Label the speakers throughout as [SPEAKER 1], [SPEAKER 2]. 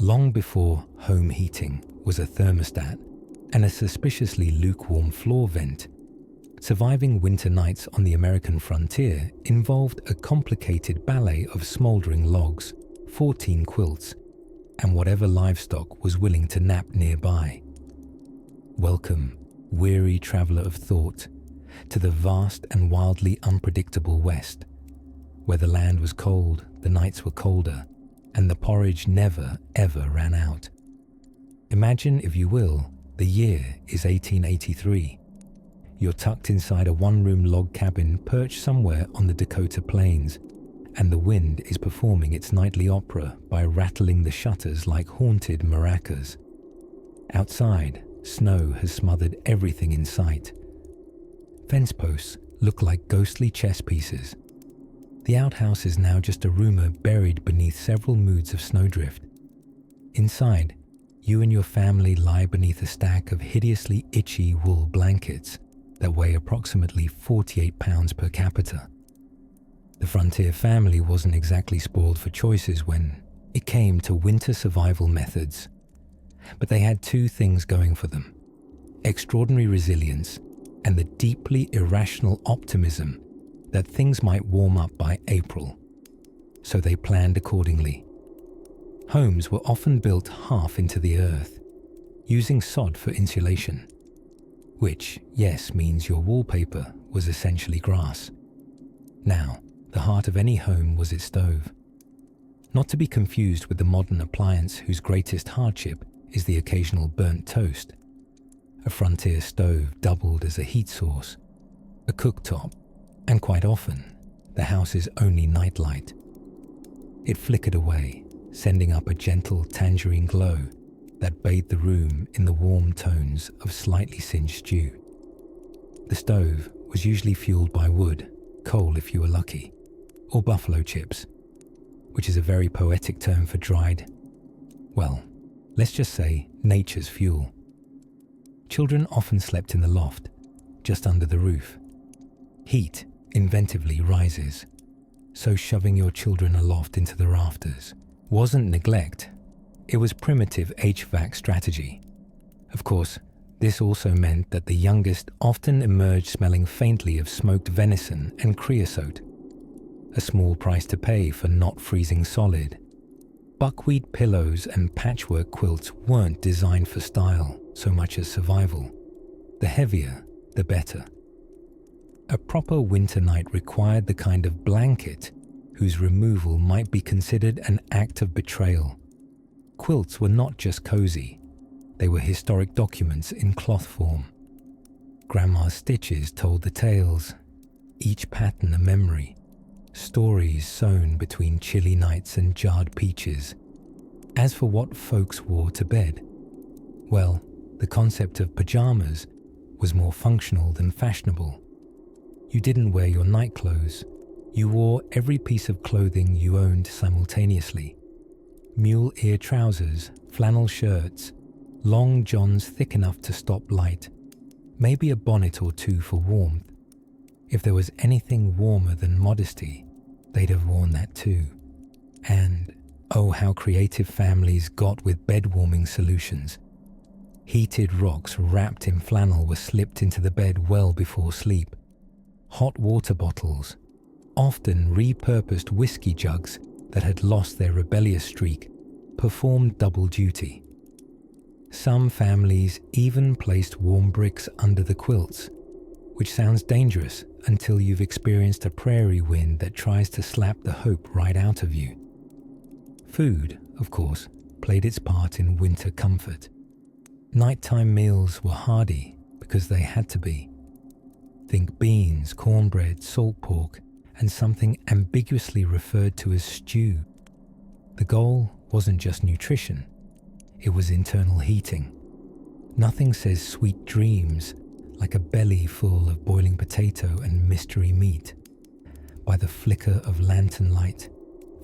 [SPEAKER 1] long before home heating was a thermostat and a suspiciously lukewarm floor vent, surviving winter nights on the American frontier involved a complicated ballet of smouldering logs, 14 quilts, and whatever livestock was willing to nap nearby. Welcome, weary traveller of thought, to the vast and wildly unpredictable West, where the land was cold, the nights were colder, and the porridge never, ever ran out. Imagine, if you will, the year is 1883. You're tucked inside a one-room log cabin perched somewhere on the Dakota Plains, and the wind is performing its nightly opera by rattling the shutters like haunted maracas. Outside, snow has smothered everything in sight. Fence posts look like ghostly chess pieces. The outhouse is now just a rumour buried beneath several moods of snowdrift. Inside, you and your family lie beneath a stack of hideously itchy wool blankets that weigh approximately 48 pounds per capita. The frontier family wasn't exactly spoiled for choices when it came to winter survival methods. But they had two things going for them: extraordinary resilience and the deeply irrational optimism that things might warm up by April. So they planned accordingly. Homes were often built half into the earth, using sod for insulation, which, yes, means your wallpaper was essentially grass. Now, the heart of any home was its stove. Not to be confused with the modern appliance whose greatest hardship is the occasional burnt toast. A frontier stove doubled as a heat source, a cooktop, and quite often, the house's only nightlight. It flickered away, sending up a gentle tangerine glow that bathed the room in the warm tones of slightly singed stew. The stove was usually fueled by wood, coal if you were lucky, or buffalo chips, which is a very poetic term for dried, well, let's just say nature's fuel. Children often slept in the loft, just under the roof. Heat inventively rises, so shoving your children aloft into the rafters wasn't neglect, it was primitive HVAC strategy. Of course, this also meant that the youngest often emerged smelling faintly of smoked venison and creosote, a small price to pay for not freezing solid. Buckwheat pillows and patchwork quilts weren't designed for style so much as survival. The heavier, the better. A proper winter night required the kind of blanket whose removal might be considered an act of betrayal. Quilts were not just cozy, they were historic documents in cloth form. Grandma's stitches told the tales, each pattern a memory, stories sewn between chilly nights and jarred peaches. As for what folks wore to bed, well, the concept of pajamas was more functional than fashionable. You didn't wear your night clothes, you wore every piece of clothing you owned simultaneously. Mule ear trousers, flannel shirts, long johns thick enough to stop light, maybe a bonnet or two for warmth. If there was anything warmer than modesty, they'd have worn that too. And, oh, how creative families got with bed-warming solutions. Heated rocks wrapped in flannel were slipped into the bed well before sleep. Hot water bottles, often repurposed whiskey jugs that had lost their rebellious streak, performed double duty. Some families even placed warm bricks under the quilts, which sounds dangerous until you've experienced a prairie wind that tries to slap the hope right out of you. Food, of course, played its part in winter comfort. Nighttime meals were hearty because they had to be. Think beans, cornbread, salt pork, and something ambiguously referred to as stew. The goal wasn't just nutrition, it was internal heating. Nothing says sweet dreams like a belly full of boiling potato and mystery meat. By the flicker of lantern light,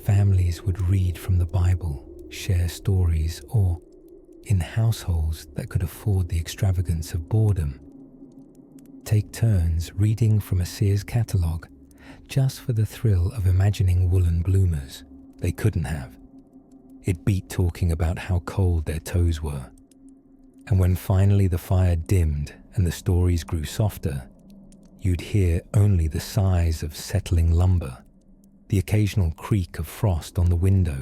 [SPEAKER 1] families would read from the Bible, share stories, or, in households that could afford the extravagance of boredom, take turns reading from a Sears catalogue just for the thrill of imagining woolen bloomers they couldn't have. It beat talking about how cold their toes were. And when finally the fire dimmed and the stories grew softer, you'd hear only the sighs of settling lumber, the occasional creak of frost on the window,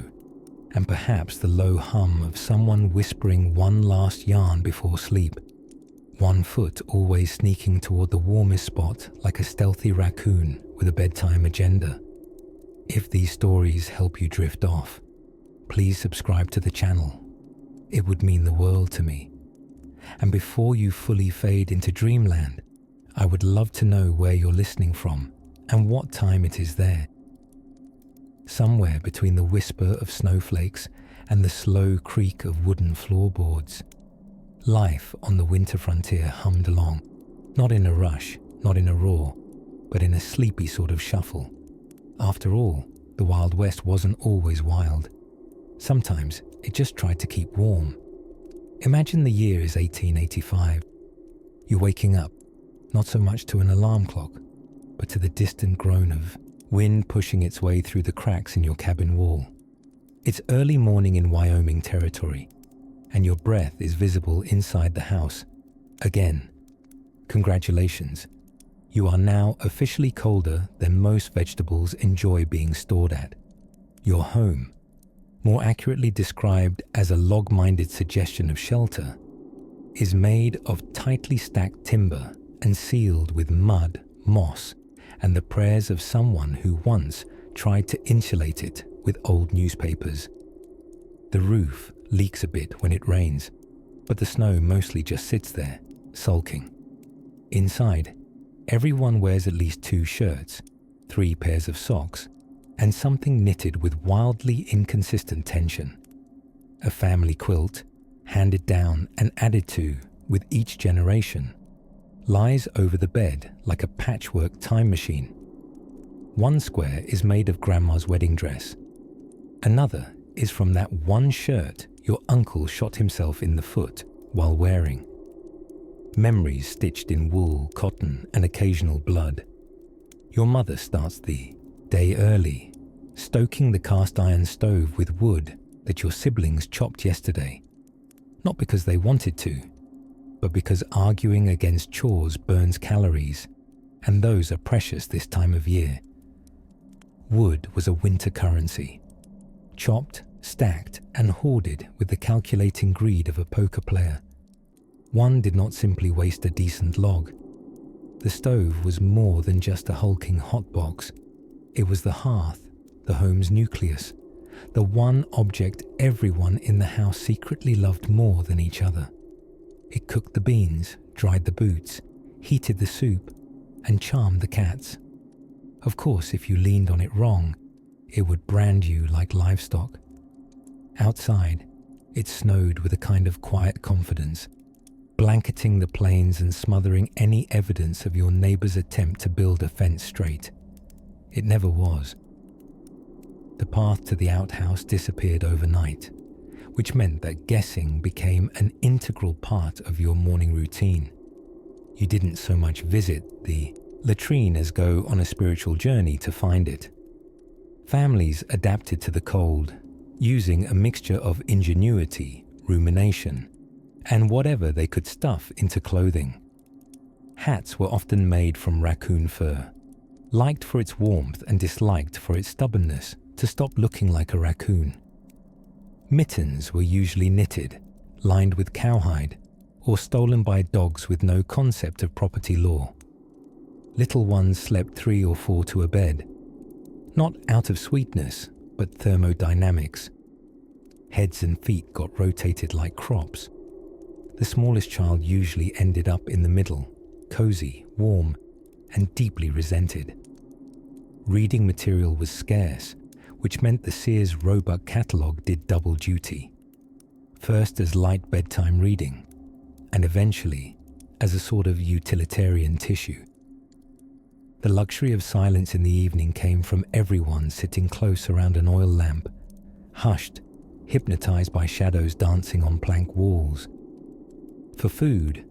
[SPEAKER 1] and perhaps the low hum of someone whispering one last yarn before sleep, one foot always sneaking toward the warmest spot like a stealthy raccoon with a bedtime agenda. If these stories help you drift off, please subscribe to the channel. It would mean the world to me. And before you fully fade into dreamland, I would love to know where you're listening from and what time it is there. Somewhere between the whisper of snowflakes and the slow creak of wooden floorboards, life on the winter frontier hummed along, not in a rush, not in a roar, but in a sleepy sort of shuffle. After all, the Wild West wasn't always wild. Sometimes it just tried to keep warm. Imagine the year is 1885. You're waking up, not so much to an alarm clock, but to the distant groan of wind pushing its way through the cracks in your cabin wall. It's early morning in Wyoming territory, and your breath is visible inside the house. Again, congratulations. You are now officially colder than most vegetables enjoy being stored at. Your home, more accurately described as a log-minded suggestion of shelter, is made of tightly stacked timber and sealed with mud, moss, and the prayers of someone who once tried to insulate it with old newspapers. The roof leaks a bit when it rains, but the snow mostly just sits there, sulking. Inside, everyone wears at least 2 shirts, 3 pairs of socks, and something knitted with wildly inconsistent tension. A family quilt, handed down and added to with each generation, lies over the bed like a patchwork time machine. One square is made of grandma's wedding dress. Another is from that one shirt your uncle shot himself in the foot while wearing. Memories stitched in wool, cotton, and occasional blood. Your mother starts the day early, stoking the cast iron stove with wood that your siblings chopped yesterday. Not because they wanted to, but because arguing against chores burns calories, and those are precious this time of year. Wood was a winter currency, chopped, stacked, and hoarded with the calculating greed of a poker player. One did not simply waste a decent log. The stove was more than just a hulking hotbox. It was the hearth, the home's nucleus, the one object everyone in the house secretly loved more than each other. It cooked the beans, dried the boots, heated the soup, and charmed the cats. Of course, if you leaned on it wrong, it would brand you like livestock. Outside, it snowed with a kind of quiet confidence, blanketing the plains and smothering any evidence of your neighbor's attempt to build a fence straight. It never was. The path to the outhouse disappeared overnight, which meant that guessing became an integral part of your morning routine. You didn't so much visit the latrine as go on a spiritual journey to find it. Families adapted to the cold, using a mixture of ingenuity, rumination, and whatever they could stuff into clothing. Hats were often made from raccoon fur, liked for its warmth and disliked for its stubbornness to stop looking like a raccoon. Mittens were usually knitted, lined with cowhide, or stolen by dogs with no concept of property law. Little ones slept 3 or 4 to a bed, not out of sweetness, but thermodynamics. Heads and feet got rotated like crops. The smallest child usually ended up in the middle, cozy, warm, and deeply resented. Reading material was scarce, which meant the Sears Roebuck catalogue did double duty. First as light bedtime reading, and eventually as a sort of utilitarian tissue. The luxury of silence in the evening came from everyone sitting close around an oil lamp, hushed, hypnotized by shadows dancing on plank walls. For food,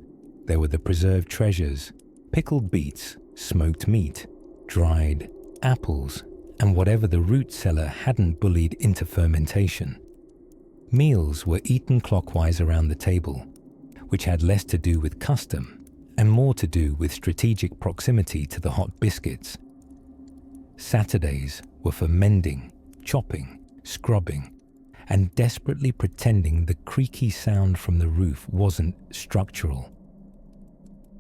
[SPEAKER 1] there were the preserved treasures, pickled beets, smoked meat, dried apples, and whatever the root cellar hadn't bullied into fermentation. Meals were eaten clockwise around the table, which had less to do with custom and more to do with strategic proximity to the hot biscuits. Saturdays were for mending, chopping, scrubbing, and desperately pretending the creaky sound from the roof wasn't structural.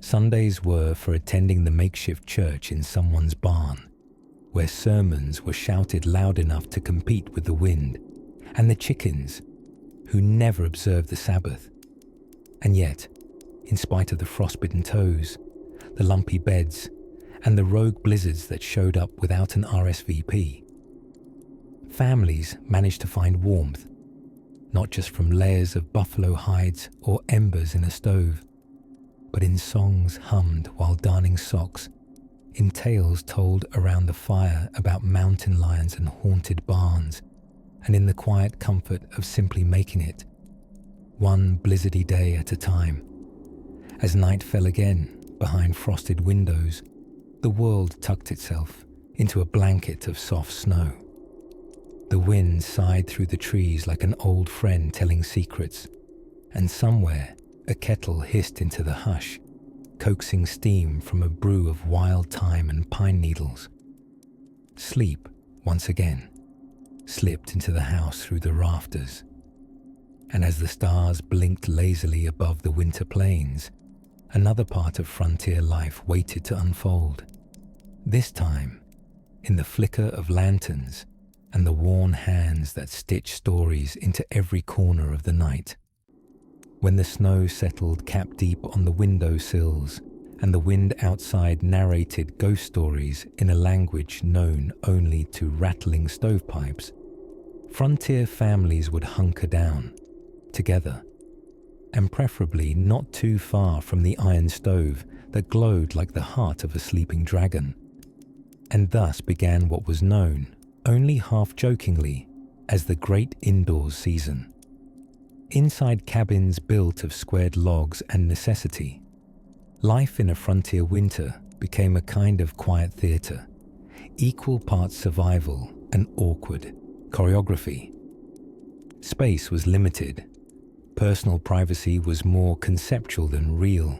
[SPEAKER 1] Sundays were for attending the makeshift church in someone's barn, where sermons were shouted loud enough to compete with the wind, and the chickens, who never observed the Sabbath. And yet, in spite of the frostbitten toes, the lumpy beds, and the rogue blizzards that showed up without an RSVP, families managed to find warmth, not just from layers of buffalo hides or embers in a stove, but in songs hummed while darning socks, in tales told around the fire about mountain lions and haunted barns, and in the quiet comfort of simply making it, one blizzardy day at a time. As night fell again behind frosted windows, the world tucked itself into a blanket of soft snow. The wind sighed through the trees like an old friend telling secrets, and somewhere a kettle hissed into the hush, coaxing steam from a brew of wild thyme and pine needles. Sleep, once again, slipped into the house through the rafters, and as the stars blinked lazily above the winter plains, another part of frontier life waited to unfold. This time, in the flicker of lanterns and the worn hands that stitched stories into every corner of the night. When the snow settled cap-deep on the window sills and the wind outside narrated ghost stories in a language known only to rattling stovepipes, frontier families would hunker down, together, and preferably not too far from the iron stove that glowed like the heart of a sleeping dragon. And thus began what was known, only half-jokingly, as the Great Indoors Season. Inside cabins built of squared logs and necessity, life in a frontier winter became a kind of quiet theatre, equal parts survival and awkward choreography. Space was limited. Personal privacy was more conceptual than real.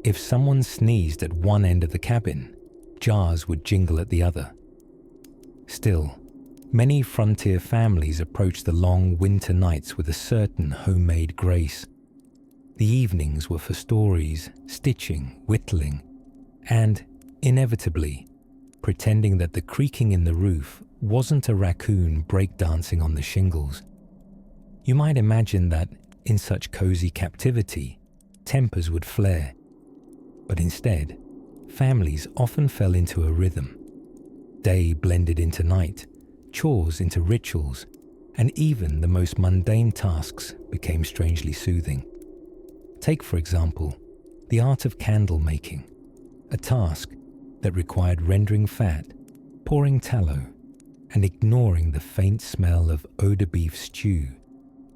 [SPEAKER 1] If someone sneezed at one end of the cabin, jars would jingle at the other. Still, many frontier families approached the long winter nights with a certain homemade grace. The evenings were for stories, stitching, whittling, and, inevitably, pretending that the creaking in the roof wasn't a raccoon breakdancing on the shingles. You might imagine that, in such cozy captivity, tempers would flare, but instead, families often fell into a rhythm. Day blended into night, chores into rituals, and even the most mundane tasks became strangely soothing. Take, for example, the art of candle making, a task that required rendering fat, pouring tallow, and ignoring the faint smell of eau de beef stew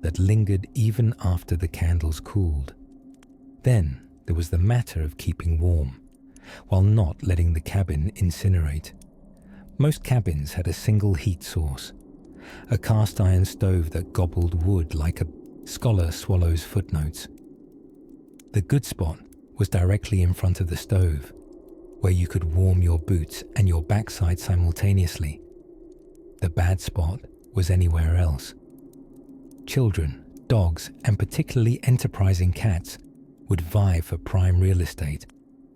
[SPEAKER 1] that lingered even after the candles cooled. Then there was the matter of keeping warm, while not letting the cabin incinerate. Most cabins had a single heat source, a cast iron stove that gobbled wood like a scholar swallows footnotes. The good spot was directly in front of the stove, where you could warm your boots and your backside simultaneously. The bad spot was anywhere else. Children, dogs, and particularly enterprising cats would vie for prime real estate,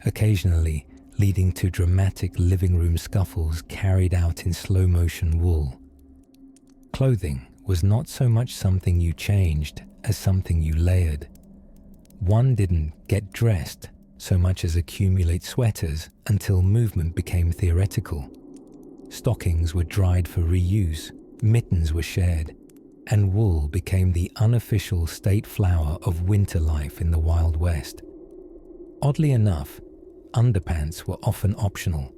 [SPEAKER 1] occasionally leading to dramatic living room scuffles carried out in slow-motion wool. Clothing was not so much something you changed as something you layered. One didn't get dressed so much as accumulate sweaters until movement became theoretical. Stockings were dried for reuse, mittens were shared, and wool became the unofficial state flower of winter life in the Wild West. Oddly enough, underpants were often optional,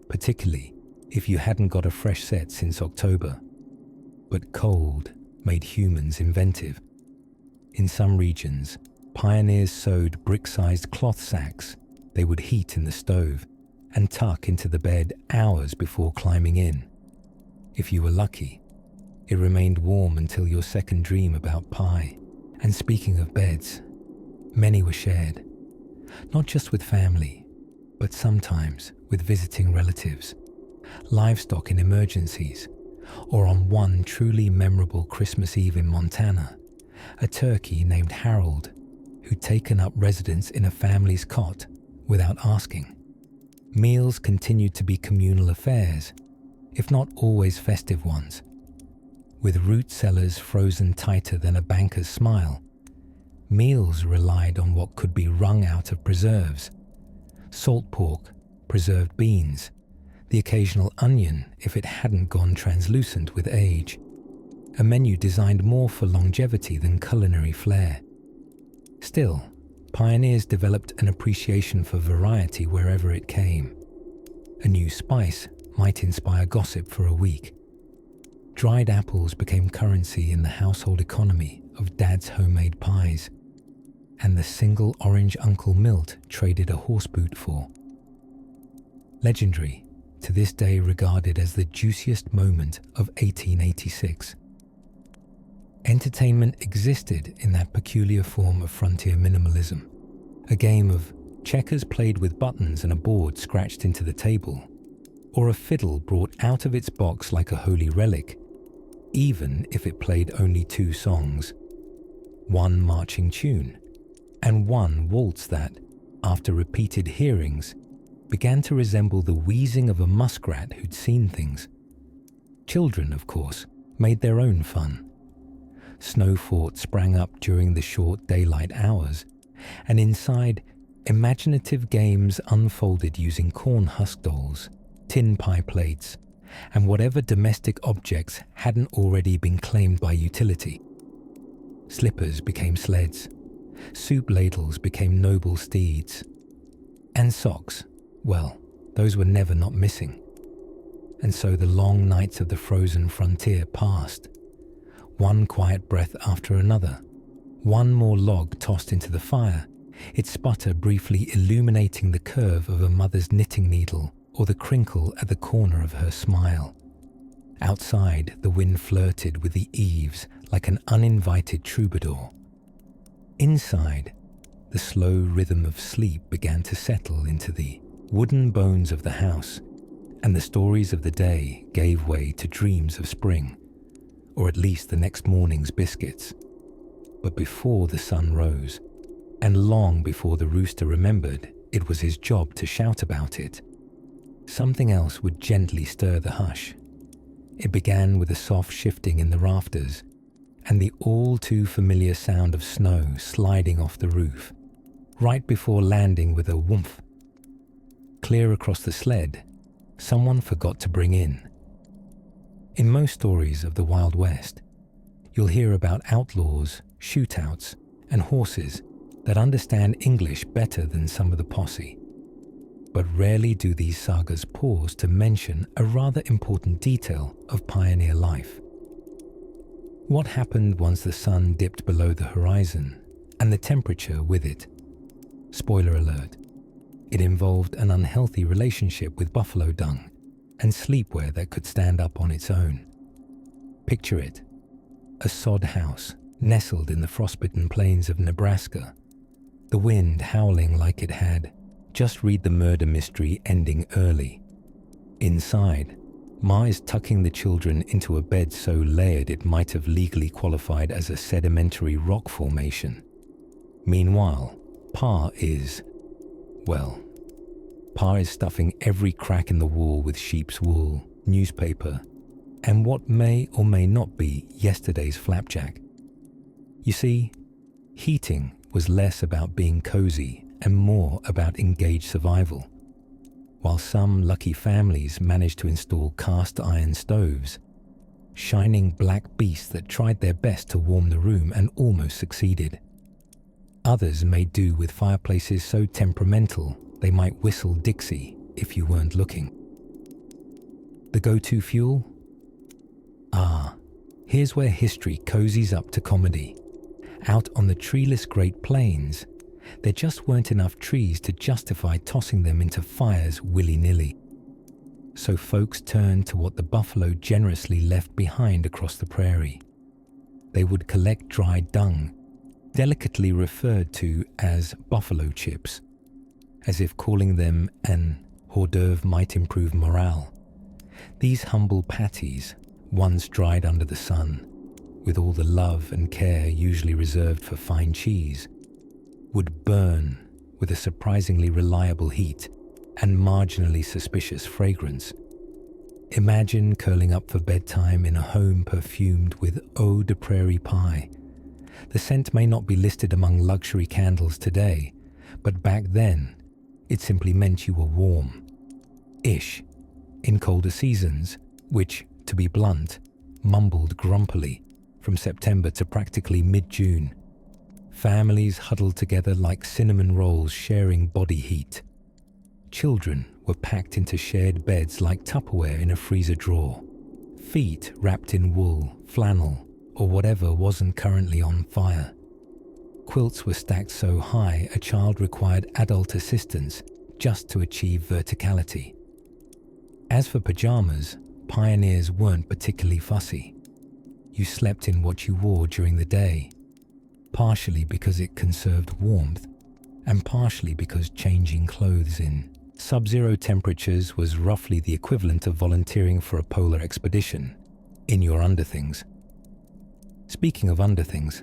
[SPEAKER 1] particularly if you hadn't got a fresh set since October. But cold made humans inventive. In some regions, pioneers sewed brick-sized cloth sacks they would heat in the stove and tuck into the bed hours before climbing in. If you were lucky, It remained warm until your second dream about pie. And speaking of beds, many were shared, not just with family, but sometimes with visiting relatives, livestock in emergencies, or on one truly memorable Christmas Eve in Montana, a turkey named Harold who'd taken up residence in a family's cot without asking. Meals continued to be communal affairs, if not always festive ones. With root cellars frozen tighter than a banker's smile, meals relied on what could be wrung out of preserves: salt pork, preserved beans, the occasional onion if it hadn't gone translucent with age. A menu designed more for longevity than culinary flair. Still, pioneers developed an appreciation for variety wherever it came. A new spice might inspire gossip for a week. Dried apples became currency in the household economy of Dad's homemade pies, and the single orange Uncle Milt traded a horse boot for. Legendary, to this day regarded as the juiciest moment of 1886. Entertainment existed in that peculiar form of frontier minimalism, a game of checkers played with buttons and a board scratched into the table, or a fiddle brought out of its box like a holy relic, even if it played only 2 songs, one marching tune, and one waltz that, after repeated hearings, began to resemble the wheezing of a muskrat who'd seen things. Children, of course, made their own fun. Snow forts sprang up during the short daylight hours, and inside, imaginative games unfolded using corn husk dolls, tin pie plates, and whatever domestic objects hadn't already been claimed by utility. Slippers became sleds, soup ladles became noble steeds, and socks, well, those were never not missing. And so the long nights of the frozen frontier passed, one quiet breath after another, one more log tossed into the fire, its sputter briefly illuminating the curve of a mother's knitting needle or the crinkle at the corner of her smile. Outside, the wind flirted with the eaves like an uninvited troubadour. Inside, the slow rhythm of sleep began to settle into the wooden bones of the house, and the stories of the day gave way to dreams of spring, or at least the next morning's biscuits. But before the sun rose, and long before the rooster remembered it was his job to shout about it, something else would gently stir the hush. It began with a soft shifting in the rafters, and the all-too-familiar sound of snow sliding off the roof, right before landing with a whoomph. Clear across the sled, someone forgot to bring in. In most stories of the Wild West, you'll hear about outlaws, shootouts, and horses that understand English better than some of the posse. But rarely do these sagas pause to mention a rather important detail of pioneer life. What happened once the sun dipped below the horizon, and the temperature with it? Spoiler alert, it involved an unhealthy relationship with buffalo dung and sleepwear that could stand up on its own. Picture it, a sod house nestled in the frostbitten plains of Nebraska, the wind howling like it had just read the murder mystery ending early. Inside, Ma is tucking the children into a bed so layered it might have legally qualified as a sedimentary rock formation. Meanwhile, Pa is stuffing every crack in the wall with sheep's wool, newspaper, and what may or may not be yesterday's flapjack. You see, heating was less about being cozy and more about engaged survival. While some lucky families managed to install cast iron stoves, shining black beasts that tried their best to warm the room and almost succeeded. Others made do with fireplaces so temperamental they might whistle Dixie if you weren't looking. The go-to fuel? Here's where history cozies up to comedy. Out on the treeless Great Plains, there just weren't enough trees to justify tossing them into fires willy-nilly. so folks turned to what the buffalo generously left behind across the prairie. They would collect dry dung, delicately referred to as buffalo chips, as if calling them an hors d'oeuvre might improve morale. These humble patties, once dried under the sun, with all the love and care usually reserved for fine cheese, would burn with a surprisingly reliable heat and marginally suspicious fragrance. Imagine curling up for bedtime in a home perfumed with eau de prairie pie. The scent may not be listed among luxury candles today, but back then, it simply meant you were warm. Ish, in colder seasons, which, to be blunt, mumbled grumpily from September to practically mid-June. Families huddled together like cinnamon rolls sharing body heat. Children were packed into shared beds like Tupperware in a freezer drawer. Feet wrapped in wool, flannel, or whatever wasn't currently on fire. Quilts were stacked so high a child required adult assistance just to achieve verticality. As for pajamas, pioneers weren't particularly fussy. You slept in what you wore during the day, partially because it conserved warmth, and partially because changing clothes in sub-zero temperatures was roughly the equivalent of volunteering for a polar expedition, in your underthings. Speaking of underthings,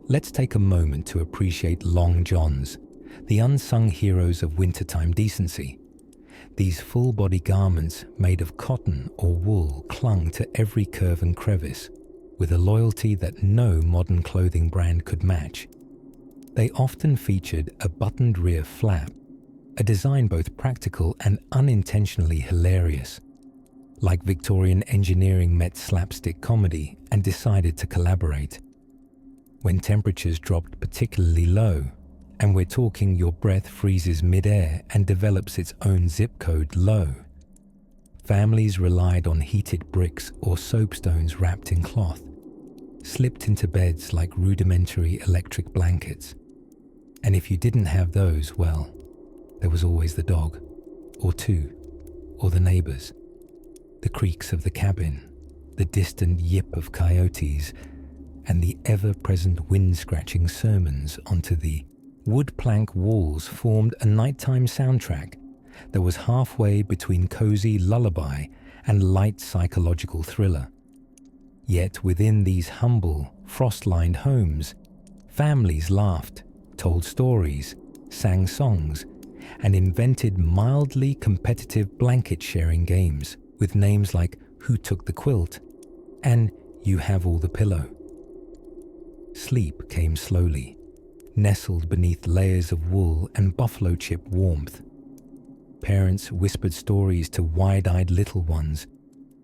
[SPEAKER 1] let's take a moment to appreciate long johns, the unsung heroes of wintertime decency. These full-body garments made of cotton or wool clung to every curve and crevice, with a loyalty that no modern clothing brand could match. They often featured a buttoned rear flap, a design both practical and unintentionally hilarious. Like Victorian engineering met slapstick comedy and decided to collaborate. When temperatures dropped particularly low, and we're talking your breath freezes mid-air and develops its own zip code low, families relied on heated bricks or soapstones wrapped in cloth, slipped into beds like rudimentary electric blankets. And if you didn't have those, well, there was always the dog, or two, or the neighbors, the creaks of the cabin, the distant yip of coyotes, and the ever-present wind-scratching sermons onto the wood plank walls formed a nighttime soundtrack that was halfway between cozy lullaby and light psychological thriller. Yet within these humble, frost-lined homes, families laughed, told stories, sang songs, and invented mildly competitive blanket-sharing games with names like Who Took the Quilt and You Have All the Pillow. Sleep came slowly, nestled beneath layers of wool and buffalo chip warmth. Parents whispered stories to wide-eyed little ones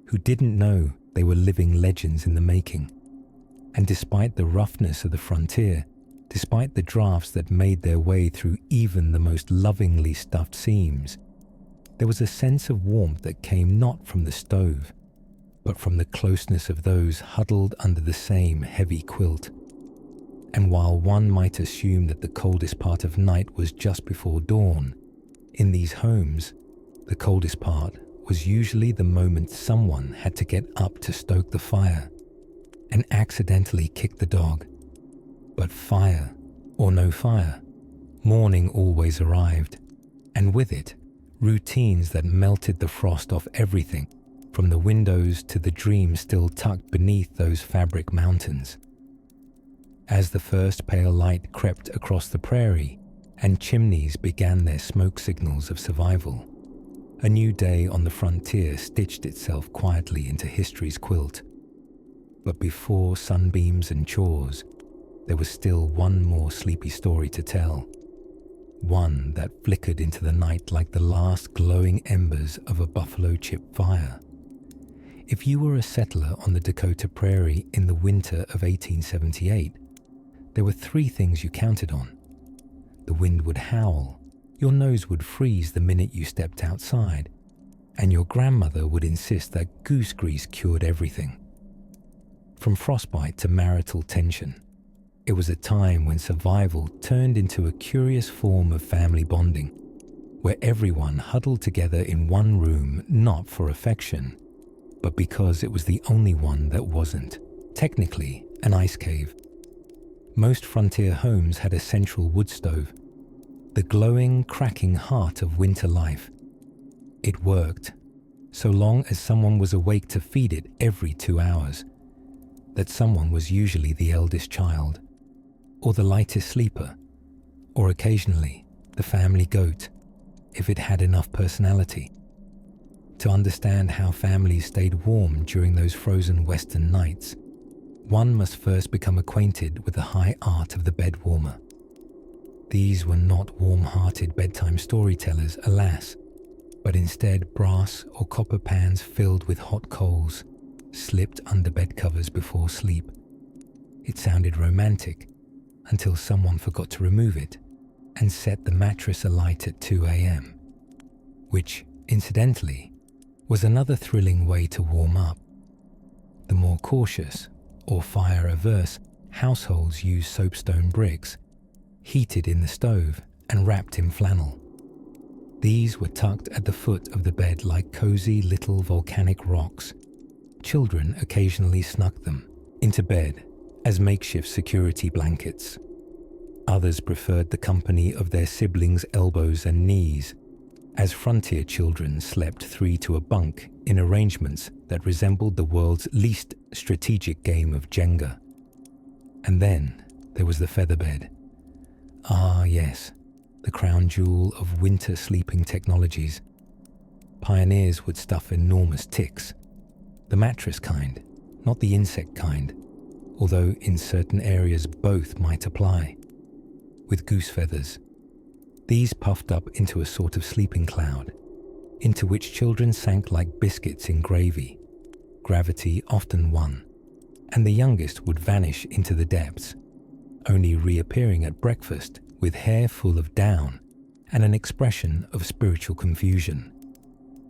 [SPEAKER 1] who didn't know they were living legends in the making. And despite the roughness of the frontier, despite the drafts that made their way through even the most lovingly stuffed seams, there was a sense of warmth that came not from the stove, but from the closeness of those huddled under the same heavy quilt. And while one might assume that the coldest part of night was just before dawn, in these homes, the coldest part was usually the moment someone had to get up to stoke the fire and accidentally kick the dog. But fire, or no fire, morning always arrived, and with it, routines that melted the frost off everything, from the windows to the dreams still tucked beneath those fabric mountains. As the first pale light crept across the prairie, and chimneys began their smoke signals of survival, a new day on the frontier stitched itself quietly into history's quilt. But before sunbeams and chores, there was still one more sleepy story to tell, one that flickered into the night like the last glowing embers of a buffalo chip fire. If you were a settler on the Dakota Prairie in the winter of 1878, there were three things you counted on. The wind would howl, your nose would freeze the minute you stepped outside, and your grandmother would insist that goose grease cured everything. From frostbite to marital tension, it was a time when survival turned into a curious form of family bonding. where everyone huddled together in one room, not for affection, but because it was the only one that wasn't, technically, an ice cave. Most frontier homes had a central wood stove, the glowing, cracking heart of winter life. It worked, so long as someone was awake to feed it every 2 hours. That someone was usually the eldest child, or the lightest sleeper, or occasionally the family goat, if it had enough personality. To understand how families stayed warm during those frozen western nights, one must first become acquainted with the high art of the bed warmer. These were not warm-hearted bedtime storytellers, alas, but instead brass or copper pans filled with hot coals, slipped under bed covers before sleep. It sounded romantic until someone forgot to remove it and set the mattress alight at 2 a.m., which, incidentally, was another thrilling way to warm up. The more cautious, or fire-averse, households used soapstone bricks, heated in the stove and wrapped in flannel. These were tucked at the foot of the bed like cozy little volcanic rocks. Children occasionally snuck them into bed as makeshift security blankets. Others preferred the company of their siblings' elbows and knees, as frontier children slept 3 to a bunk in arrangements that resembled the world's least strategic game of Jenga. And then there was the featherbed. Ah, yes, the crown jewel of winter sleeping technologies. Pioneers would stuff enormous ticks, the mattress kind, not the insect kind, although in certain areas both might apply, with goose feathers. These puffed up into a sort of sleeping cloud, into which children sank like biscuits in gravy. Gravity often won, and the youngest would vanish into the depths, only reappearing at breakfast with hair full of down and an expression of spiritual confusion.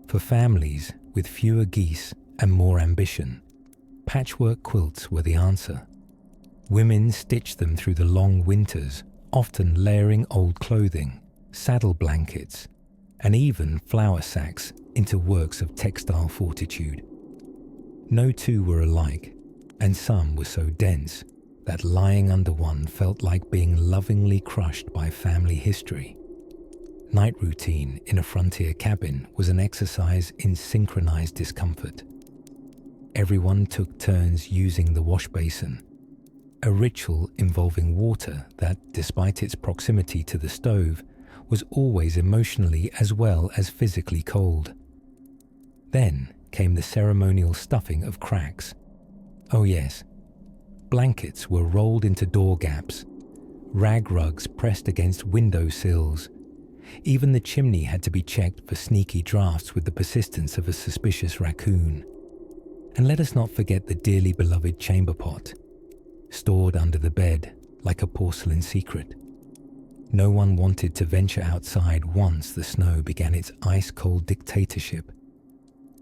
[SPEAKER 1] For families with fewer geese and more ambition, patchwork quilts were the answer. Women stitched them through the long winters, often layering old clothing, saddle blankets, and even flour sacks into works of textile fortitude. No two were alike, and some were so dense that lying under one felt like being lovingly crushed by family history. Night routine in a frontier cabin was an exercise in synchronized discomfort. Everyone took turns using the wash basin, a ritual involving water that, despite its proximity to the stove, was always emotionally as well as physically cold. Then came the ceremonial stuffing of cracks. Oh yes, blankets were rolled into door gaps, rag rugs pressed against window sills. Even the chimney had to be checked for sneaky drafts with the persistence of a suspicious raccoon. And let us not forget the dearly beloved chamber pot, stored under the bed like a porcelain secret. No one wanted to venture outside once the snow began its ice-cold dictatorship.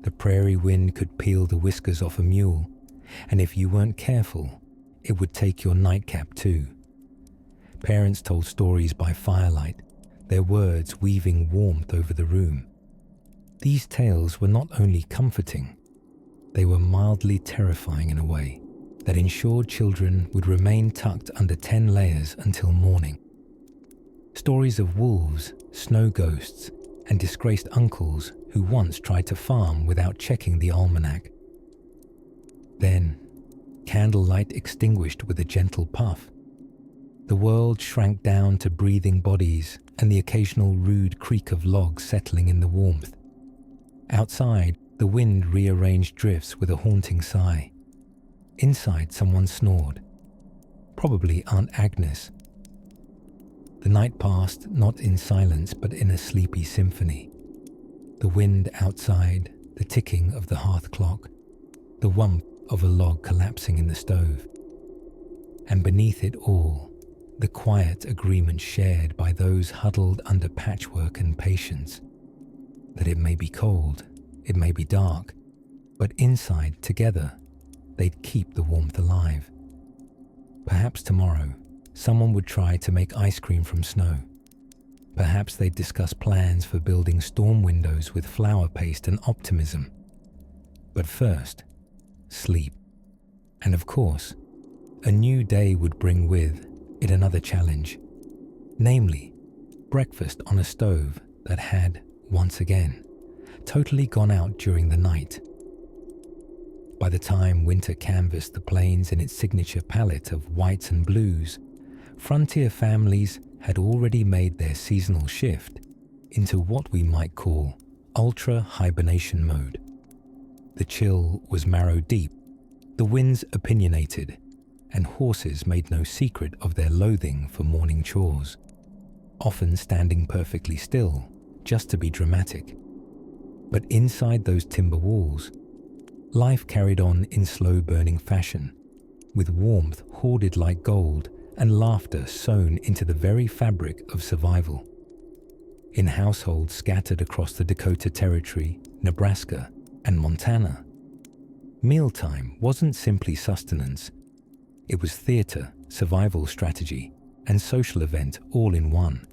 [SPEAKER 1] The prairie wind could peel the whiskers off a mule, and if you weren't careful, it would take your nightcap too. Parents told stories by firelight, their words weaving warmth over the room. These tales were not only comforting, they were mildly terrifying in a way that ensured children would remain tucked under 10 layers until morning. Stories of wolves, snow ghosts, and disgraced uncles who once tried to farm without checking the almanac. Then, candlelight extinguished with a gentle puff. The world shrank down to breathing bodies and the occasional rude creak of logs settling in the warmth. Outside, the wind rearranged drifts with a haunting sigh. Inside, someone snored. Probably Aunt Agnes. The night passed not in silence but in a sleepy symphony. The wind outside, the ticking of the hearth clock, the whump of a log collapsing in the stove. And beneath it all, the quiet agreement shared by those huddled under patchwork and patience, that it may be cold, it may be dark, but inside together, they'd keep the warmth alive. Perhaps tomorrow, someone would try to make ice cream from snow. Perhaps they'd discuss plans for building storm windows with flower paste and optimism. But first, sleep. And of course, a new day would bring with it another challenge, namely, breakfast on a stove that had, once again, totally gone out during the night. By the time winter canvassed the plains in its signature palette of whites and blues, frontier families had already made their seasonal shift into what we might call ultra-hibernation mode. The chill was marrow-deep, the winds opinionated, and horses made no secret of their loathing for morning chores, often standing perfectly still just to be dramatic. But inside those timber walls, life carried on in slow-burning fashion, with warmth hoarded like gold and laughter sewn into the very fabric of survival. In households scattered across the Dakota Territory, Nebraska, and Montana, mealtime wasn't simply sustenance. It was theater, survival strategy, and social event all in one.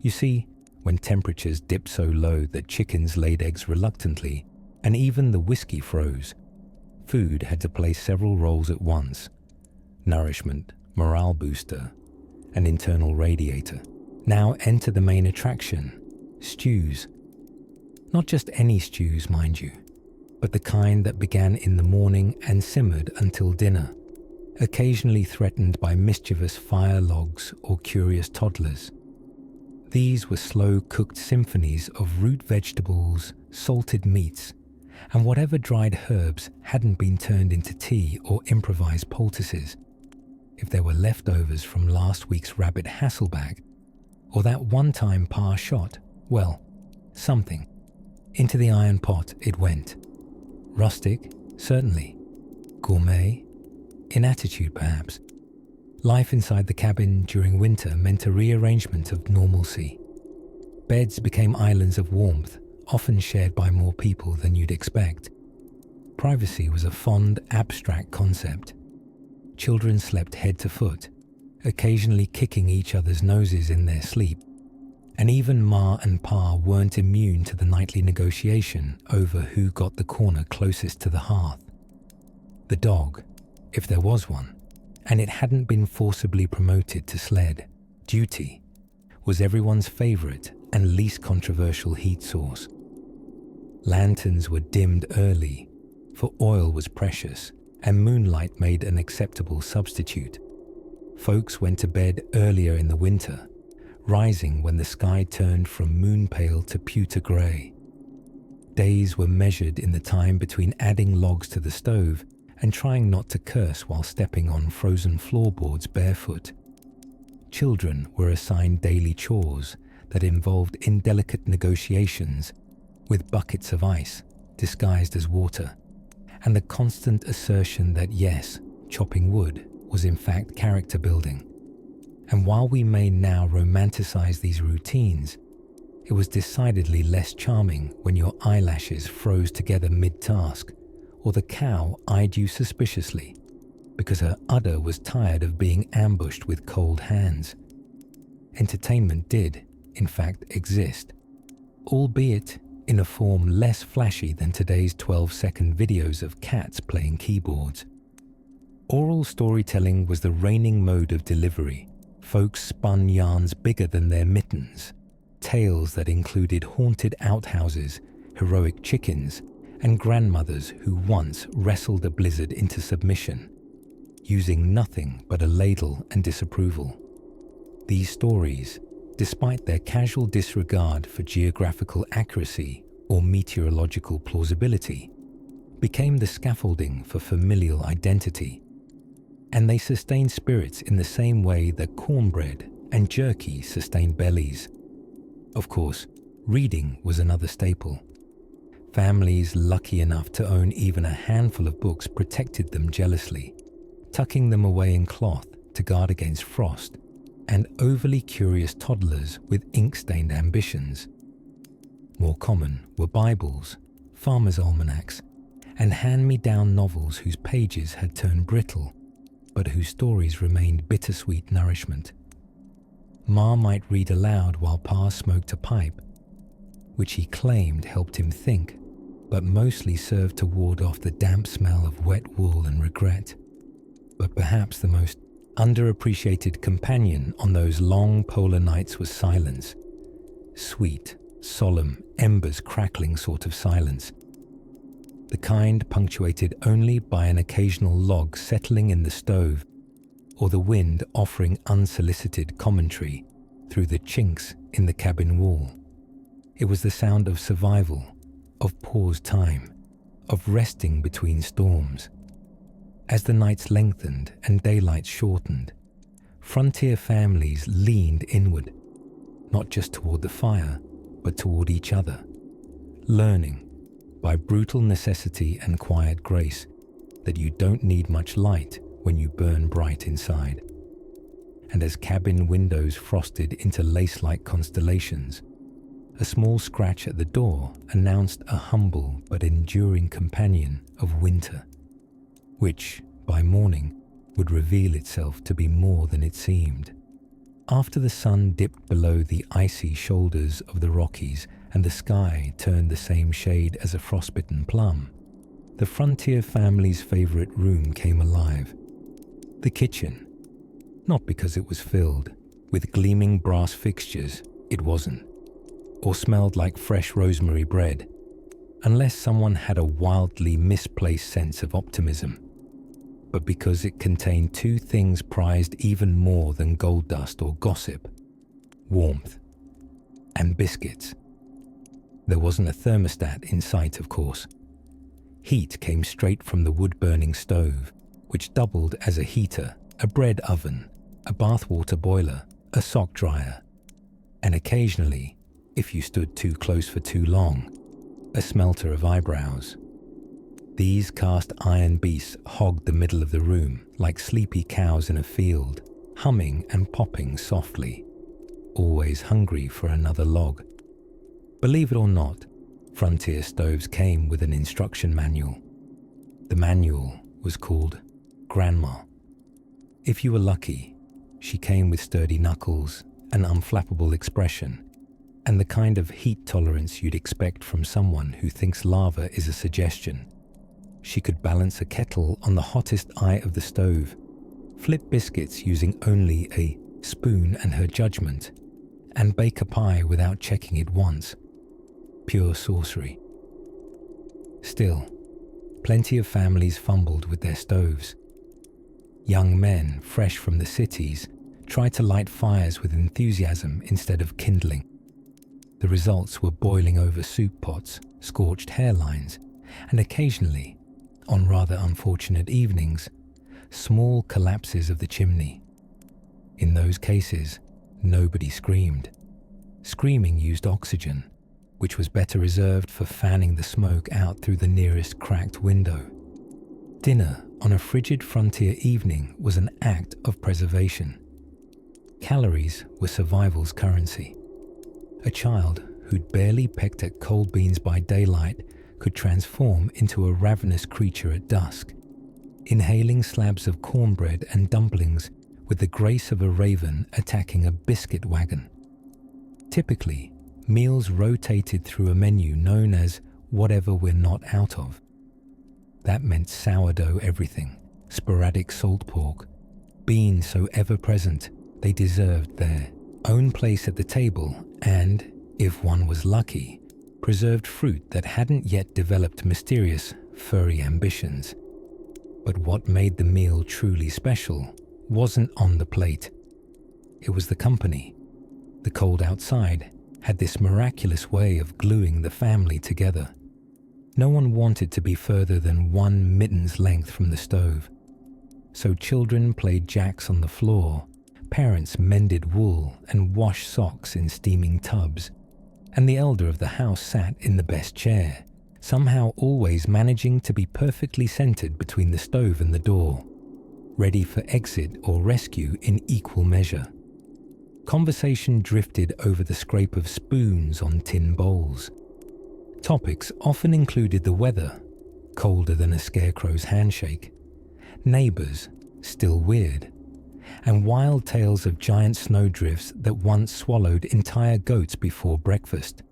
[SPEAKER 1] You see, when temperatures dipped so low that chickens laid eggs reluctantly, and even the whiskey froze, food had to play several roles at once: nourishment, morale booster, and internal radiator. Now enter the main attraction: stews. Not just any stews, mind you, but the kind that began in the morning and simmered until dinner, occasionally threatened by mischievous fire logs or curious toddlers. These were slow-cooked symphonies of root vegetables, salted meats, and whatever dried herbs hadn't been turned into tea or improvised poultices. If there were leftovers from last week's rabbit Hasselback, or that one-time par shot, well, something. Into the iron pot it went. Rustic, certainly. Gourmet, in attitude perhaps. Life inside the cabin during winter meant a rearrangement of normalcy. Beds became islands of warmth, often shared by more people than you'd expect. Privacy was a fond, abstract concept. Children slept head to foot, occasionally kicking each other's noses in their sleep. And even Ma and Pa weren't immune to the nightly negotiation over who got the corner closest to the hearth. The dog, if there was one, and it hadn't been forcibly promoted to sled, Duty, was everyone's favorite and least controversial heat source. Lanterns were dimmed early, for oil was precious and moonlight made an acceptable substitute. Folks went to bed earlier in the winter, rising when the sky turned from moon pale to pewter grey. Days were measured in the time between adding logs to the stove and trying not to curse while stepping on frozen floorboards barefoot. Children were assigned daily chores that involved indelicate negotiations with buckets of ice disguised as water, and the constant assertion that yes, chopping wood was in fact character building. And while we may now romanticize these routines, it was decidedly less charming when your eyelashes froze together mid-task, or the cow eyed you suspiciously because her udder was tired of being ambushed with cold hands. Entertainment did, in fact, exist, albeit in a form less flashy than today's 12-second videos of cats playing keyboards. Oral storytelling was the reigning mode of delivery. Folks spun yarns bigger than their mittens, tales that included haunted outhouses, heroic chickens, and grandmothers who once wrestled a blizzard into submission, using nothing but a ladle and disapproval. These stories, despite their casual disregard for geographical accuracy or meteorological plausibility, became the scaffolding for familial identity, and they sustained spirits in the same way that cornbread and jerky sustained bellies. Of course, reading was another staple. Families lucky enough to own even a handful of books protected them jealously, tucking them away in cloth to guard against frost, and overly curious toddlers with ink-stained ambitions. More common were Bibles, farmers' almanacs, and hand-me-down novels whose pages had turned brittle, but whose stories remained bittersweet nourishment. Ma might read aloud while Pa smoked a pipe, which he claimed helped him think, but mostly served to ward off the damp smell of wet wool and regret. But perhaps the most underappreciated companion on those long polar nights was silence. Sweet, solemn, embers crackling sort of silence. The kind punctuated only by an occasional log settling in the stove, or the wind offering unsolicited commentary through the chinks in the cabin wall. It was the sound of survival, of paused time, of resting between storms. As the nights lengthened and daylight shortened, frontier families leaned inward, not just toward the fire, but toward each other, learning, by brutal necessity and quiet grace, that you don't need much light when you burn bright inside. And as cabin windows frosted into lace-like constellations, a small scratch at the door announced a humble but enduring companion of winter, which, by morning, would reveal itself to be more than it seemed. After the sun dipped below the icy shoulders of the Rockies and the sky turned the same shade as a frostbitten plum, the frontier family's favorite room came alive. The kitchen. Not because it was filled with gleaming brass fixtures, it wasn't, or smelled like fresh rosemary bread, unless someone had a wildly misplaced sense of optimism, but because it contained two things prized even more than gold dust or gossip: warmth and biscuits. There wasn't a thermostat in sight, of course. Heat came straight from the wood-burning stove, which doubled as a heater, a bread oven, a bathwater boiler, a sock dryer, and occasionally, if you stood too close for too long, a smelter of eyebrows. These cast iron beasts hogged the middle of the room like sleepy cows in a field, humming and popping softly, always hungry for another log. Believe it or not, frontier stoves came with an instruction manual. The manual was called Grandma. If you were lucky, she came with sturdy knuckles, an unflappable expression, and the kind of heat tolerance you'd expect from someone who thinks lava is a suggestion. She could balance a kettle on the hottest eye of the stove, flip biscuits using only a spoon and her judgment, and bake a pie without checking it once. Pure sorcery. Still, plenty of families fumbled with their stoves. Young men, fresh from the cities, tried to light fires with enthusiasm instead of kindling. The results were boiling over soup pots, scorched hairlines, and occasionally, on rather unfortunate evenings, small collapses of the chimney. In those cases, nobody screamed. Screaming used oxygen, which was better reserved for fanning the smoke out through the nearest cracked window. Dinner on a frigid frontier evening was an act of preservation. Calories were survival's currency. A child who'd barely pecked at cold beans by daylight could transform into a ravenous creature at dusk, inhaling slabs of cornbread and dumplings with the grace of a raven attacking a biscuit wagon. Typically, meals rotated through a menu known as whatever we're not out of. That meant sourdough everything, sporadic salt pork, beans so ever-present they deserved their own place at the table, and, if one was lucky, preserved fruit that hadn't yet developed mysterious, furry ambitions. But what made the meal truly special wasn't on the plate. It was the company. The cold outside had this miraculous way of gluing the family together. No one wanted to be further than one mitten's length from the stove. So children played jacks on the floor, parents mended wool and washed socks in steaming tubs, and the elder of the house sat in the best chair, somehow always managing to be perfectly centered between the stove and the door, ready for exit or rescue in equal measure. Conversation drifted over the scrape of spoons on tin bowls. Topics often included the weather, colder than a scarecrow's handshake, neighbors, still weird, and wild tales of giant snowdrifts that once swallowed entire goats before breakfast.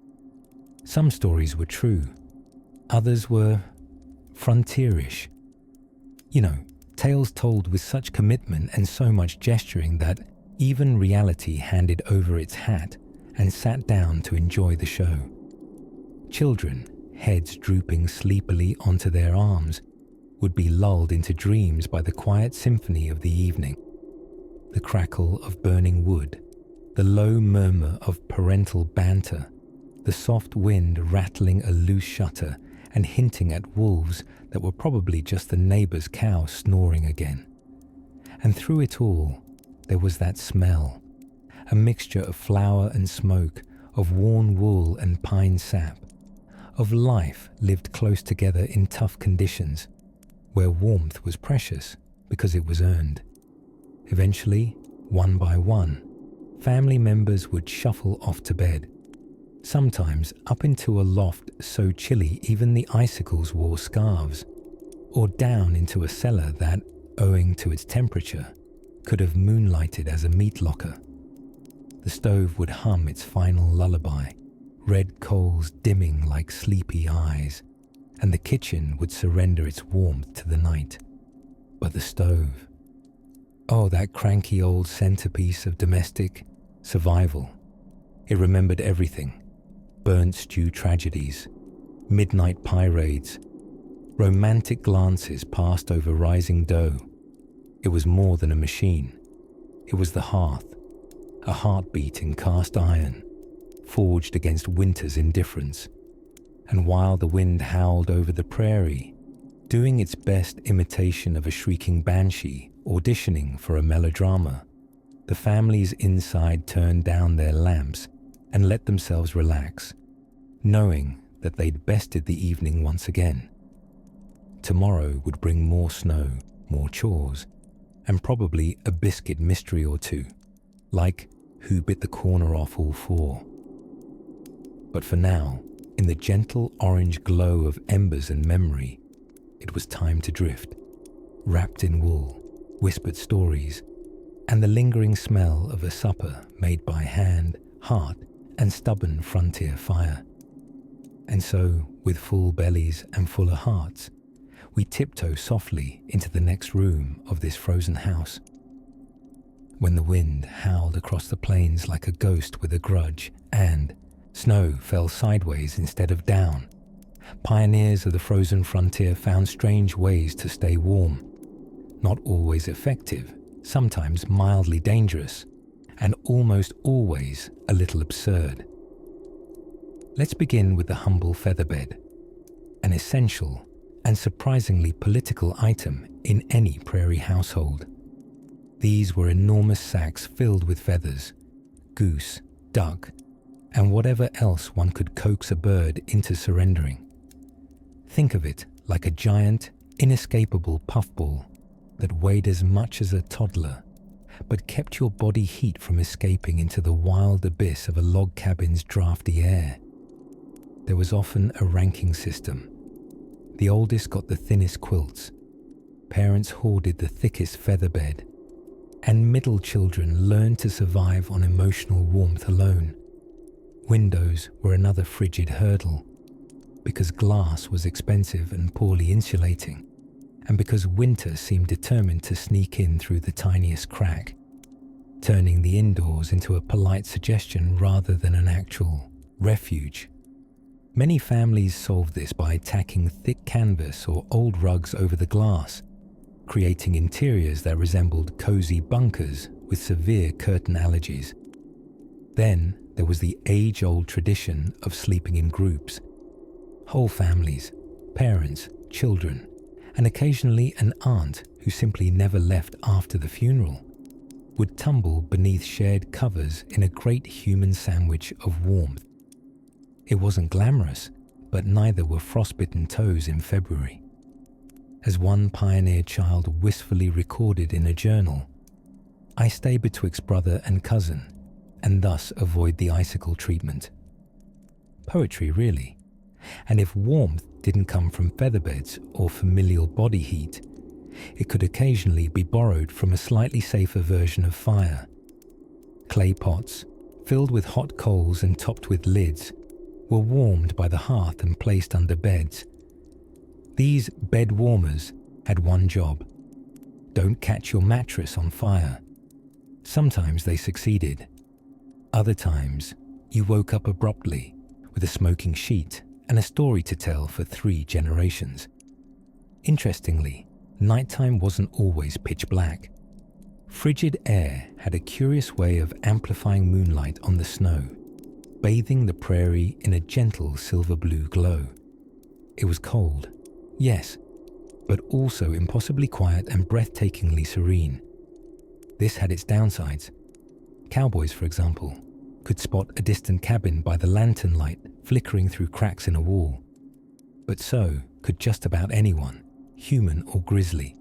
[SPEAKER 1] Some stories were true, others were frontierish. You know, tales told with such commitment and so much gesturing that even reality handed over its hat and sat down to enjoy the show. Children, heads drooping sleepily onto their arms, would be lulled into dreams by the quiet symphony of the evening. The crackle of burning wood, the low murmur of parental banter, the soft wind rattling a loose shutter and hinting at wolves that were probably just the neighbor's cow snoring again. And through it all, there was that smell, a mixture of flour and smoke, of worn wool and pine sap, of life lived close together in tough conditions, where warmth was precious because it was earned. Eventually, one by one, family members would shuffle off to bed, sometimes up into a loft so chilly even the icicles wore scarves, or down into a cellar that, owing to its temperature, could have moonlighted as a meat locker. The stove would hum its final lullaby, red coals dimming like sleepy eyes, and the kitchen would surrender its warmth to the night. But the stove, oh, that cranky old centerpiece of domestic survival. It remembered everything: burnt stew tragedies, midnight pie raids, romantic glances passed over rising dough. It was more than a machine. It was the hearth, a heartbeat in cast iron, forged against winter's indifference. And while the wind howled over the prairie, doing its best imitation of a shrieking banshee auditioning for a melodrama, the families inside turned down their lamps and let themselves relax, knowing that they'd bested the evening once again. Tomorrow would bring more snow, more chores, and probably a biscuit mystery or two, like who bit the corner off all four. But for now, in the gentle orange glow of embers and memory, it was time to drift, wrapped in wool, whispered stories, and the lingering smell of a supper made by hand, heart, and stubborn frontier fire. And so, with full bellies and fuller hearts, we tiptoe softly into the next room of this frozen house. When the wind howled across the plains like a ghost with a grudge, and snow fell sideways instead of down, pioneers of the frozen frontier found strange ways to stay warm. Not always effective, sometimes mildly dangerous, and almost always a little absurd. Let's begin with the humble featherbed, an essential and surprisingly political item in any prairie household. These were enormous sacks filled with feathers, goose, duck, and whatever else one could coax a bird into surrendering. Think of it like a giant, inescapable puffball that weighed as much as a toddler, but kept your body heat from escaping into the wild abyss of a log cabin's drafty air. There was often a ranking system. The oldest got the thinnest quilts, parents hoarded the thickest featherbed, and middle children learned to survive on emotional warmth alone. Windows were another frigid hurdle, because glass was expensive and poorly insulating, and because winter seemed determined to sneak in through the tiniest crack, turning the indoors into a polite suggestion rather than an actual refuge. Many families solved this by tacking thick canvas or old rugs over the glass, creating interiors that resembled cozy bunkers with severe curtain allergies. Then there was the age-old tradition of sleeping in groups. Whole families, parents, children, and occasionally an aunt who simply never left after the funeral, would tumble beneath shared covers in a great human sandwich of warmth. It wasn't glamorous, but neither were frostbitten toes in February. As one pioneer child wistfully recorded in a journal, "I stay betwixt brother and cousin, and thus avoid the icicle treatment." Poetry, really. And if warmth didn't come from featherbeds or familial body heat, it could occasionally be borrowed from a slightly safer version of fire. Clay pots, filled with hot coals and topped with lids, were warmed by the hearth and placed under beds. These bed warmers had one job: don't catch your mattress on fire. Sometimes they succeeded. Other times, you woke up abruptly with a smoking sheet and a story to tell for 3 generations. Interestingly, nighttime wasn't always pitch black. Frigid air had a curious way of amplifying moonlight on the snow, bathing the prairie in a gentle silver-blue glow. It was cold, yes, but also impossibly quiet and breathtakingly serene. This had its downsides. Cowboys, for example, could spot a distant cabin by the lantern light flickering through cracks in a wall. But so could just about anyone, human or grizzly,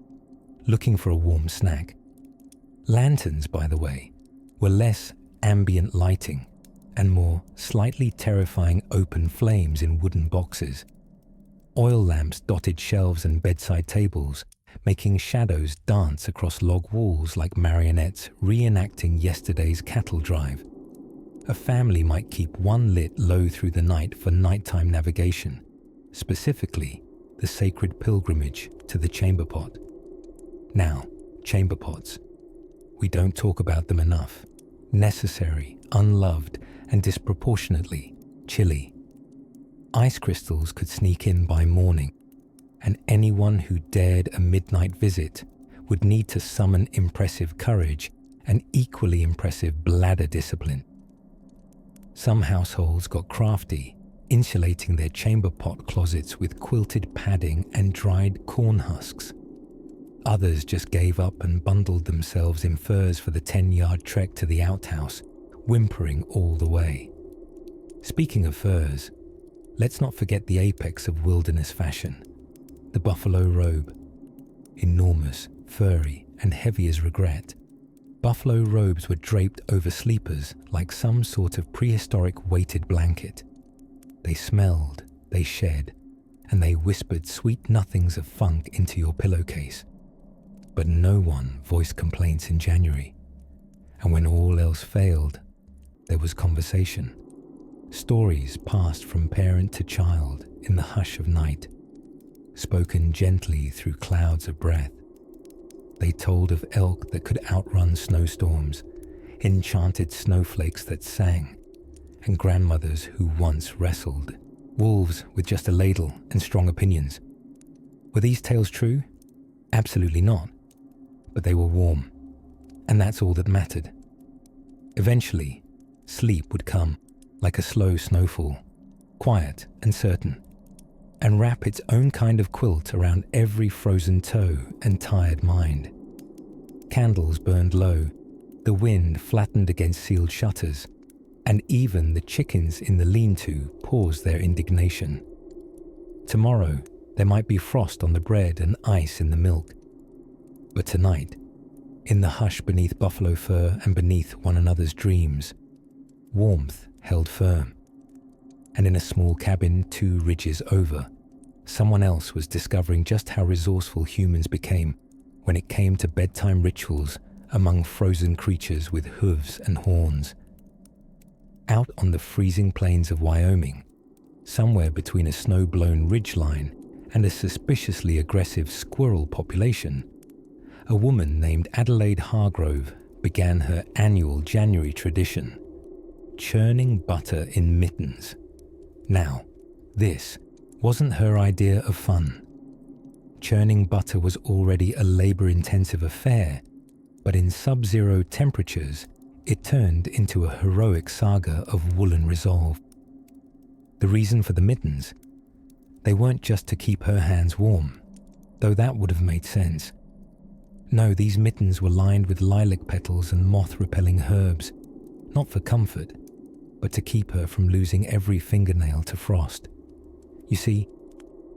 [SPEAKER 1] looking for a warm snack. Lanterns, by the way, were less ambient lighting and more slightly terrifying open flames in wooden boxes. Oil lamps dotted shelves and bedside tables, making shadows dance across log walls like marionettes reenacting yesterday's cattle drive. A family might keep one lit low through the night for nighttime navigation, specifically the sacred pilgrimage to the chamber pot. Now, chamber pots. We don't talk about them enough. Necessary, unloved, and disproportionately chilly. Ice crystals could sneak in by morning, and anyone who dared a midnight visit would need to summon impressive courage and equally impressive bladder discipline. Some households got crafty, insulating their chamber pot closets with quilted padding and dried corn husks. Others just gave up and bundled themselves in furs for the 10-yard trek to the outhouse, whimpering all the way. Speaking of furs, let's not forget the apex of wilderness fashion, the buffalo robe. Enormous, furry, and heavy as regret, buffalo robes were draped over sleepers like some sort of prehistoric weighted blanket. They smelled, they shed, and they whispered sweet nothings of funk into your pillowcase. But no one voiced complaints in January. And when all else failed, there was conversation. Stories passed from parent to child in the hush of night, spoken gently through clouds of breath. They told of elk that could outrun snowstorms, enchanted snowflakes that sang, and grandmothers who once wrestled, wolves with just a ladle and strong opinions. Were these tales true? Absolutely not. But they were warm, and that's all that mattered. Eventually, sleep would come like a slow snowfall, quiet and certain, and wrap its own kind of quilt around every frozen toe and tired mind. Candles burned low, the wind flattened against sealed shutters, and even the chickens in the lean-to paused their indignation. Tomorrow, there might be frost on the bread and ice in the milk. But tonight, in the hush beneath buffalo fur and beneath one another's dreams, warmth held firm. And in a small cabin 2 ridges over, someone else was discovering just how resourceful humans became when it came to bedtime rituals among frozen creatures with hooves and horns. Out on the freezing plains of Wyoming, somewhere between a snow-blown ridgeline and a suspiciously aggressive squirrel population, a woman named Adelaide Hargrove began her annual January tradition, churning butter in mittens. Now, this wasn't her idea of fun. Churning butter was already a labor-intensive affair, but in sub-zero temperatures, it turned into a heroic saga of woolen resolve. The reason for the mittens? They weren't just to keep her hands warm, though that would have made sense. No, these mittens were lined with lilac petals and moth-repelling herbs, not for comfort, but to keep her from losing every fingernail to frost. You see,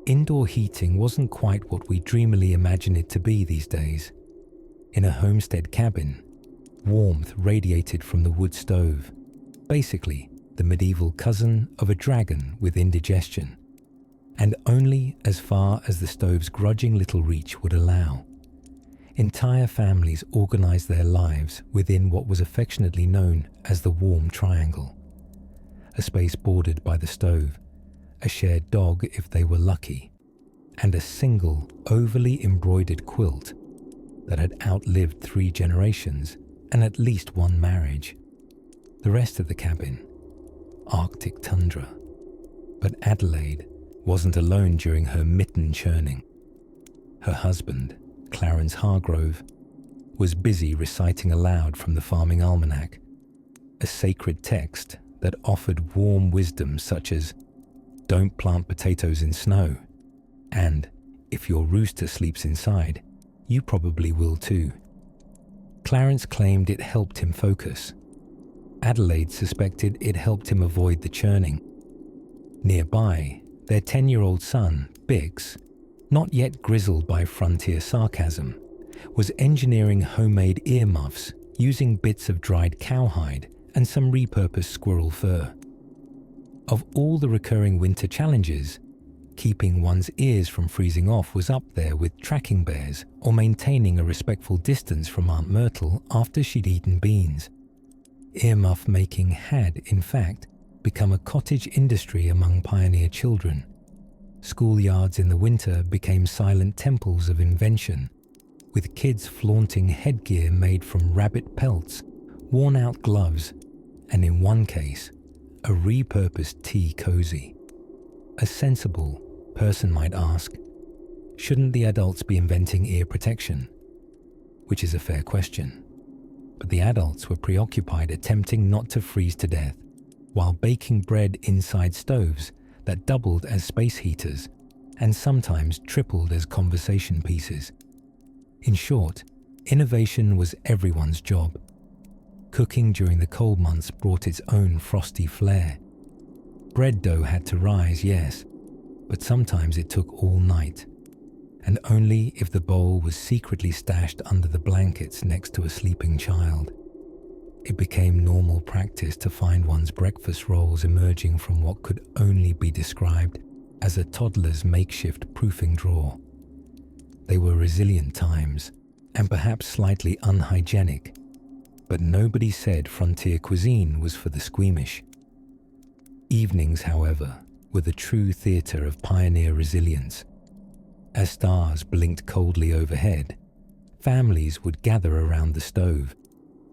[SPEAKER 1] indoor heating wasn't quite what we dreamily imagine it to be these days. In a homestead cabin, warmth radiated from the wood stove, basically the medieval cousin of a dragon with indigestion, and only as far as the stove's grudging little reach would allow. Entire families organized their lives within what was affectionately known as the warm triangle. A space bordered by the stove, a shared dog if they were lucky, and a single overly embroidered quilt that had outlived 3 generations and at least 1 marriage. The rest of the cabin, Arctic tundra. But Adelaide wasn't alone during her mitten churning. Her husband, Clarence Hargrove, was busy reciting aloud from the Farming Almanac, a sacred text that offered warm wisdom such as, "Don't plant potatoes in snow," and "If your rooster sleeps inside, you probably will too." Clarence claimed it helped him focus. Adelaide suspected it helped him avoid the churning. Nearby, their 10-year-old son, Bix, not yet grizzled by frontier sarcasm, was engineering homemade earmuffs using bits of dried cowhide and some repurposed squirrel fur. Of all the recurring winter challenges, keeping one's ears from freezing off was up there with tracking bears or maintaining a respectful distance from Aunt Myrtle after she'd eaten beans. Earmuff making had, in fact, become a cottage industry among pioneer children. Schoolyards in the winter became silent temples of invention, with kids flaunting headgear made from rabbit pelts, worn-out gloves, and in one case, a repurposed tea cozy. A sensible person might ask, shouldn't the adults be inventing ear protection? Which is a fair question. But the adults were preoccupied attempting not to freeze to death, while baking bread inside stoves that doubled as space heaters and sometimes tripled as conversation pieces. In short, innovation was everyone's job. Cooking during the cold months brought its own frosty flair. Bread dough had to rise, yes, but sometimes it took all night, and only if the bowl was secretly stashed under the blankets next to a sleeping child. It became normal practice to find one's breakfast rolls emerging from what could only be described as a toddler's makeshift proofing drawer. They were resilient times, and perhaps slightly unhygienic, but nobody said frontier cuisine was for the squeamish. Evenings, however, were the true theatre of pioneer resilience. As stars blinked coldly overhead, families would gather around the stove,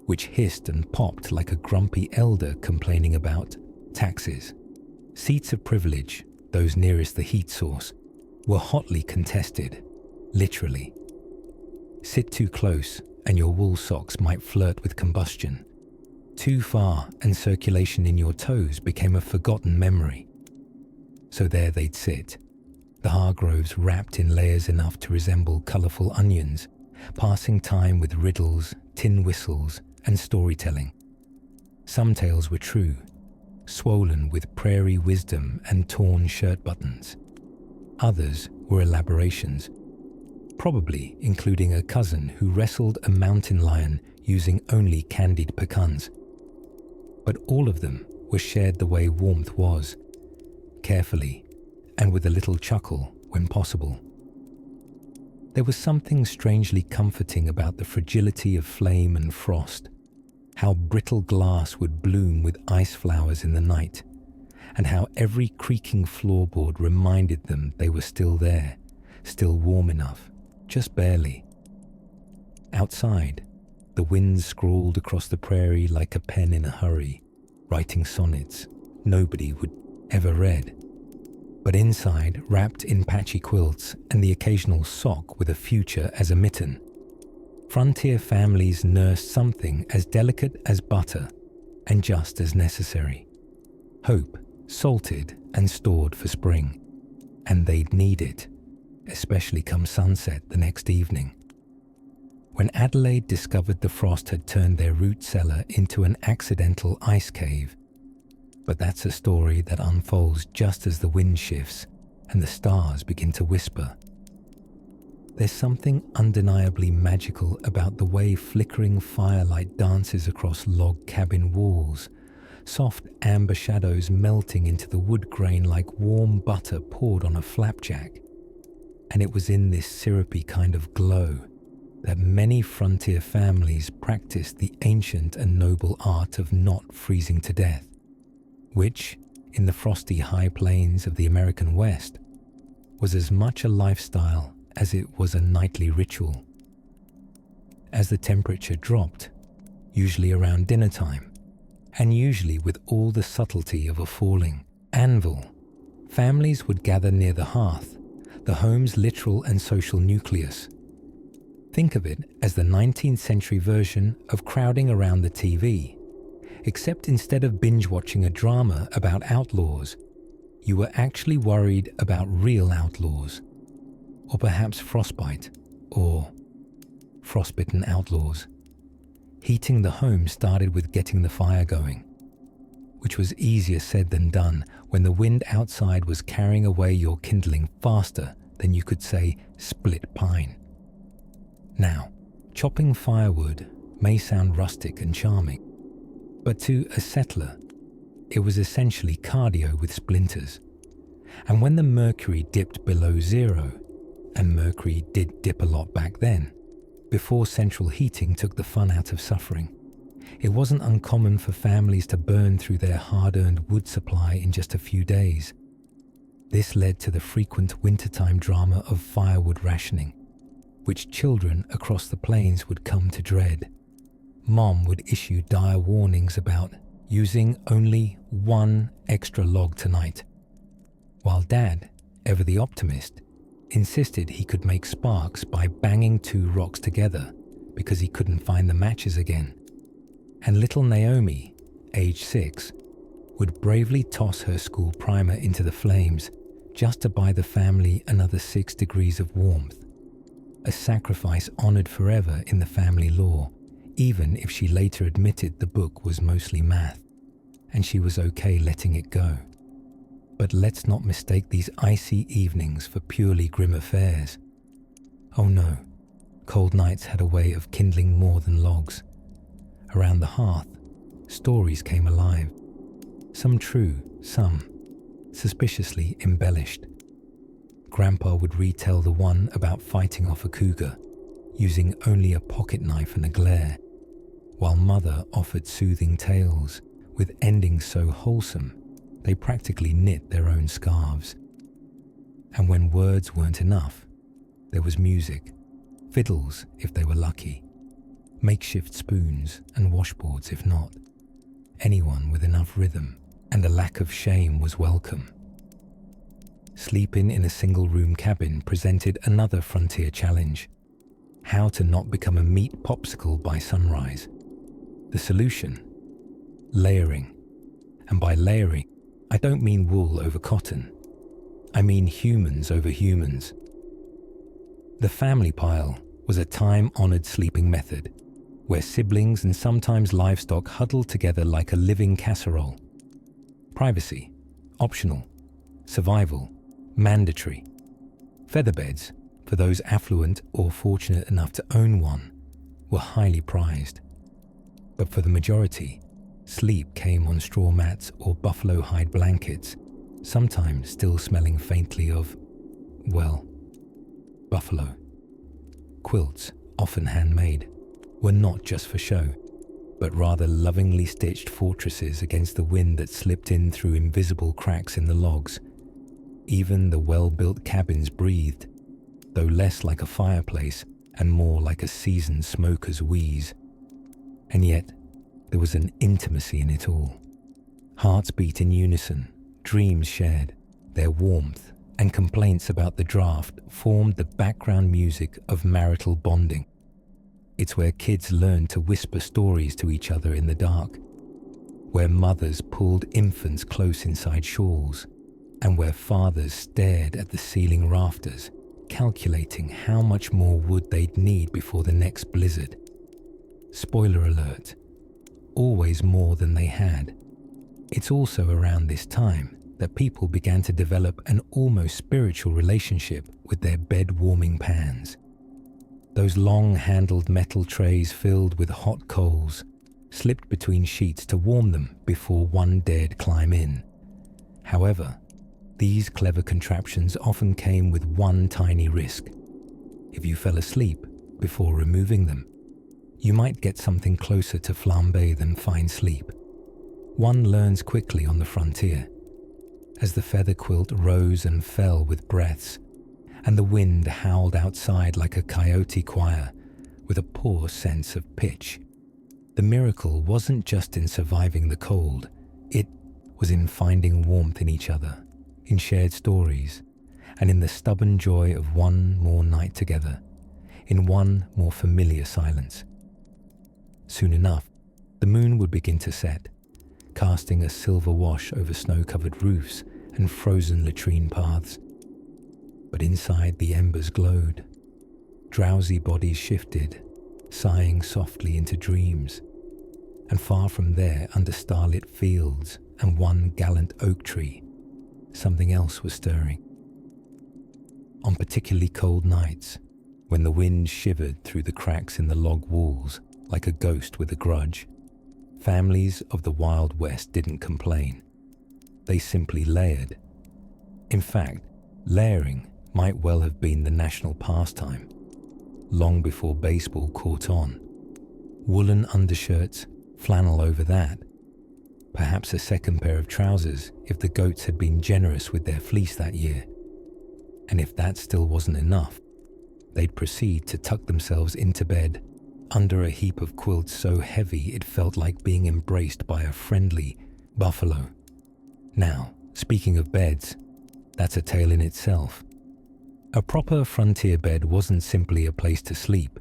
[SPEAKER 1] which hissed and popped like a grumpy elder complaining about taxes. Seats of privilege, those nearest the heat source, were hotly contested, literally. Sit too close and your wool socks might flirt with combustion. Too far and circulation in your toes became a forgotten memory. So there they'd sit, the Hargroves wrapped in layers enough to resemble colourful onions, passing time with riddles, tin whistles, and storytelling. Some tales were true, swollen with prairie wisdom and torn shirt buttons. Others were elaborations, probably including a cousin who wrestled a mountain lion using only candied pecans. But all of them were shared the way warmth was, carefully and with a little chuckle when possible. There was something strangely comforting about the fragility of flame and frost, how brittle glass would bloom with ice flowers in the night, and how every creaking floorboard reminded them they were still there, still warm enough, just barely. Outside, the wind scrawled across the prairie like a pen in a hurry, writing sonnets nobody would ever read. But inside, wrapped in patchy quilts and the occasional sock with a future as a mitten, frontier families nursed something as delicate as butter and just as necessary. Hope, salted and stored for spring. And they'd need it, especially come sunset the next evening. When Adelaide discovered the frost had turned their root cellar into an accidental ice cave. But that's a story that unfolds just as the wind shifts and the stars begin to whisper. There's something undeniably magical about the way flickering firelight dances across log cabin walls, soft amber shadows melting into the wood grain like warm butter poured on a flapjack. And it was in this syrupy kind of glow, that many frontier families practiced the ancient and noble art of not freezing to death, which, in the frosty high plains of the American West, was as much a lifestyle as it was a nightly ritual. As the temperature dropped, usually around dinner time, and usually with all the subtlety of a falling anvil, families would gather near the hearth, the home's literal and social nucleus. Think of it as the 19th century version of crowding around the TV, except instead of binge-watching a drama about outlaws, you were actually worried about real outlaws, or perhaps frostbite, or frostbitten outlaws. Heating the home started with getting the fire going, which was easier said than done when the wind outside was carrying away your kindling faster than you could say split pine. Now, chopping firewood may sound rustic and charming, but to a settler, it was essentially cardio with splinters. And when the mercury dipped below zero, and mercury did dip a lot back then, before central heating took the fun out of suffering, it wasn't uncommon for families to burn through their hard-earned wood supply in just a few days. This led to the frequent wintertime drama of firewood rationing, which children across the plains would come to dread. Mom would issue dire warnings about using only one extra log tonight, while Dad, ever the optimist, insisted he could make sparks by banging two rocks together because he couldn't find the matches again. And little Naomi, age 6, would bravely toss her school primer into the flames just to buy the family another 6 degrees of warmth, a sacrifice honored forever in the family lore, even if she later admitted the book was mostly math, and she was okay letting it go. But let's not mistake these icy evenings for purely grim affairs. Oh no, cold nights had a way of kindling more than logs. Around the hearth, stories came alive. Some true, some suspiciously embellished. Grandpa would retell the one about fighting off a cougar, using only a pocket knife and a glare, while Mother offered soothing tales with endings so wholesome they practically knit their own scarves. And when words weren't enough, there was music, fiddles if they were lucky, makeshift spoons and washboards if not. Anyone with enough rhythm and a lack of shame was welcome. Sleeping in a single-room cabin presented another frontier challenge: how to not become a meat popsicle by sunrise. The solution? Layering. And by layering, I don't mean wool over cotton. I mean humans over humans. The family pile was a time-honored sleeping method, where siblings and sometimes livestock huddled together like a living casserole. Privacy, optional. Survival, mandatory. Featherbeds, for those affluent or fortunate enough to own one, were highly prized. But for the majority, sleep came on straw mats or buffalo hide blankets, sometimes still smelling faintly of, well, buffalo. Quilts, often handmade, were not just for show, but rather lovingly stitched fortresses against the wind that slipped in through invisible cracks in the logs. Even the well-built cabins breathed, though less like a fireplace and more like a seasoned smoker's wheeze. And yet, there was an intimacy in it all. Hearts beat in unison, dreams shared, their warmth and complaints about the draft formed the background music of marital bonding. It's where kids learned to whisper stories to each other in the dark, where mothers pulled infants close inside shawls, and where fathers stared at the ceiling rafters, calculating how much more wood they'd need before the next blizzard. Spoiler alert, always more than they had. It's also around this time that people began to develop an almost spiritual relationship with their bed-warming pans. Those long-handled metal trays filled with hot coals slipped between sheets to warm them before one dared climb in. However, these clever contraptions often came with one tiny risk. If you fell asleep before removing them, you might get something closer to flambé than fine sleep. One learns quickly on the frontier, as the feather quilt rose and fell with breaths, and the wind howled outside like a coyote choir with a poor sense of pitch. The miracle wasn't just in surviving the cold, it was in finding warmth in each other, in shared stories, and in the stubborn joy of one more night together, in one more familiar silence. Soon enough, the moon would begin to set, casting a silver wash over snow-covered roofs and frozen latrine paths. But inside the embers glowed. Drowsy bodies shifted, sighing softly into dreams. And far from there, under starlit fields and one gallant oak tree, something else was stirring. On particularly cold nights, when the wind shivered through the cracks in the log walls like a ghost with a grudge, families of the Wild West didn't complain. They simply layered. In fact, layering might well have been the national pastime, long before baseball caught on. Woolen undershirts, flannel over that, perhaps a second pair of trousers if the goats had been generous with their fleece that year. And if that still wasn't enough, they'd proceed to tuck themselves into bed under a heap of quilts so heavy it felt like being embraced by a friendly buffalo. Now, speaking of beds, that's a tale in itself. A proper frontier bed wasn't simply a place to sleep.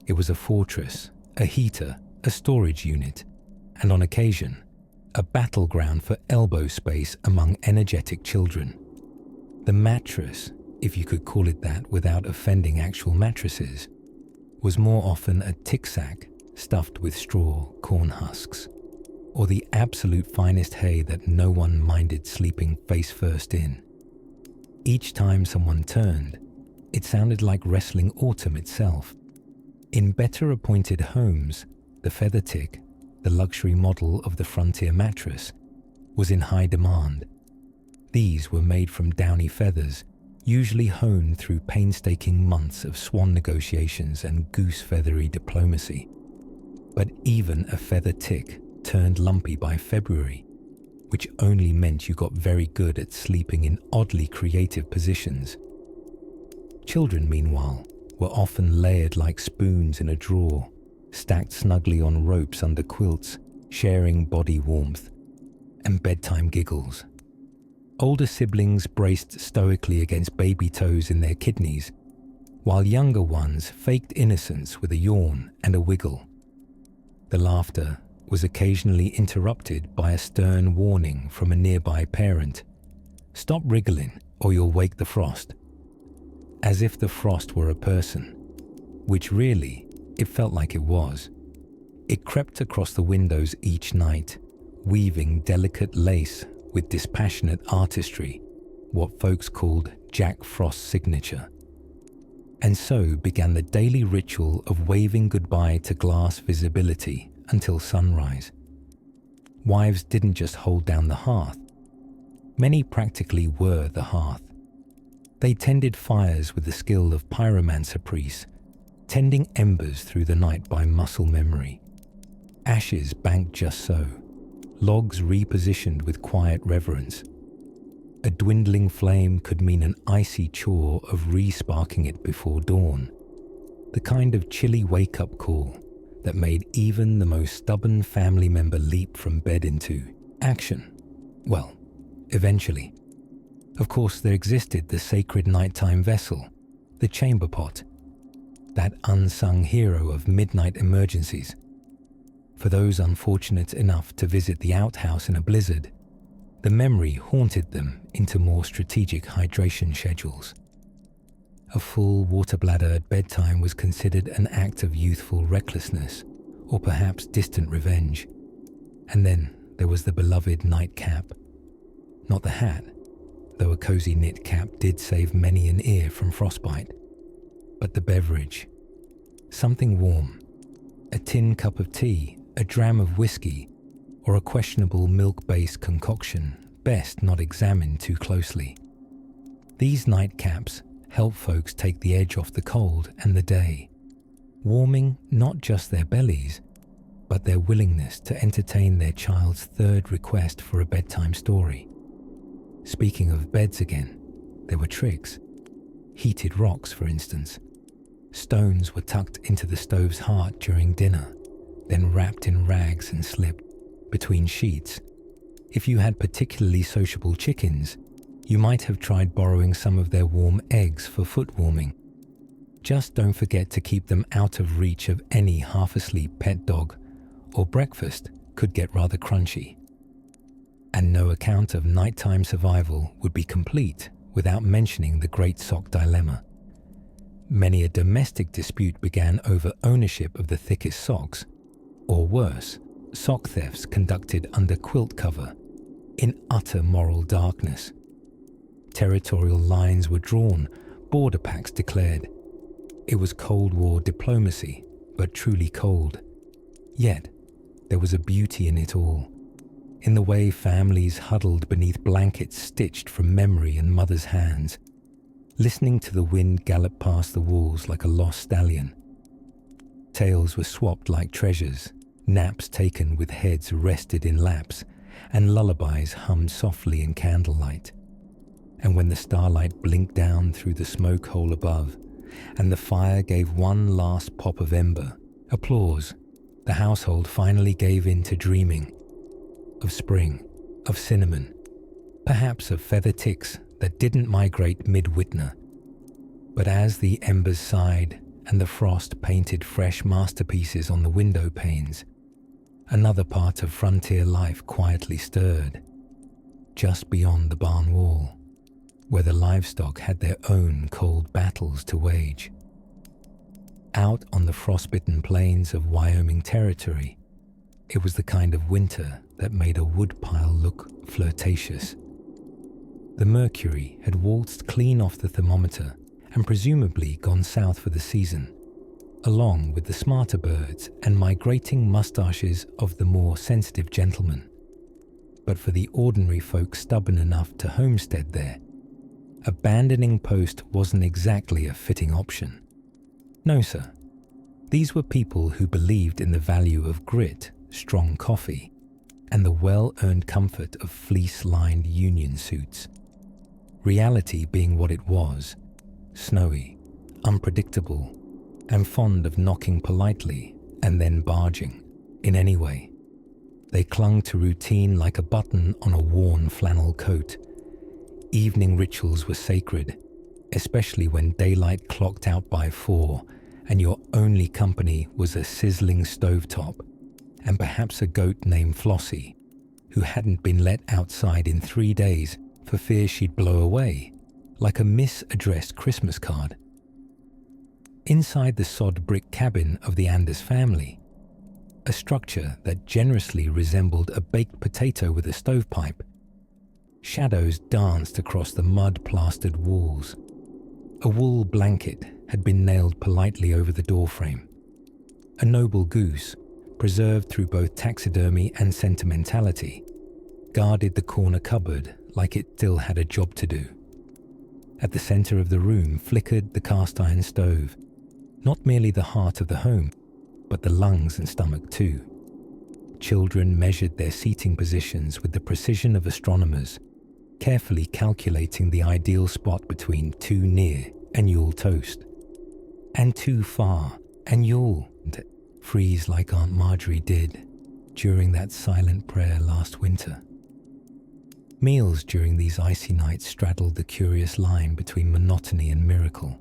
[SPEAKER 1] It was a fortress, a heater, a storage unit, and on occasion, a battleground for elbow space among energetic children. The mattress, if you could call it that without offending actual mattresses, was more often a tick sack stuffed with straw, corn husks, or the absolute finest hay that no one minded sleeping face first in. Each time someone turned, it sounded like wrestling autumn itself. In better appointed homes, the feather tick, the luxury model of the frontier mattress, was in high demand. These were made from downy feathers, usually honed through painstaking months of swan negotiations and goose-feathery diplomacy. But even a feather tick turned lumpy by February, which only meant you got very good at sleeping in oddly creative positions. Children, meanwhile, were often layered like spoons in a drawer, stacked snugly on ropes under quilts, sharing body warmth and bedtime giggles. Older siblings braced stoically against baby toes in their kidneys, while younger ones faked innocence with a yawn and a wiggle. The laughter was occasionally interrupted by a stern warning from a nearby parent. "Stop wriggling or you'll wake the frost." As if the frost were a person, which really, it felt like it was. It crept across the windows each night, weaving delicate lace with dispassionate artistry, what folks called Jack Frost's signature. And so began the daily ritual of waving goodbye to glass visibility until sunrise. Wives didn't just hold down the hearth. Many practically were the hearth. They tended fires with the skill of pyromancer priests, tending embers through the night by muscle memory. Ashes banked just so, logs repositioned with quiet reverence. A dwindling flame could mean an icy chore of re-sparking it before dawn, the kind of chilly wake-up call that made even the most stubborn family member leap from bed into action. Well, eventually. Of course, there existed the sacred nighttime vessel, the chamber pot, that unsung hero of midnight emergencies. For those unfortunate enough to visit the outhouse in a blizzard, the memory haunted them into more strategic hydration schedules. A full water bladder at bedtime was considered an act of youthful recklessness, or perhaps distant revenge. And then there was the beloved nightcap. Not the hat, though a cozy knit cap did save many an ear from frostbite, but the beverage. Something warm, a tin cup of tea, a dram of whiskey, or a questionable milk-based concoction, best not examined too closely. These nightcaps help folks take the edge off the cold and the day, warming not just their bellies, but their willingness to entertain their child's third request for a bedtime story. Speaking of beds again, there were tricks. Heated rocks, for instance. Stones were tucked into the stove's heart during dinner, then wrapped in rags and slipped between sheets. If you had particularly sociable chickens, you might have tried borrowing some of their warm eggs for foot warming. Just don't forget to keep them out of reach of any half-asleep pet dog, or breakfast could get rather crunchy. And no account of nighttime survival would be complete without mentioning the Great Sock Dilemma. Many a domestic dispute began over ownership of the thickest socks, or worse, sock thefts conducted under quilt cover, in utter moral darkness. Territorial lines were drawn, border pacts declared. It was Cold War diplomacy, but truly cold. Yet, there was a beauty in it all, in the way families huddled beneath blankets stitched from memory and mothers' hands, listening to the wind gallop past the walls like a lost stallion. Tales were swapped like treasures, naps taken with heads rested in laps, and lullabies hummed softly in candlelight. And when the starlight blinked down through the smoke hole above, and the fire gave one last pop of ember, applause, the household finally gave in to dreaming. Of spring, of cinnamon, perhaps of feather ticks that didn't migrate mid-Whitner. But as the embers sighed and the frost painted fresh masterpieces on the window panes, another part of frontier life quietly stirred, just beyond the barn wall, where the livestock had their own cold battles to wage. Out on the frostbitten plains of Wyoming Territory, it was the kind of winter that made a woodpile look flirtatious. The mercury had waltzed clean off the thermometer and presumably gone south for the season, along with the smarter birds and migrating mustaches of the more sensitive gentlemen. But for the ordinary folk stubborn enough to homestead there, abandoning post wasn't exactly a fitting option. No, sir. These were people who believed in the value of grit, strong coffee, and the well-earned comfort of fleece-lined union suits. Reality being what it was, snowy, unpredictable, and fond of knocking politely and then barging, in any way. They clung to routine like a button on a worn flannel coat. Evening rituals were sacred, especially when daylight clocked out by 4 and your only company was a sizzling stovetop and perhaps a goat named Flossie, who hadn't been let outside in 3 days for fear she'd blow away, like a misaddressed Christmas card. Inside the sod brick cabin of the Anders family, a structure that generously resembled a baked potato with a stovepipe, shadows danced across the mud-plastered walls. A wool blanket had been nailed politely over the doorframe. A noble goose, preserved through both taxidermy and sentimentality, guarded the corner cupboard like it still had a job to do. At the center of the room flickered the cast-iron stove, not merely the heart of the home, but the lungs and stomach too. Children measured their seating positions with the precision of astronomers, carefully calculating the ideal spot between too near and you'll toast, and too far and you'll freeze like Aunt Marjorie did during that silent prayer last winter. Meals during these icy nights straddled the curious line between monotony and miracle.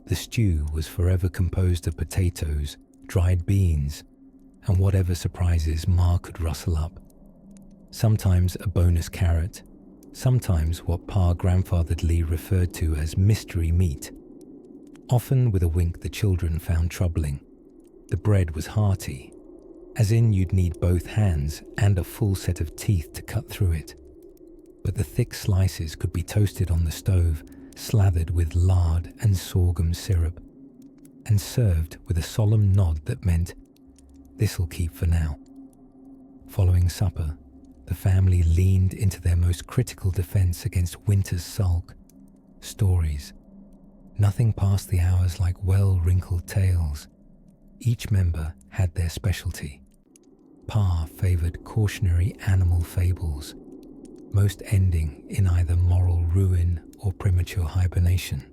[SPEAKER 1] The stew was forever composed of potatoes, dried beans, and whatever surprises Ma could rustle up. Sometimes a bonus carrot, sometimes what Pa grandfatheredly referred to as mystery meat. Often with a wink the children found troubling. The bread was hearty, as in you'd need both hands and a full set of teeth to cut through it. But the thick slices could be toasted on the stove, slathered with lard and sorghum syrup, and served with a solemn nod that meant, "This'll keep for now." Following supper, the family leaned into their most critical defense against winter's sulk. Stories. Nothing passed the hours like well-wrinkled tales, Each member had their specialty. Pa favoured cautionary animal fables, most ending in either moral ruin or premature hibernation.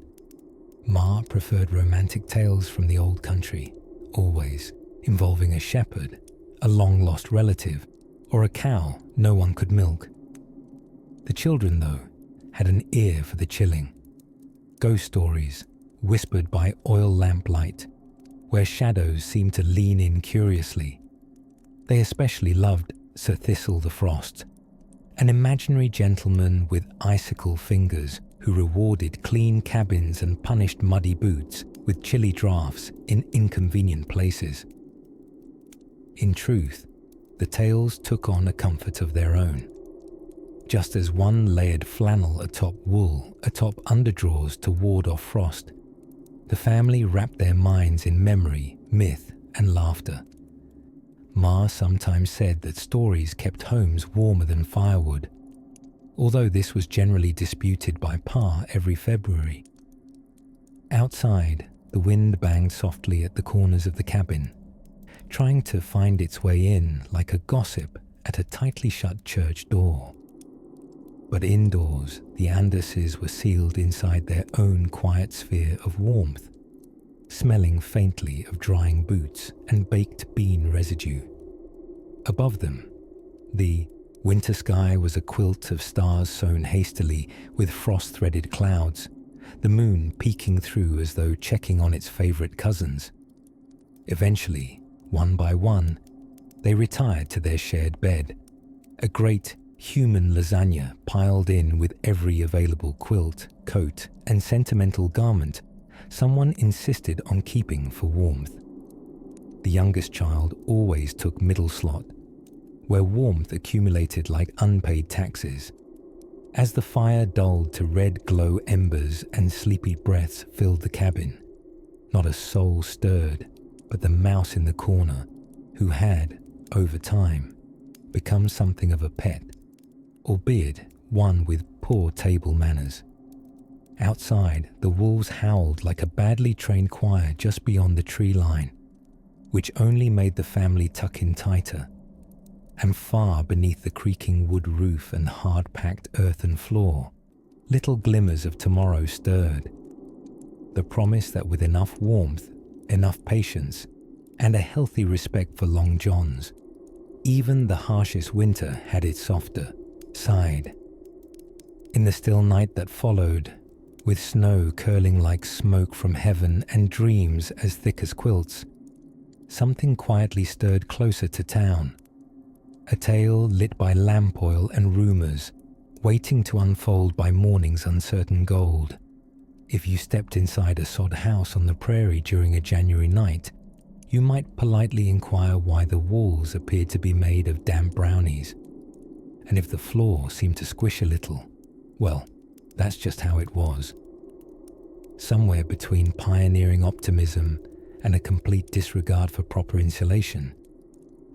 [SPEAKER 1] Ma preferred romantic tales from the old country, always involving a shepherd, a long-lost relative, or a cow no one could milk. The children, though, had an ear for the chilling. Ghost stories, whispered by oil lamp light, where shadows seemed to lean in curiously. They especially loved Sir Thistle the Frost, an imaginary gentleman with icicle fingers who rewarded clean cabins and punished muddy boots with chilly draughts in inconvenient places. In truth, the tales took on a comfort of their own. Just as one layered flannel atop wool atop underdrawers to ward off frost, the family wrapped their minds in memory, myth, and laughter. Ma sometimes said that stories kept homes warmer than firewood, although this was generally disputed by Pa every February. Outside, the wind banged softly at the corners of the cabin, trying to find its way in like a gossip at a tightly shut church door. But indoors, the Anderses were sealed inside their own quiet sphere of warmth, smelling faintly of drying boots and baked bean residue. Above them, the winter sky was a quilt of stars sewn hastily with frost-threaded clouds, the moon peeking through as though checking on its favourite cousins. Eventually, one by one, they retired to their shared bed, a great human lasagna piled in with every available quilt, coat, and sentimental garment someone insisted on keeping for warmth. The youngest child always took middle slot, where warmth accumulated like unpaid taxes. As the fire dulled to red glow embers and sleepy breaths filled the cabin, not a soul stirred but the mouse in the corner, who had, over time, become something of a pet, albeit one with poor table manners. Outside, the wolves howled like a badly trained choir just beyond the tree line, which only made the family tuck in tighter, and far beneath the creaking wood roof and hard-packed earthen floor, little glimmers of tomorrow stirred. The promise that with enough warmth, enough patience, and a healthy respect for long johns, even the harshest winter had its softer side. In the still night that followed, with snow curling like smoke from heaven and dreams as thick as quilts, something quietly stirred closer to town, a tale lit by lamp oil and rumours, waiting to unfold by morning's uncertain gold. If you stepped inside a sod house on the prairie during a January night, you might politely inquire why the walls appeared to be made of damp brownies. And if the floor seemed to squish a little, well, that's just how it was. Somewhere between pioneering optimism and a complete disregard for proper insulation,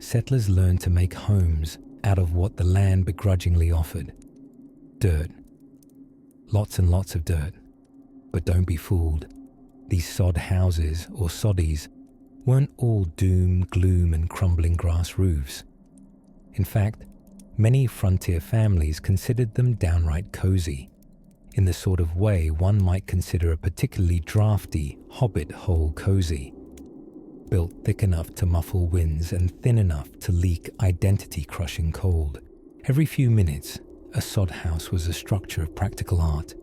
[SPEAKER 1] settlers learned to make homes out of what the land begrudgingly offered. Dirt. Lots and lots of dirt. But don't be fooled. These sod houses, or soddies, weren't all doom, gloom, and crumbling grass roofs. In fact, many frontier families considered them downright cozy, in the sort of way one might consider a particularly drafty hobbit hole cozy, built thick enough to muffle winds and thin enough to leak identity-crushing cold. Every few minutes, a sod house was a structure of practical art.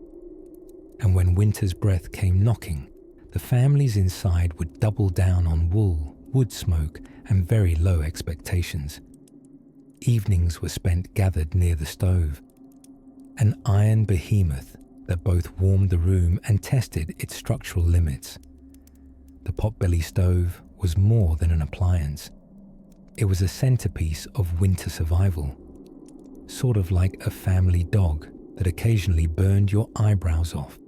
[SPEAKER 1] And when winter's breath came knocking, the families inside would double down on wool, wood smoke, and very low expectations. Evenings were spent gathered near the stove, an iron behemoth that both warmed the room and tested its structural limits. The potbelly stove was more than an appliance. It was a centerpiece of winter survival, sort of like a family dog that occasionally burned your eyebrows off.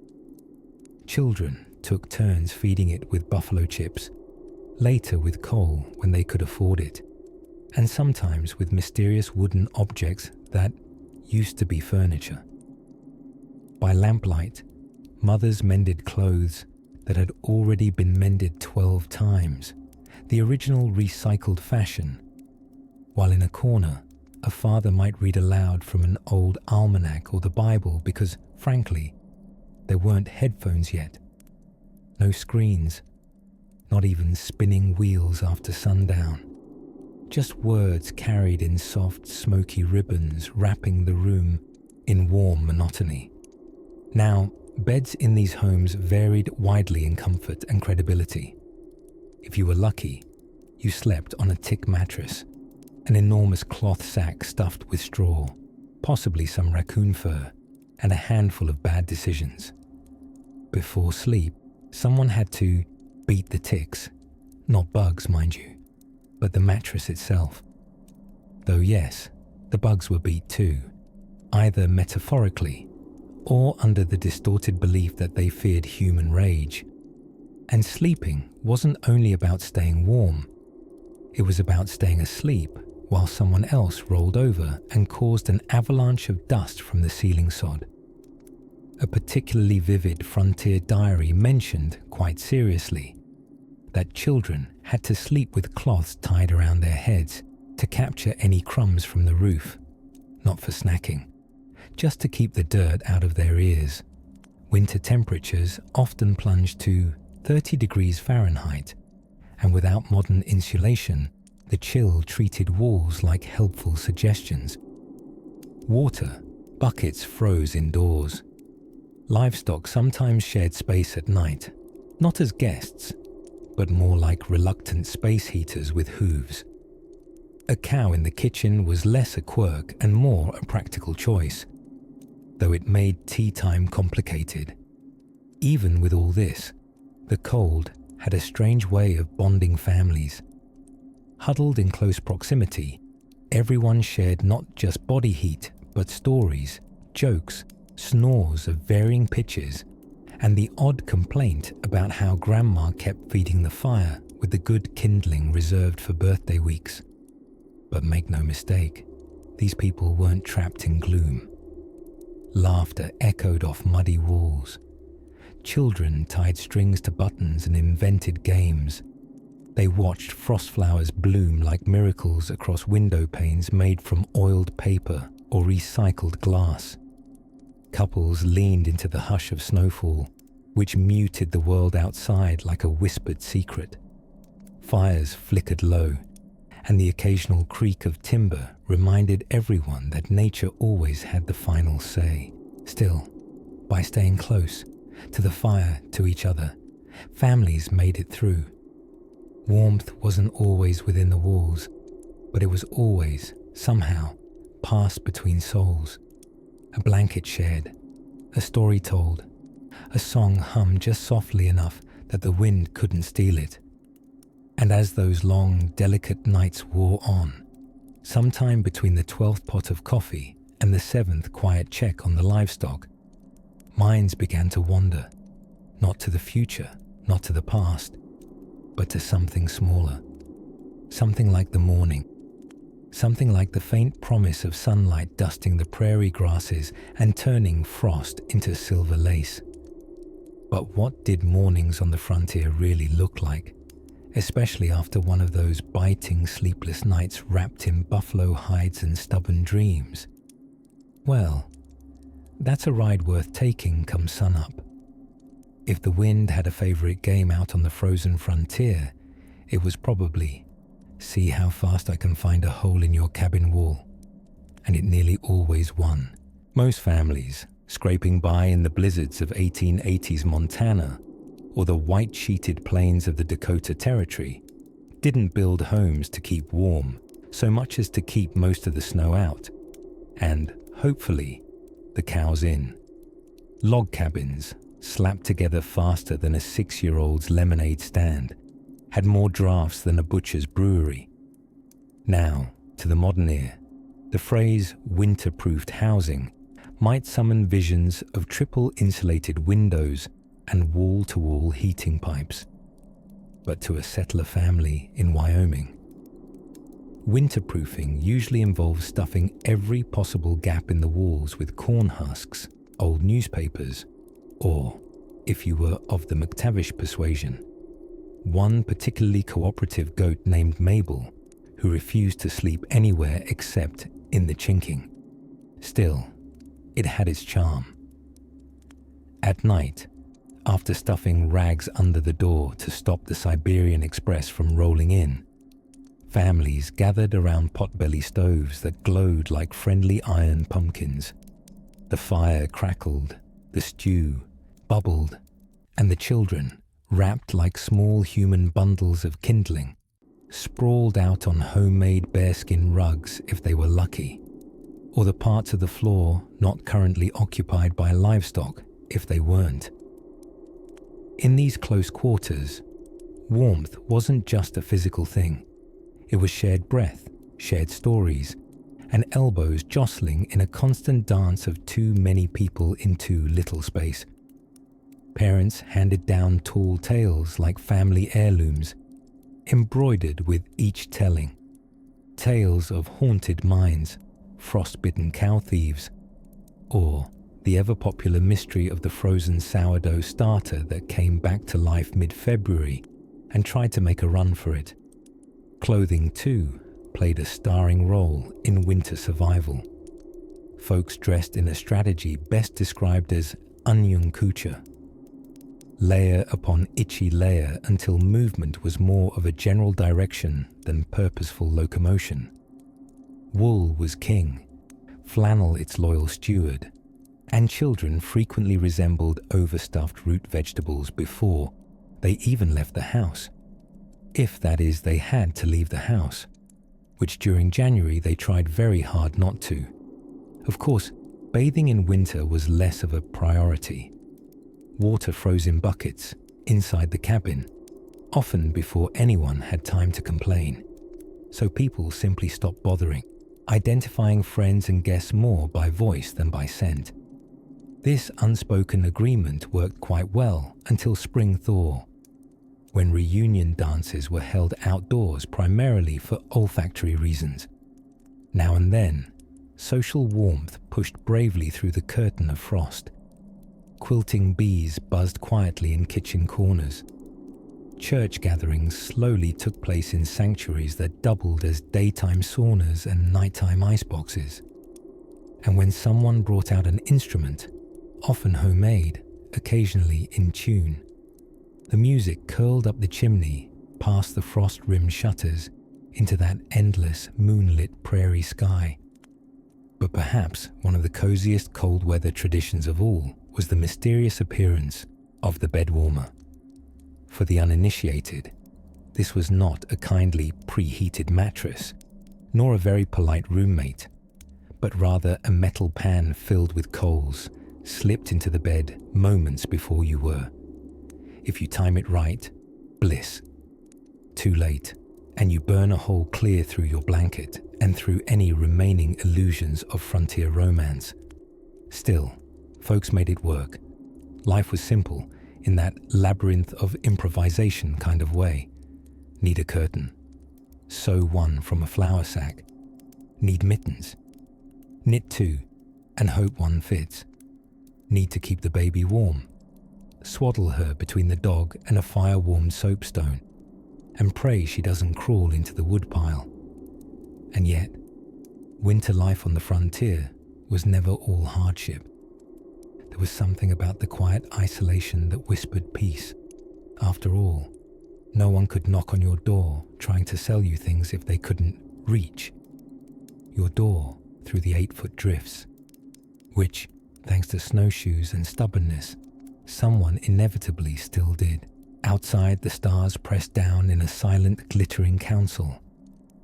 [SPEAKER 1] Children took turns feeding it with buffalo chips, later with coal when they could afford it, and sometimes with mysterious wooden objects that used to be furniture. By lamplight, mothers mended clothes that had already been mended 12 times, the original recycled fashion, while in a corner, a father might read aloud from an old almanac or the Bible because, frankly, there weren't headphones yet. No screens, not even spinning wheels after sundown. Just words carried in soft, smoky ribbons wrapping the room in warm monotony. Now, beds in these homes varied widely in comfort and credibility. If you were lucky, you slept on a thick mattress, an enormous cloth sack stuffed with straw, possibly some raccoon fur, and a handful of bad decisions. Before sleep, someone had to beat the ticks, not bugs, mind you, but the mattress itself. Though yes, the bugs were beat too, either metaphorically or under the distorted belief that they feared human rage. And sleeping wasn't only about staying warm, it was about staying asleep while someone else rolled over and caused an avalanche of dust from the ceiling sod. A particularly vivid frontier diary mentioned, quite seriously, that children had to sleep with cloths tied around their heads to capture any crumbs from the roof, not for snacking, just to keep the dirt out of their ears. Winter temperatures often plunged to 30 degrees Fahrenheit, and without modern insulation, the chill treated walls like helpful suggestions. Water, buckets froze indoors. Livestock sometimes shared space at night, not as guests, but more like reluctant space heaters with hooves. A cow in the kitchen was less a quirk and more a practical choice, though it made tea time complicated. Even with all this, the cold had a strange way of bonding families. Huddled in close proximity, everyone shared not just body heat, but stories, jokes, snores of varying pitches, and the odd complaint about how Grandma kept feeding the fire with the good kindling reserved for birthday weeks. But make no mistake, these people weren't trapped in gloom. Laughter echoed off muddy walls. Children tied strings to buttons and invented games. They watched frost flowers bloom like miracles across window panes made from oiled paper or recycled glass. Couples leaned into the hush of snowfall, which muted the world outside like a whispered secret. Fires flickered low, and the occasional creak of timber reminded everyone that nature always had the final say. Still, by staying close, to the fire, to each other, families made it through. Warmth wasn't always within the walls, but it was always, somehow, passed between souls. A blanket shared, a story told, a song hummed just softly enough that the wind couldn't steal it. And as those long, delicate nights wore on, sometime between the 12th pot of coffee and the 7th quiet check on the livestock, minds began to wander, not to the future, not to the past, but to something smaller, something like the morning, something like the faint promise of sunlight dusting the prairie grasses and turning frost into silver lace. But what did mornings on the frontier really look like, especially after one of those biting, sleepless nights wrapped in buffalo hides and stubborn dreams? Well, that's a ride worth taking come sunup. If the wind had a favorite game out on the frozen frontier, it was probably, see how fast I can find a hole in your cabin wall. And it nearly always won. Most families, scraping by in the blizzards of 1880s Montana or the white-sheeted plains of the Dakota Territory, didn't build homes to keep warm so much as to keep most of the snow out, and, hopefully, the cows in. Log cabins, slapped together faster than a 6-year-old's lemonade stand, had more drafts than a butcher's brewery. Now, to the modern ear, the phrase winter-proofed housing might summon visions of triple-insulated windows and wall-to-wall heating pipes. But to a settler family in Wyoming, winterproofing usually involves stuffing every possible gap in the walls with corn husks, old newspapers, or, if you were of the McTavish persuasion, one particularly cooperative goat named Mabel, who refused to sleep anywhere except in the chinking. Still, it had its charm. At night, after stuffing rags under the door to stop the Siberian Express from rolling in, families gathered around potbelly stoves that glowed like friendly iron pumpkins. The fire crackled, the stew bubbled, and the children, wrapped like small human bundles of kindling, sprawled out on homemade bearskin rugs if they were lucky, or the parts of the floor not currently occupied by livestock if they weren't. In these close quarters, warmth wasn't just a physical thing. It was shared breath, shared stories, and elbows jostling in a constant dance of too many people in too little space. Parents handed down tall tales like family heirlooms, embroidered with each telling. Tales of haunted mines, frost-bitten cow thieves, or the ever-popular mystery of the frozen sourdough starter that came back to life mid-February and tried to make a run for it. Clothing, too, played a starring role in winter survival. Folks dressed in a strategy best described as onion couture. Layer upon itchy layer until movement was more of a general direction than purposeful locomotion. Wool was king, flannel its loyal steward, and children frequently resembled overstuffed root vegetables before they even left the house. If, that is, they had to leave the house, which during January they tried very hard not to. Of course, bathing in winter was less of a priority. Water froze in buckets inside the cabin, often before anyone had time to complain. So people simply stopped bothering, identifying friends and guests more by voice than by scent. This unspoken agreement worked quite well until spring thaw, when reunion dances were held outdoors primarily for olfactory reasons. Now and then, social warmth pushed bravely through the curtain of frost. Quilting bees buzzed quietly in kitchen corners. Church gatherings slowly took place in sanctuaries that doubled as daytime saunas and nighttime iceboxes. And when someone brought out an instrument, often homemade, occasionally in tune, the music curled up the chimney past the frost-rimmed shutters into that endless moonlit prairie sky. But perhaps one of the coziest cold weather traditions of all was the mysterious appearance of the bed warmer. For the uninitiated, this was not a kindly preheated mattress, nor a very polite roommate, but rather a metal pan filled with coals, slipped into the bed moments before you were. If you time it right, bliss. Too late, and you burn a hole clear through your blanket and through any remaining illusions of frontier romance. Still, folks made it work. Life was simple in that labyrinth of improvisation kind of way. Need a curtain. Sew one from a flour sack. Need mittens. Knit two and hope one fits. Need to keep the baby warm. Swaddle her between the dog and a fire-warmed soapstone and pray she doesn't crawl into the woodpile. And yet, winter life on the frontier was never all hardship. There was something about the quiet isolation that whispered peace. After all, no one could knock on your door trying to sell you things if they couldn't reach your door through the 8-foot drifts, which, thanks to snowshoes and stubbornness, someone inevitably still did. Outside, the stars pressed down in a silent, glittering council,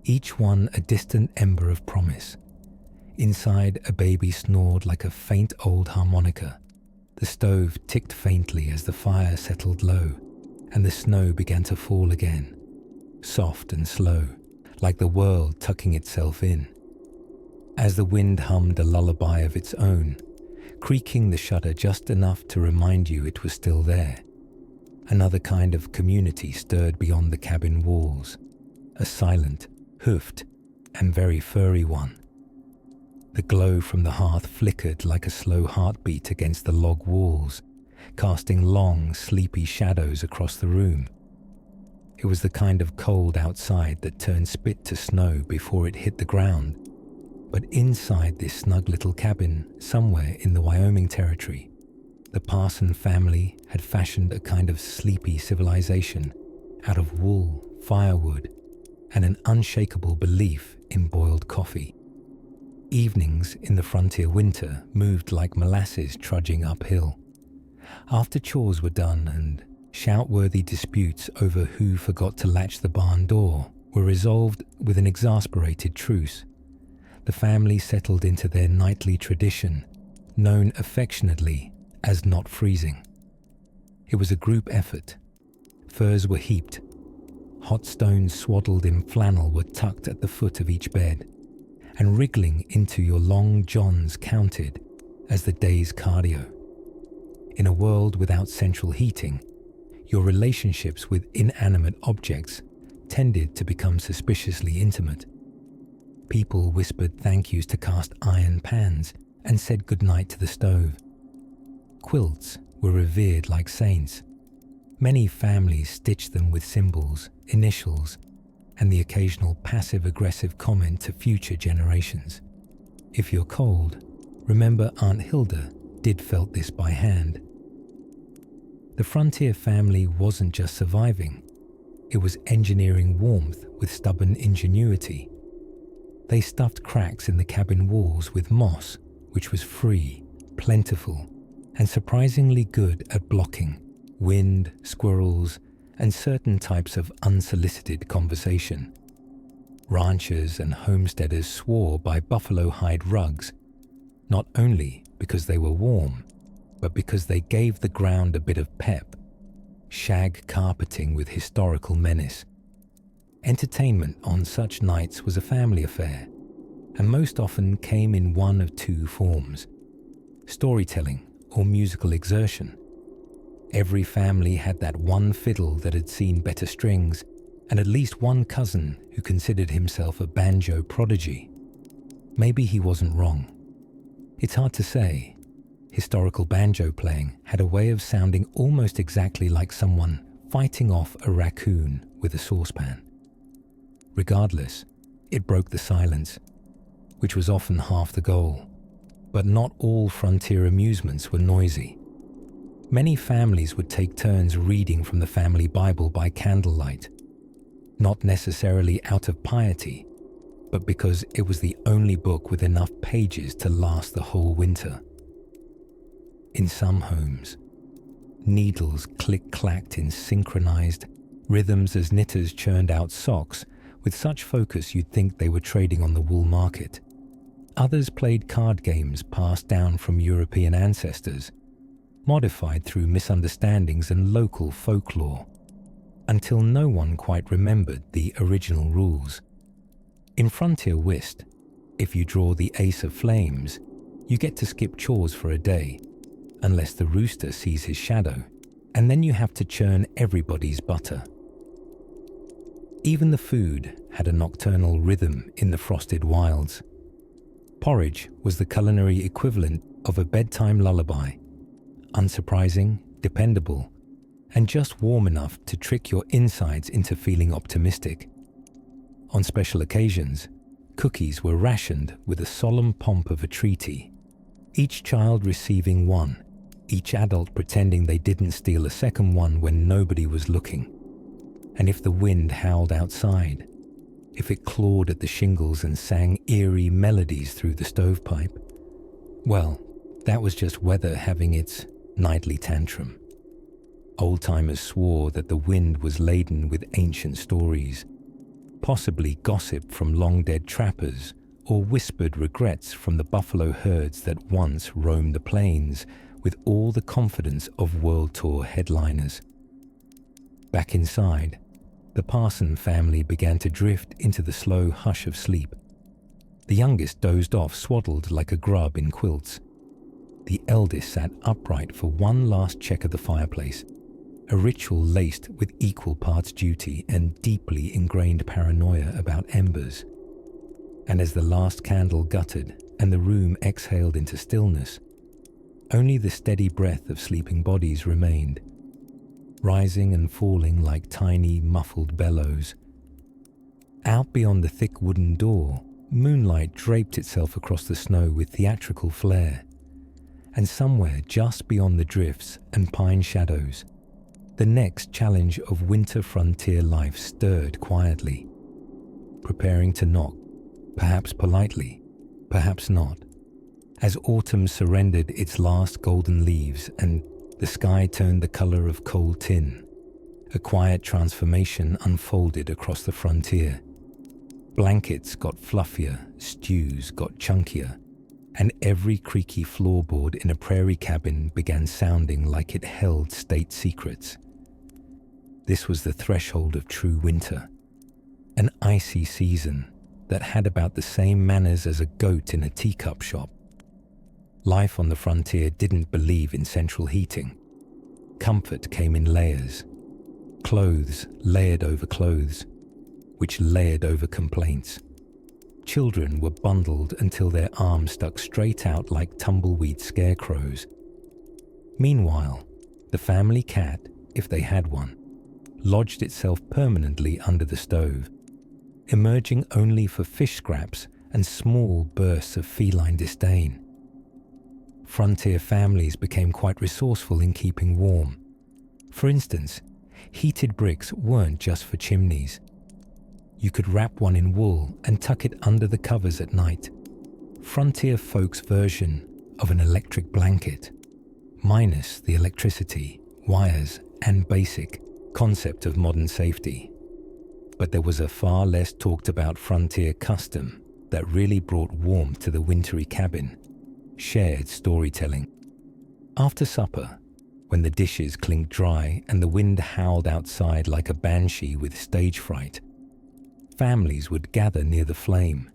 [SPEAKER 1] each one a distant ember of promise. Inside, a baby snored like a faint old harmonica. The stove ticked faintly as the fire settled low, and the snow began to fall again, soft and slow, like the world tucking itself in. As the wind hummed a lullaby of its own, creaking the shutter just enough to remind you it was still there, another kind of community stirred beyond the cabin walls, a silent, hoofed, and very furry one. The glow from the hearth flickered like a slow heartbeat against the log walls, casting long, sleepy shadows across the room. It was the kind of cold outside that turned spit to snow before it hit the ground. But inside this snug little cabin, somewhere in the Wyoming Territory, the Parson family had fashioned a kind of sleepy civilization out of wool, firewood, and an unshakable belief in boiled coffee. Evenings in the frontier winter moved like molasses trudging uphill. After chores were done and shout-worthy disputes over who forgot to latch the barn door were resolved with an exasperated truce, the family settled into their nightly tradition, known affectionately as not freezing. It was a group effort. Furs were heaped. Hot stones swaddled in flannel were tucked at the foot of each bed, and wriggling into your long johns counted as the day's cardio. In a world without central heating, your relationships with inanimate objects tended to become suspiciously intimate. People whispered thank yous to cast iron pans and said goodnight to the stove. Quilts were revered like saints. Many families stitched them with symbols, initials, and the occasional passive-aggressive comment to future generations. If you're cold, remember Aunt Hilda did felt this by hand. The frontier family wasn't just surviving, it was engineering warmth with stubborn ingenuity. They stuffed cracks in the cabin walls with moss, which was free, plentiful, and surprisingly good at blocking wind, squirrels, and certain types of unsolicited conversation. Ranchers and homesteaders swore by buffalo hide rugs, not only because they were warm, but because they gave the ground a bit of pep. Shag carpeting with historical menace. Entertainment on such nights was a family affair, and most often came in one of two forms: storytelling or musical exertion. Every family had that one fiddle that had seen better strings, and at least one cousin who considered himself a banjo prodigy. Maybe he wasn't wrong. It's hard to say. Historical banjo playing had a way of sounding almost exactly like someone fighting off a raccoon with a saucepan. Regardless, it broke the silence, which was often half the goal. But not all frontier amusements were noisy. Many families would take turns reading from the family Bible by candlelight, not necessarily out of piety, but because it was the only book with enough pages to last the whole winter. In some homes, needles click-clacked in synchronized rhythms as knitters churned out socks with such focus you'd think they were trading on the wool market. Others played card games passed down from European ancestors, modified through misunderstandings and local folklore, until no one quite remembered the original rules. In frontier whist, if you draw the ace of flames, you get to skip chores for a day, unless the rooster sees his shadow, and then you have to churn everybody's butter. Even the food had a nocturnal rhythm in the frosted wilds. Porridge was the culinary equivalent of a bedtime lullaby, unsurprising, dependable, and just warm enough to trick your insides into feeling optimistic. On special occasions, cookies were rationed with the solemn pomp of a treaty, each child receiving one, each adult pretending they didn't steal a second one when nobody was looking. And if the wind howled outside, if it clawed at the shingles and sang eerie melodies through the stovepipe, well, that was just weather having its nightly tantrum. Old-timers swore that the wind was laden with ancient stories, possibly gossip from long-dead trappers or whispered regrets from the buffalo herds that once roamed the plains with all the confidence of world tour headliners. Back inside, the Parson family began to drift into the slow hush of sleep. The youngest dozed off swaddled like a grub in quilts. The eldest sat upright for one last check of the fireplace, a ritual laced with equal parts duty and deeply ingrained paranoia about embers. And as the last candle guttered and the room exhaled into stillness, only the steady breath of sleeping bodies remained. rising and falling like tiny, muffled bellows. Out beyond the thick wooden door, moonlight draped itself across the snow with theatrical flair. And somewhere just beyond the drifts and pine shadows, the next challenge of winter frontier life stirred quietly, preparing to knock, perhaps politely, perhaps not, as autumn surrendered its last golden leaves and the sky turned the color of cold tin. A quiet transformation unfolded across the frontier. Blankets got fluffier, stews got chunkier, and every creaky floorboard in a prairie cabin began sounding like it held state secrets. This was the threshold of true winter, an icy season that had about the same manners as a goat in a teacup shop. Life on the frontier didn't believe in central heating. Comfort came in layers. Clothes layered over clothes, which layered over complaints. Children were bundled until their arms stuck straight out like tumbleweed scarecrows. Meanwhile, the family cat, if they had one, lodged itself permanently under the stove, emerging only for fish scraps and small bursts of feline disdain. Frontier families became quite resourceful in keeping warm. For instance, heated bricks weren't just for chimneys. You could wrap one in wool and tuck it under the covers at night. Frontier folks' version of an electric blanket, minus the electricity, wires, and basic concept of modern safety. But there was a far less talked about frontier custom that really brought warmth to the wintry cabin: shared storytelling. After supper, when the dishes clinked dry and the wind howled outside like a banshee with stage fright, families would gather near the flame.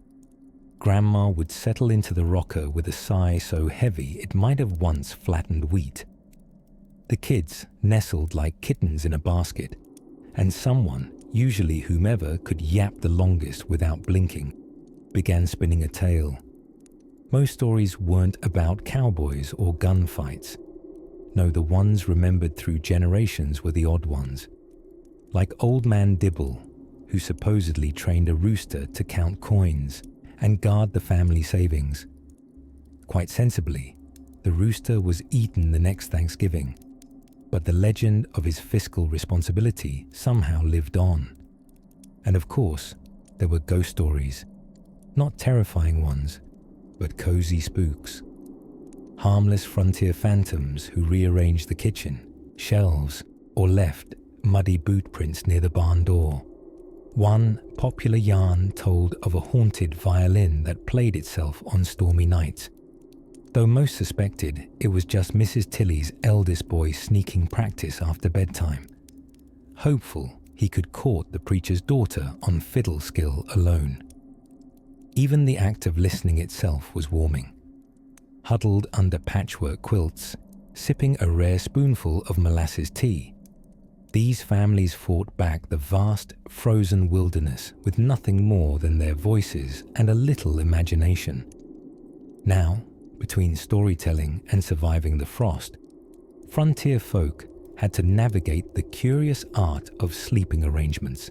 [SPEAKER 1] Grandma would settle into the rocker with a sigh so heavy it might have once flattened wheat. The kids nestled like kittens in a basket, and someone, usually whomever could yap the longest without blinking, began spinning a tale. Most stories weren't about cowboys or gunfights. No, the ones remembered through generations were the odd ones. Like Old Man Dibble, who supposedly trained a rooster to count coins and guard the family savings. Quite sensibly, the rooster was eaten the next Thanksgiving, but the legend of his fiscal responsibility somehow lived on. And of course, there were ghost stories, not terrifying ones, but cozy spooks. Harmless frontier phantoms who rearranged the kitchen, shelves, or left muddy boot prints near the barn door. One popular yarn told of a haunted violin that played itself on stormy nights, though most suspected it was just Mrs. Tilley's eldest boy sneaking practice after bedtime, hopeful he could court the preacher's daughter on fiddle skill alone. Even the act of listening itself was warming. Huddled under patchwork quilts, sipping a rare spoonful of molasses tea, these families fought back the vast, frozen wilderness with nothing more than their voices and a little imagination. Now, between storytelling and surviving the frost, frontier folk had to navigate the curious art of sleeping arrangements.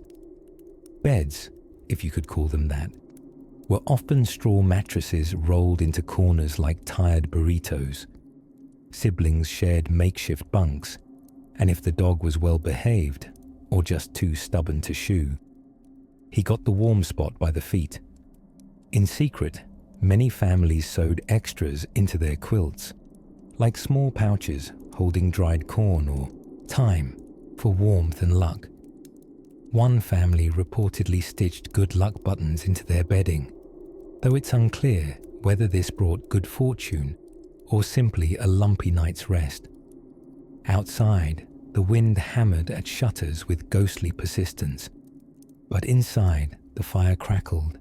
[SPEAKER 1] Beds, if you could call them that, were often straw mattresses rolled into corners like tired burritos. Siblings shared makeshift bunks, and if the dog was well behaved, or just too stubborn to shoo, he got the warm spot by the feet. In secret, many families sewed extras into their quilts, like small pouches holding dried corn or thyme for warmth and luck. One family reportedly stitched good luck buttons into their bedding, though it's unclear whether this brought good fortune or simply a lumpy night's rest. Outside, the wind hammered at shutters with ghostly persistence, but inside, the fire crackled,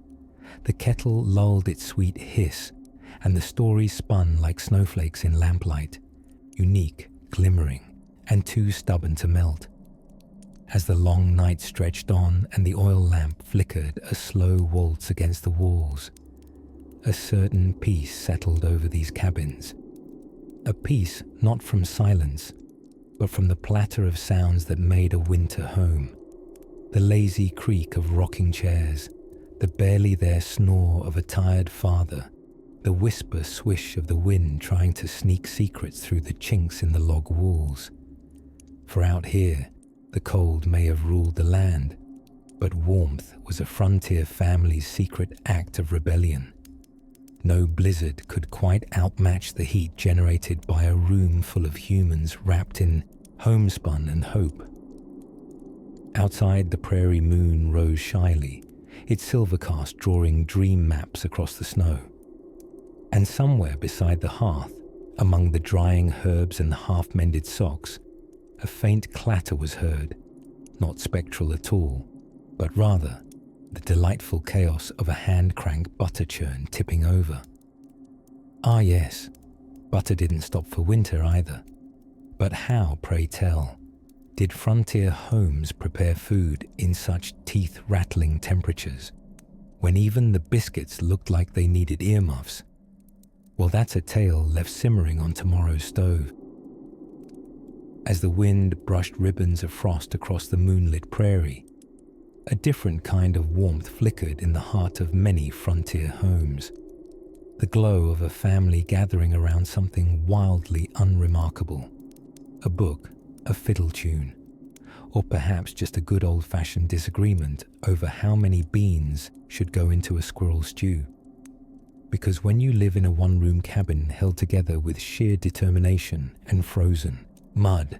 [SPEAKER 1] the kettle lulled its sweet hiss, and the stories spun like snowflakes in lamplight, unique, glimmering, and too stubborn to melt. As the long night stretched on and the oil lamp flickered a slow waltz against the walls, a certain peace settled over these cabins. A peace not from silence, but from the platter of sounds that made a winter home. The lazy creak of rocking chairs, the barely there snore of a tired father, the whisper swish of the wind trying to sneak secrets through the chinks in the log walls. For out here, the cold may have ruled the land, but warmth was a frontier family's secret act of rebellion. No blizzard could quite outmatch the heat generated by a room full of humans wrapped in homespun and hope. Outside, the prairie moon rose shyly, its silver cast drawing dream maps across the snow. And somewhere beside the hearth, among the drying herbs and the half-mended socks, a faint clatter was heard, not spectral at all, but rather the delightful chaos of a hand-crank butter churn tipping over. Ah yes, butter didn't stop for winter either. But how, pray tell, did frontier homes prepare food in such teeth-rattling temperatures, when even the biscuits looked like they needed earmuffs? Well, that's a tale left simmering on tomorrow's stove. As the wind brushed ribbons of frost across the moonlit prairie, a different kind of warmth flickered in the heart of many frontier homes. The glow of a family gathering around something wildly unremarkable. A book, a fiddle tune, or perhaps just a good old-fashioned disagreement over how many beans should go into a squirrel stew. Because when you live in a one-room cabin held together with sheer determination and frozen mud,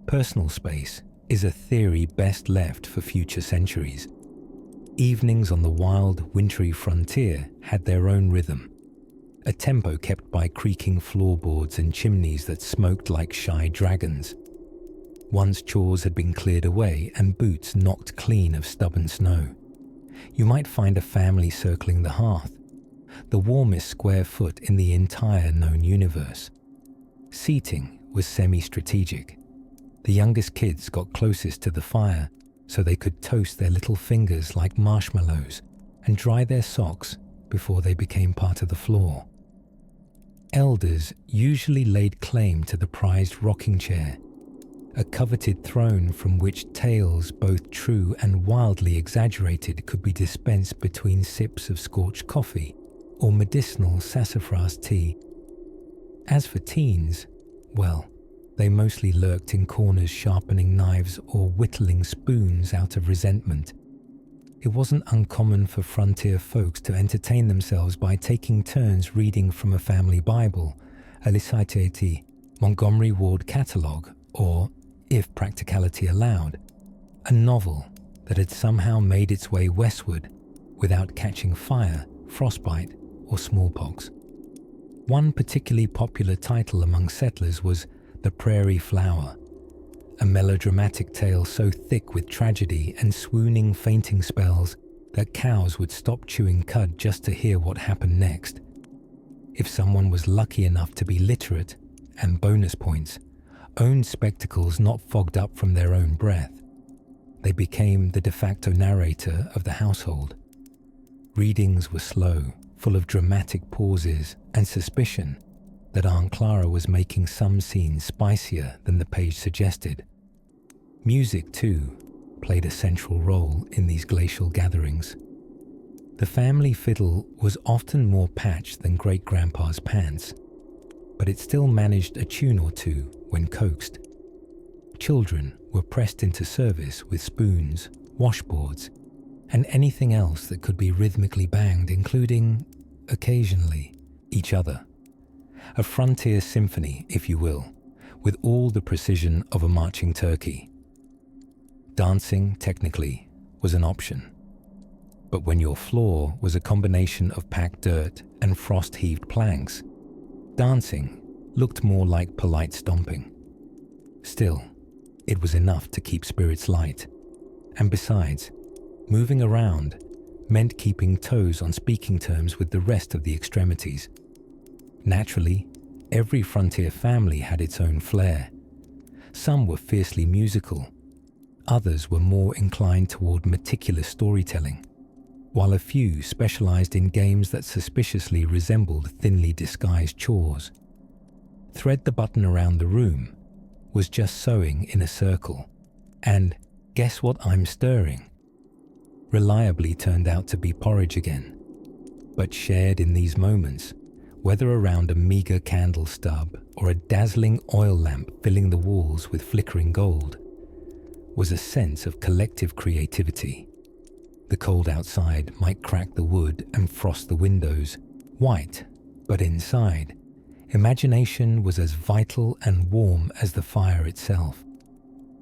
[SPEAKER 1] personal space is a theory best left for future centuries. Evenings on the wild, wintry frontier had their own rhythm, a tempo kept by creaking floorboards and chimneys that smoked like shy dragons. Once chores had been cleared away and boots knocked clean of stubborn snow, you might find a family circling the hearth, the warmest square foot in the entire known universe. Seating was semi-strategic. The youngest kids got closest to the fire so they could toast their little fingers like marshmallows and dry their socks before they became part of the floor. Elders usually laid claim to the prized rocking chair, a coveted throne from which tales both true and wildly exaggerated could be dispensed between sips of scorched coffee or medicinal sassafras tea. As for teens, well, they mostly lurked in corners sharpening knives or whittling spoons out of resentment. It wasn't uncommon for frontier folks to entertain themselves by taking turns reading from a family Bible, a Lysaitiati, Montgomery Ward catalogue, or, if practicality allowed, a novel that had somehow made its way westward without catching fire, frostbite, or smallpox. One particularly popular title among settlers was The Prairie Flower, a melodramatic tale so thick with tragedy and swooning fainting spells that cows would stop chewing cud just to hear what happened next. If someone was lucky enough to be literate, and bonus points, owned spectacles not fogged up from their own breath, they became the de facto narrator of the household. Readings were slow, full of dramatic pauses and suspicion that Aunt Clara was making some scenes spicier than the page suggested. Music, too, played a central role in these glacial gatherings. The family fiddle was often more patched than great-grandpa's pants, but it still managed a tune or two when coaxed. Children were pressed into service with spoons, washboards, and anything else that could be rhythmically banged, including, occasionally, each other. A frontier symphony, if you will, with all the precision of a marching turkey. Dancing, technically, was an option. But when your floor was a combination of packed dirt and frost-heaved planks, dancing looked more like polite stomping. Still, it was enough to keep spirits light. And besides, moving around meant keeping toes on speaking terms with the rest of the extremities. Naturally, every frontier family had its own flair. Some were fiercely musical. Others were more inclined toward meticulous storytelling, while a few specialized in games that suspiciously resembled thinly disguised chores. Thread the button around the room, was just sewing in a circle, and guess what I'm stirring? Reliably turned out to be porridge again, but shared in these moments, whether around a meager candle stub or a dazzling oil lamp filling the walls with flickering gold, was a sense of collective creativity. The cold outside might crack the wood and frost the windows, white, but inside, imagination was as vital and warm as the fire itself.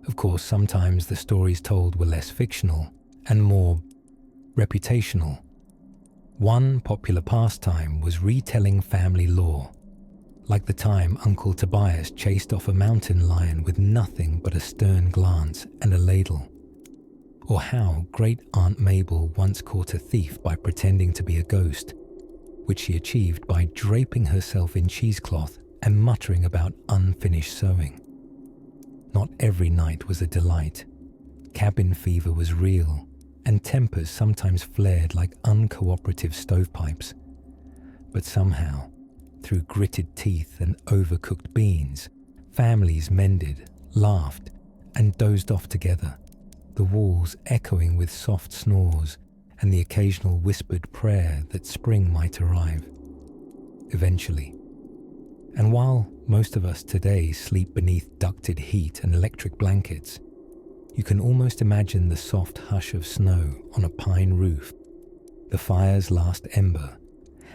[SPEAKER 1] Of course, sometimes the stories told were less fictional and more reputational. One popular pastime was retelling family lore, like the time Uncle Tobias chased off a mountain lion with nothing but a stern glance and a ladle, or how Great Aunt Mabel once caught a thief by pretending to be a ghost, which she achieved by draping herself in cheesecloth and muttering about unfinished sewing. Not every night was a delight. Cabin fever was real, and tempers sometimes flared like uncooperative stovepipes. But somehow, through gritted teeth and overcooked beans, families mended, laughed, and dozed off together, the walls echoing with soft snores and the occasional whispered prayer that spring might arrive. Eventually. And while most of us today sleep beneath ducted heat and electric blankets, you can almost imagine the soft hush of snow on a pine roof, the fire's last ember,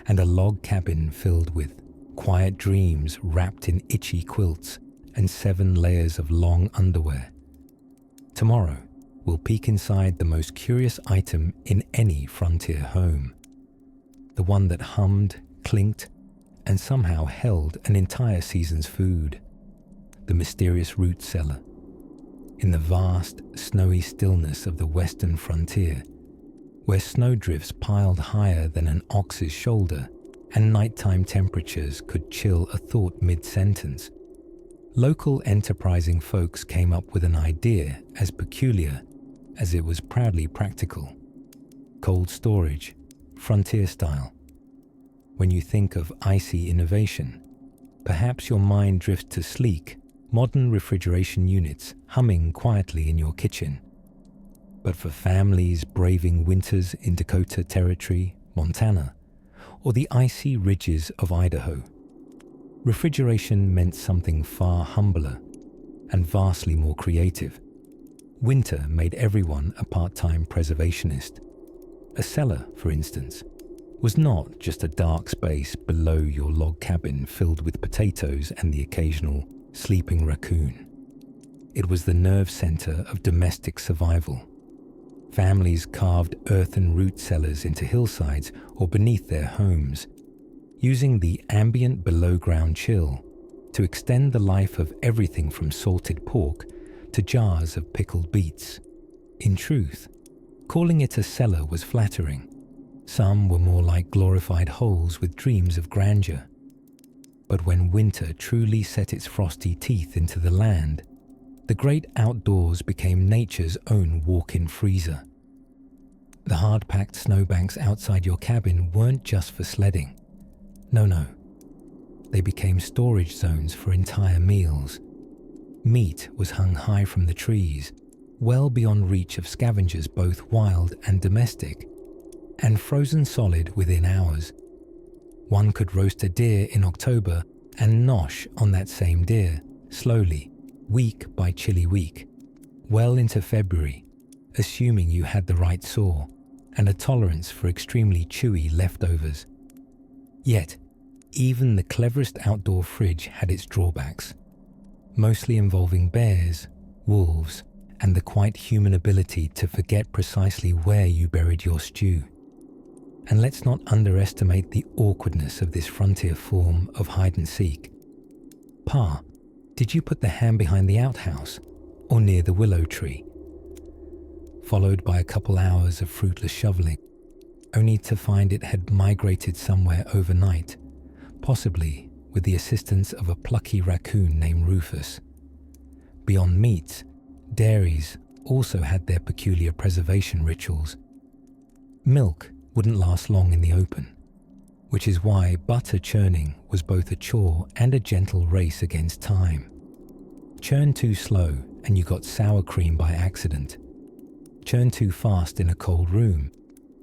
[SPEAKER 1] and a log cabin filled with quiet dreams wrapped in itchy quilts and 7 layers of long underwear. Tomorrow, we'll peek inside the most curious item in any frontier home, the one that hummed, clinked, and somehow held an entire season's food, the mysterious root cellar. In the vast, snowy stillness of the western frontier, where snowdrifts piled higher than an ox's shoulder and nighttime temperatures could chill a thought mid-sentence, local enterprising folks came up with an idea as peculiar as it was proudly practical. Cold storage, frontier style. When you think of icy innovation, perhaps your mind drifts to sleek, modern refrigeration units humming quietly in your kitchen. But for families braving winters in Dakota Territory, Montana, or the icy ridges of Idaho, refrigeration meant something far humbler and vastly more creative. Winter made everyone a part-time preservationist. A cellar, for instance, was not just a dark space below your log cabin filled with potatoes and the occasional sleeping raccoon. It was the nerve center of domestic survival. Families carved earthen root cellars into hillsides or beneath their homes, using the ambient below-ground chill to extend the life of everything from salted pork to jars of pickled beets. In truth, calling it a cellar was flattering. Some were more like glorified holes with dreams of grandeur. But when winter truly set its frosty teeth into the land, the great outdoors became nature's own walk-in freezer. The hard-packed snowbanks outside your cabin weren't just for sledding. No. They became storage zones for entire meals. Meat was hung high from the trees, well beyond reach of scavengers both wild and domestic, and frozen solid within hours. One could roast a deer in October and nosh on that same deer, slowly, week by chilly week, well into February, assuming you had the right saw and a tolerance for extremely chewy leftovers. Yet, even the cleverest outdoor fridge had its drawbacks, mostly involving bears, wolves, and the quite human ability to forget precisely where you buried your stew. And let's not underestimate the awkwardness of this frontier form of hide-and-seek. Pa, did you put the ham behind the outhouse or near the willow tree? Followed by a couple hours of fruitless shoveling, only to find it had migrated somewhere overnight, possibly with the assistance of a plucky raccoon named Rufus. Beyond meats, dairies also had their peculiar preservation rituals. Milk wouldn't last long in the open, which is why butter churning was both a chore and a gentle race against time. Churn too slow and you got sour cream by accident. Churn too fast in a cold room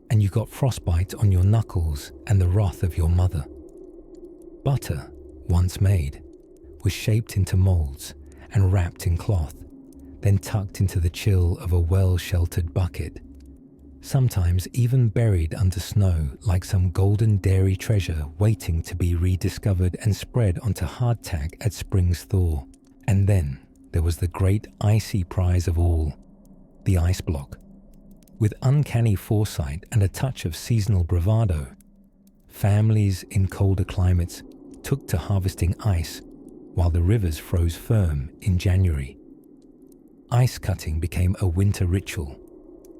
[SPEAKER 1] and you got frostbite on your knuckles and the wrath of your mother. Butter, once made, was shaped into molds and wrapped in cloth, then tucked into the chill of a well-sheltered bucket, sometimes even buried under snow like some golden dairy treasure waiting to be rediscovered and spread onto hardtack at spring's thaw. And then there was the great icy prize of all, the ice block. With uncanny foresight and a touch of seasonal bravado, families in colder climates took to harvesting ice while the rivers froze firm in January. Ice cutting became a winter ritual,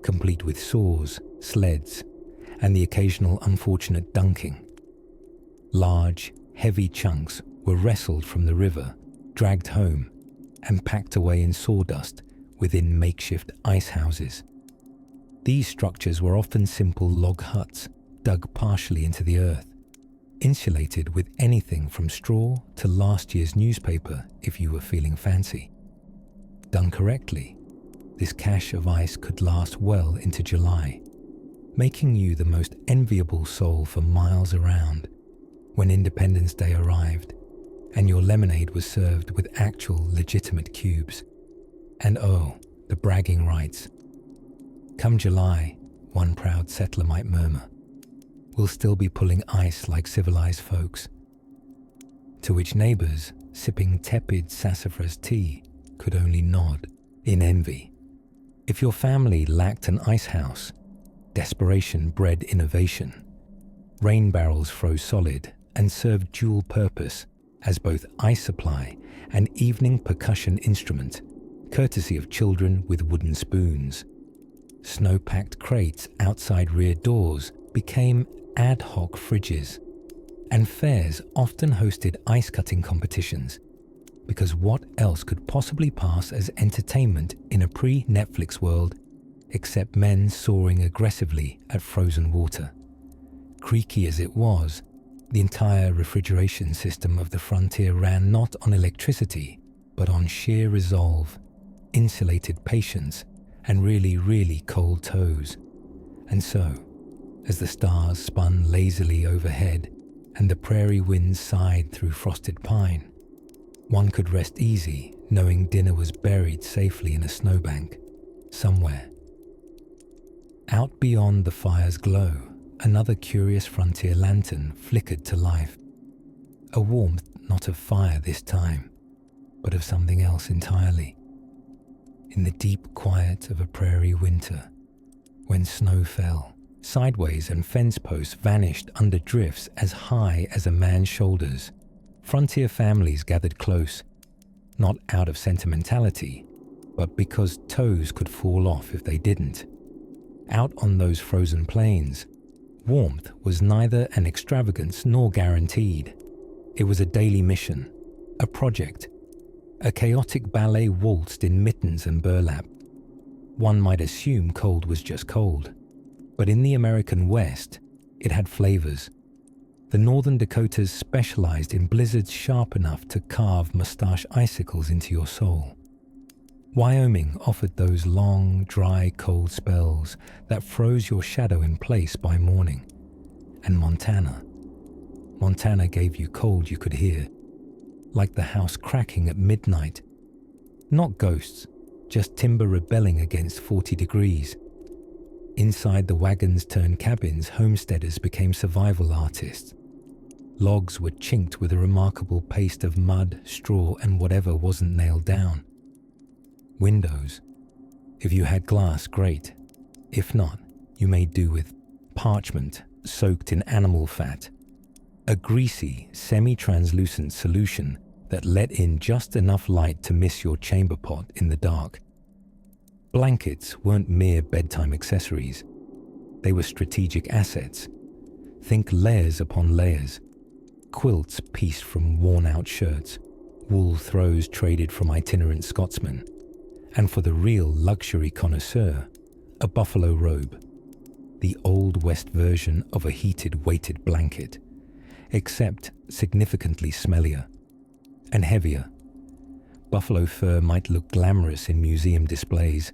[SPEAKER 1] complete with saws, sleds, and the occasional unfortunate dunking. Large, heavy chunks were wrestled from the river, dragged home, and packed away in sawdust within makeshift ice houses. These structures were often simple log huts dug partially into the earth, insulated with anything from straw to last year's newspaper if you were feeling fancy. Done correctly, this cache of ice could last well into July, making you the most enviable soul for miles around when Independence Day arrived and your lemonade was served with actual legitimate cubes. And oh, the bragging rights. Come July, one proud settler might murmur, we'll still be pulling ice like civilized folks. To which neighbors, sipping tepid sassafras tea, could only nod in envy. If your family lacked an ice house, desperation bred innovation. Rain barrels froze solid and served dual purpose as both ice supply and evening percussion instrument, courtesy of children with wooden spoons. Snow-packed crates outside rear doors became ad hoc fridges, and fairs often hosted ice-cutting competitions, because what else could possibly pass as entertainment in a pre-Netflix world except men soaring aggressively at frozen water? Creaky as it was, the entire refrigeration system of the frontier ran not on electricity, but on sheer resolve, insulated patience, and really, really cold toes. And so, as the stars spun lazily overhead and the prairie winds sighed through frosted pine, one could rest easy knowing dinner was buried safely in a snowbank, somewhere. Out beyond the fire's glow, another curious frontier lantern flickered to life. A warmth not of fire this time, but of something else entirely. In the deep quiet of a prairie winter, when snow fell, sideways and fence posts vanished under drifts as high as a man's shoulders, frontier families gathered close, not out of sentimentality, but because toes could fall off if they didn't. Out on those frozen plains, warmth was neither an extravagance nor guaranteed. It was a daily mission, a project, a chaotic ballet waltzed in mittens and burlap. One might assume cold was just cold, but in the American West, it had flavors. The northern Dakotas specialized in blizzards sharp enough to carve mustache icicles into your soul. Wyoming offered those long, dry, cold spells that froze your shadow in place by morning. And Montana gave you cold you could hear, like the house cracking at midnight. Not ghosts, just timber rebelling against 40 degrees. Inside the wagons-turned-cabins, homesteaders became survival artists. Logs were chinked with a remarkable paste of mud, straw, and whatever wasn't nailed down. Windows. If you had glass, great. If not, you made do with parchment soaked in animal fat. A greasy, semi-translucent solution that let in just enough light to miss your chamber pot in the dark. Blankets weren't mere bedtime accessories. They were strategic assets. Think layers upon layers. Quilts pieced from worn-out shirts, wool throws traded from itinerant Scotsmen, and for the real luxury connoisseur, a buffalo robe, the Old West version of a heated weighted blanket, except significantly smellier and heavier. Buffalo fur might look glamorous in museum displays,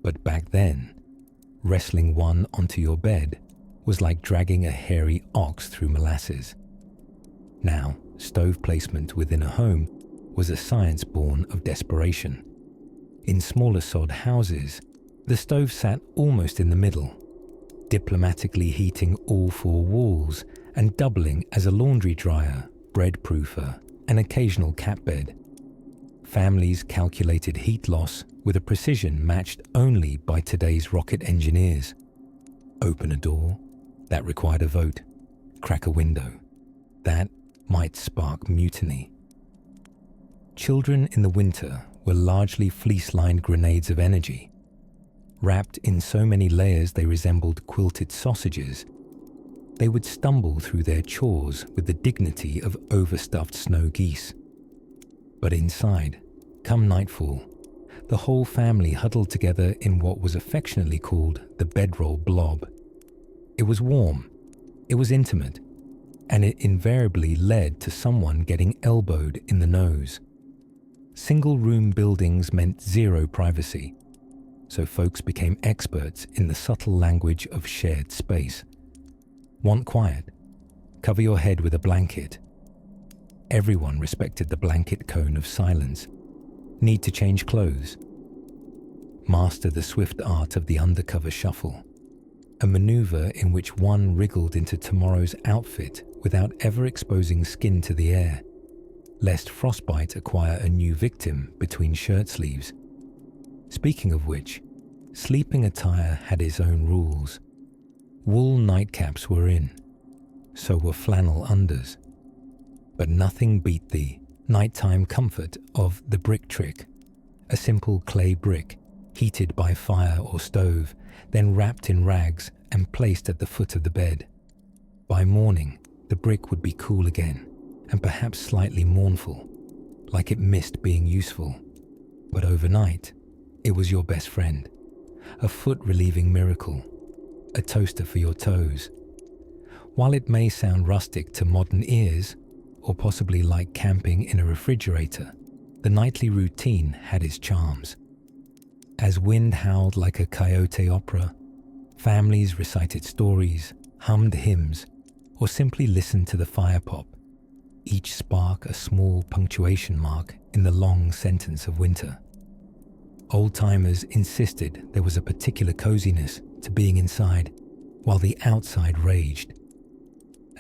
[SPEAKER 1] but back then, wrestling one onto your bed was like dragging a hairy ox through molasses. Now, stove placement within a home was a science born of desperation. In smaller sod houses, the stove sat almost in the middle, diplomatically heating all four walls and doubling as a laundry dryer, bread proofer, and occasional cat bed. Families calculated heat loss with a precision matched only by today's rocket engineers. Open a door, that required a vote. Crack a window, that might spark mutiny. Children in the winter were largely fleece-lined grenades of energy. Wrapped in so many layers they resembled quilted sausages, they would stumble through their chores with the dignity of overstuffed snow geese. But inside, come nightfall, the whole family huddled together in what was affectionately called the bedroll blob. It was warm, it was intimate, and it invariably led to someone getting elbowed in the nose. Single-room buildings meant zero privacy, so folks became experts in the subtle language of shared space. Want quiet? Cover your head with a blanket. Everyone respected the blanket cone of silence. Need to change clothes? Master the swift art of the undercover shuffle, a maneuver in which one wriggled into tomorrow's outfit without ever exposing skin to the air, lest frostbite acquire a new victim between shirt sleeves. Speaking of which, sleeping attire had its own rules. Wool nightcaps were in, so were flannel unders. But nothing beat the nighttime comfort of the brick trick, a simple clay brick, heated by fire or stove, then wrapped in rags and placed at the foot of the bed. By morning, the brick would be cool again, and perhaps slightly mournful, like it missed being useful. But overnight, it was your best friend, a foot-relieving miracle, a toaster for your toes. While it may sound rustic to modern ears, or possibly like camping in a refrigerator, the nightly routine had its charms. As wind howled like a coyote opera, families recited stories, hummed hymns, or simply listened to the fire pop, each spark a small punctuation mark in the long sentence of winter. Old-timers insisted there was a particular coziness to being inside while the outside raged.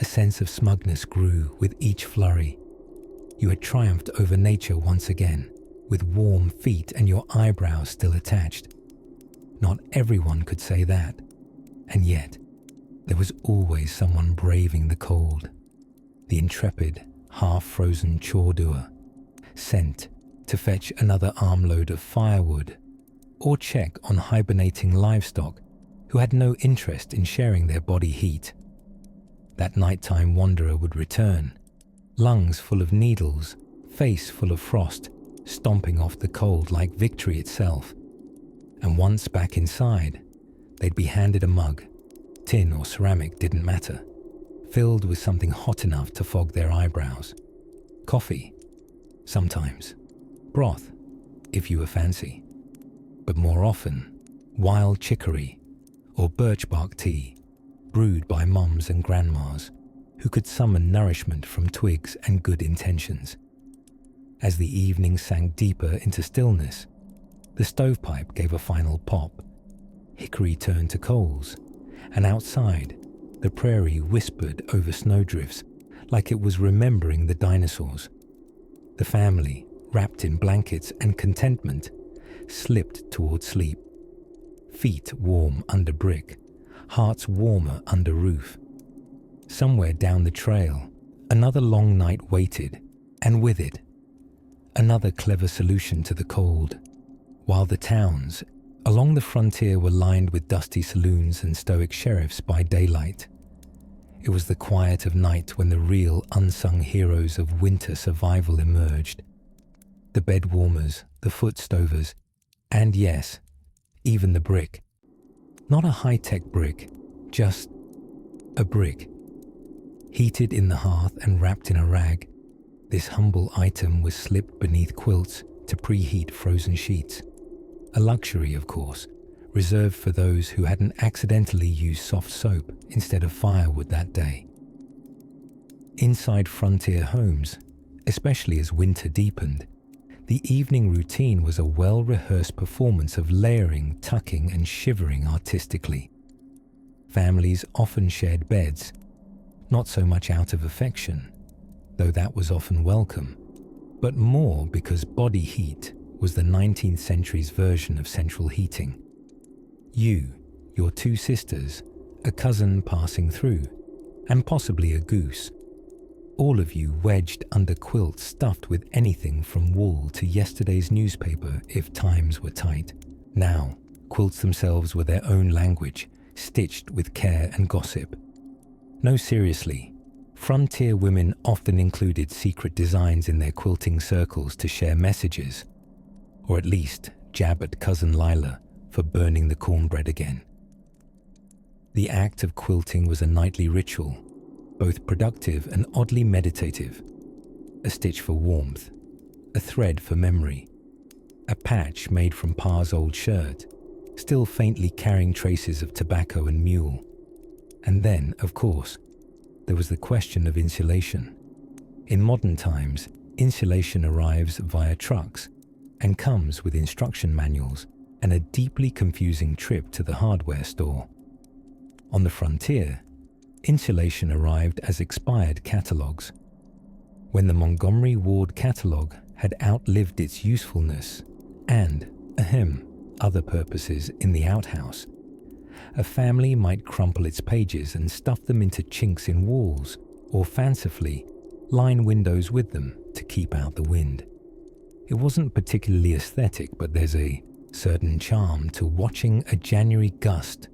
[SPEAKER 1] A sense of smugness grew with each flurry. You had triumphed over nature once again, with warm feet and your eyebrows still attached. Not everyone could say that, and yet there was always someone braving the cold, the intrepid, half-frozen chore-doer, sent to fetch another armload of firewood, or check on hibernating livestock who had no interest in sharing their body heat. That nighttime wanderer would return, lungs full of needles, face full of frost, stomping off the cold like victory itself. And once back inside, they'd be handed a mug, tin or ceramic didn't matter, filled with something hot enough to fog their eyebrows. Coffee, sometimes. Broth, if you were fancy. But more often, wild chicory or birch bark tea, brewed by mums and grandmas who could summon nourishment from twigs and good intentions. As the evening sank deeper into stillness, the stovepipe gave a final pop. Hickory turned to coals, and outside, the prairie whispered over snowdrifts like it was remembering the dinosaurs. The family, wrapped in blankets and contentment, slipped toward sleep. Feet warm under brick, hearts warmer under roof. Somewhere down the trail, another long night waited, and with it, another clever solution to the cold. While the towns along the frontier were lined with dusty saloons and stoic sheriffs by daylight, it was the quiet of night when the real unsung heroes of winter survival emerged. The bed warmers, the foot stovers, and yes, even the brick. Not a high-tech brick, just a brick. Heated in the hearth and wrapped in a rag, this humble item was slipped beneath quilts to preheat frozen sheets, a luxury, of course, reserved for those who hadn't accidentally used soft soap instead of firewood that day. Inside frontier homes, especially as winter deepened, the evening routine was a well-rehearsed performance of layering, tucking, and shivering artistically. Families often shared beds, not so much out of affection, though that was often welcome, but more because body heat was the 19th century's version of central heating. You, your two sisters, a cousin passing through, and possibly a goose, all of you wedged under quilts stuffed with anything from wool to yesterday's newspaper if times were tight. Now, quilts themselves were their own language, stitched with care and gossip. No, seriously, frontier women often included secret designs in their quilting circles to share messages, or at least jab at cousin Lila for burning the cornbread again. The act of quilting was a nightly ritual, both productive and oddly meditative. A stitch for warmth, a thread for memory, a patch made from Pa's old shirt, still faintly carrying traces of tobacco and mule. And then, of course, there was the question of insulation. In modern times, insulation arrives via trucks and comes with instruction manuals and a deeply confusing trip to the hardware store. On the frontier, insulation arrived as expired catalogues. When the Montgomery Ward catalogue had outlived its usefulness and, other purposes in the outhouse, a family might crumple its pages and stuff them into chinks in walls, or fancifully line windows with them to keep out the wind. It wasn't particularly aesthetic, but there's a certain charm to watching a January gust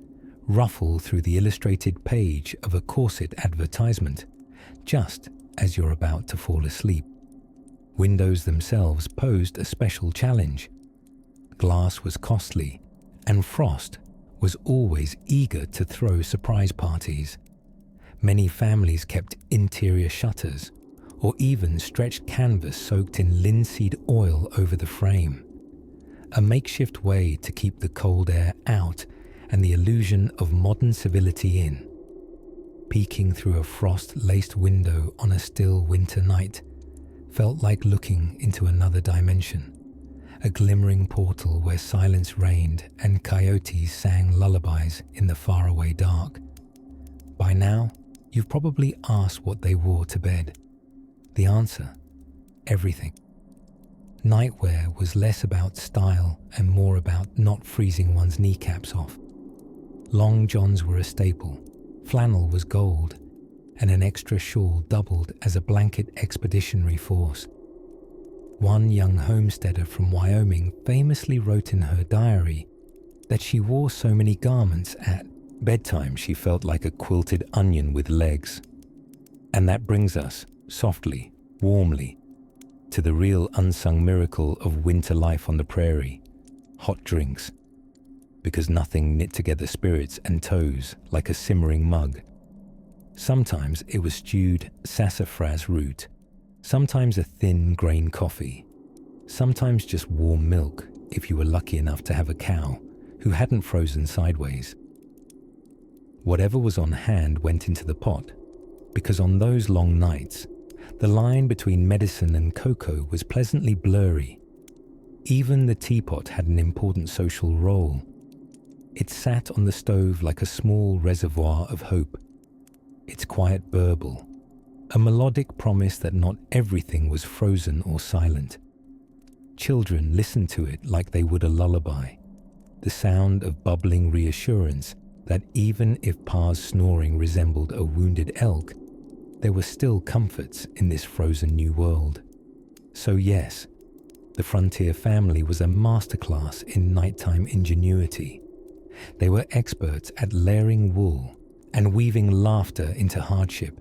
[SPEAKER 1] ruffle through the illustrated page of a corset advertisement, just as you're about to fall asleep. Windows themselves posed a special challenge. Glass was costly, and frost was always eager to throw surprise parties. Many families kept interior shutters, or even stretched canvas soaked in linseed oil over the frame, a makeshift way to keep the cold air out and the illusion of modern civility in. Peeking through a frost-laced window on a still winter night felt like looking into another dimension, a glimmering portal where silence reigned and coyotes sang lullabies in the faraway dark. By now, you've probably asked what they wore to bed. The answer: everything. Nightwear was less about style and more about not freezing one's kneecaps off. Long johns were a staple, flannel was gold, and an extra shawl doubled as a blanket expeditionary force. One young homesteader from Wyoming famously wrote in her diary that she wore so many garments at bedtime she felt like a quilted onion with legs. And that brings us, softly, warmly, to the real unsung miracle of winter life on the prairie: hot drinks. Because nothing knit together spirits and toes like a simmering mug. Sometimes it was stewed sassafras root, sometimes a thin grain coffee, sometimes just warm milk if you were lucky enough to have a cow who hadn't frozen sideways. Whatever was on hand went into the pot, because on those long nights, the line between medicine and cocoa was pleasantly blurry. Even the teapot had an important social role. It sat on the stove like a small reservoir of hope, its quiet burble, a melodic promise that not everything was frozen or silent. Children listened to it like they would a lullaby, the sound of bubbling reassurance that even if Pa's snoring resembled a wounded elk, there were still comforts in this frozen new world. So yes, the frontier family was a masterclass in nighttime ingenuity. They were experts at layering wool and weaving laughter into hardship.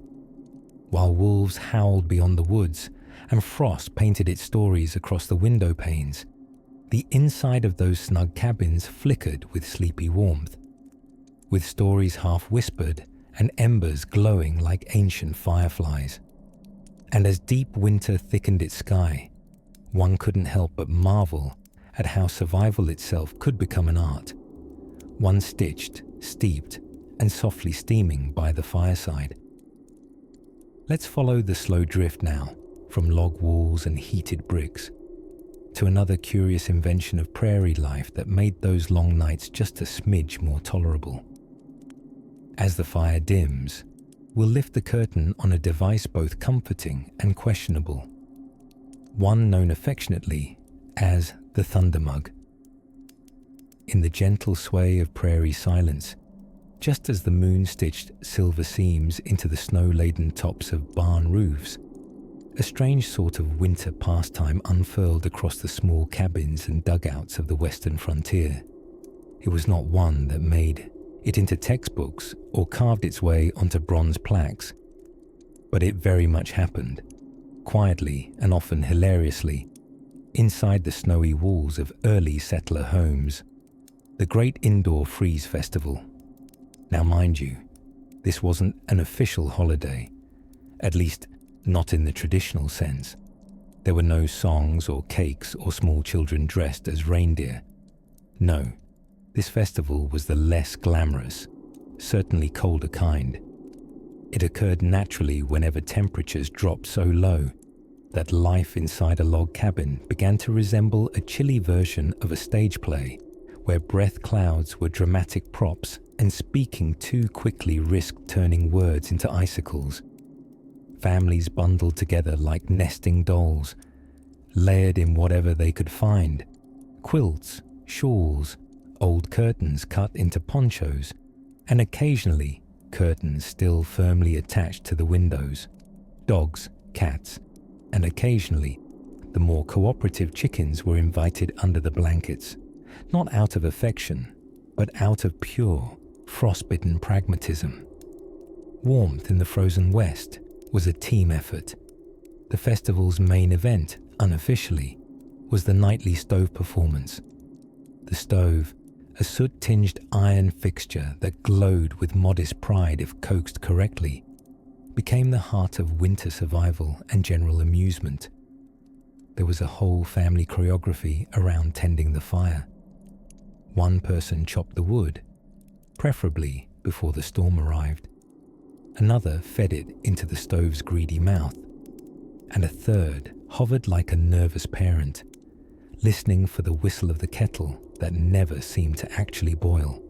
[SPEAKER 1] While wolves howled beyond the woods and frost painted its stories across the window panes, the inside of those snug cabins flickered with sleepy warmth, with stories half whispered and embers glowing like ancient fireflies. And as deep winter thickened its sky, one couldn't help but marvel at how survival itself could become an art, one stitched, steeped, and softly steaming by the fireside. Let's follow the slow drift now, from log walls and heated bricks, to another curious invention of prairie life that made those long nights just a smidge more tolerable. As the fire dims, we'll lift the curtain on a device both comforting and questionable, one known affectionately as the thunder mug. In the gentle sway of prairie silence, just as the moon stitched silver seams into the snow-laden tops of barn roofs, a strange sort of winter pastime unfurled across the small cabins and dugouts of the western frontier. It was not one that made it into textbooks or carved its way onto bronze plaques, but it very much happened, quietly and often hilariously, inside the snowy walls of early settler homes. The Great Indoor Freeze Festival. Now mind you, this wasn't an official holiday, at least not in the traditional sense. There were no songs or cakes or small children dressed as reindeer. No, this festival was the less glamorous, certainly colder kind. It occurred naturally whenever temperatures dropped so low that life inside a log cabin began to resemble a chilly version of a stage play where breath clouds were dramatic props and speaking too quickly risked turning words into icicles. Families bundled together like nesting dolls, layered in whatever they could find: quilts, shawls, old curtains cut into ponchos, and occasionally curtains still firmly attached to the windows, dogs, cats, and occasionally the more cooperative chickens were invited under the blankets, not out of affection, but out of pure, frostbitten pragmatism. Warmth in the frozen West was a team effort. The festival's main event, unofficially, was the nightly stove performance. The stove, a soot-tinged iron fixture that glowed with modest pride if coaxed correctly, became the heart of winter survival and general amusement. There was a whole family choreography around tending the fire. One person chopped the wood, preferably before the storm arrived. Another fed it into the stove's greedy mouth, and a third hovered like a nervous parent, listening for the whistle of the kettle that never seemed to actually boil.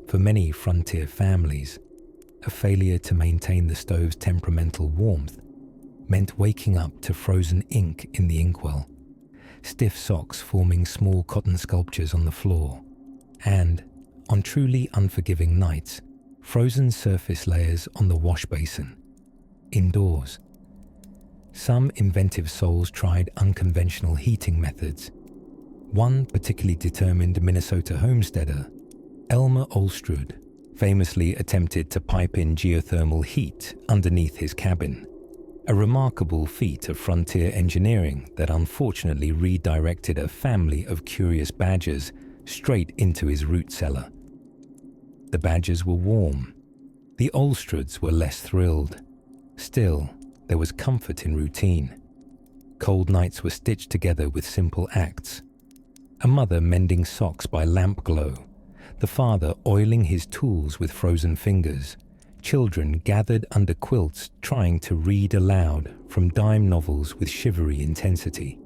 [SPEAKER 1] For many frontier families, a failure to maintain the stove's temperamental warmth meant waking up to frozen ink in the inkwell, stiff socks forming small cotton sculptures on the floor, and, on truly unforgiving nights, frozen surface layers on the wash basin. Indoors, some inventive souls tried unconventional heating methods. One particularly determined Minnesota homesteader, Elmer Olstrud, famously attempted to pipe in geothermal heat underneath his cabin, a remarkable feat of frontier engineering that unfortunately redirected a family of curious badgers straight into his root cellar. The badgers were warm. The Olstruds were less thrilled. Still, there was comfort in routine. Cold nights were stitched together with simple acts. A mother mending socks by lamp glow, the father oiling his tools with frozen fingers, children gathered under quilts trying to read aloud from dime novels with shivery intensity.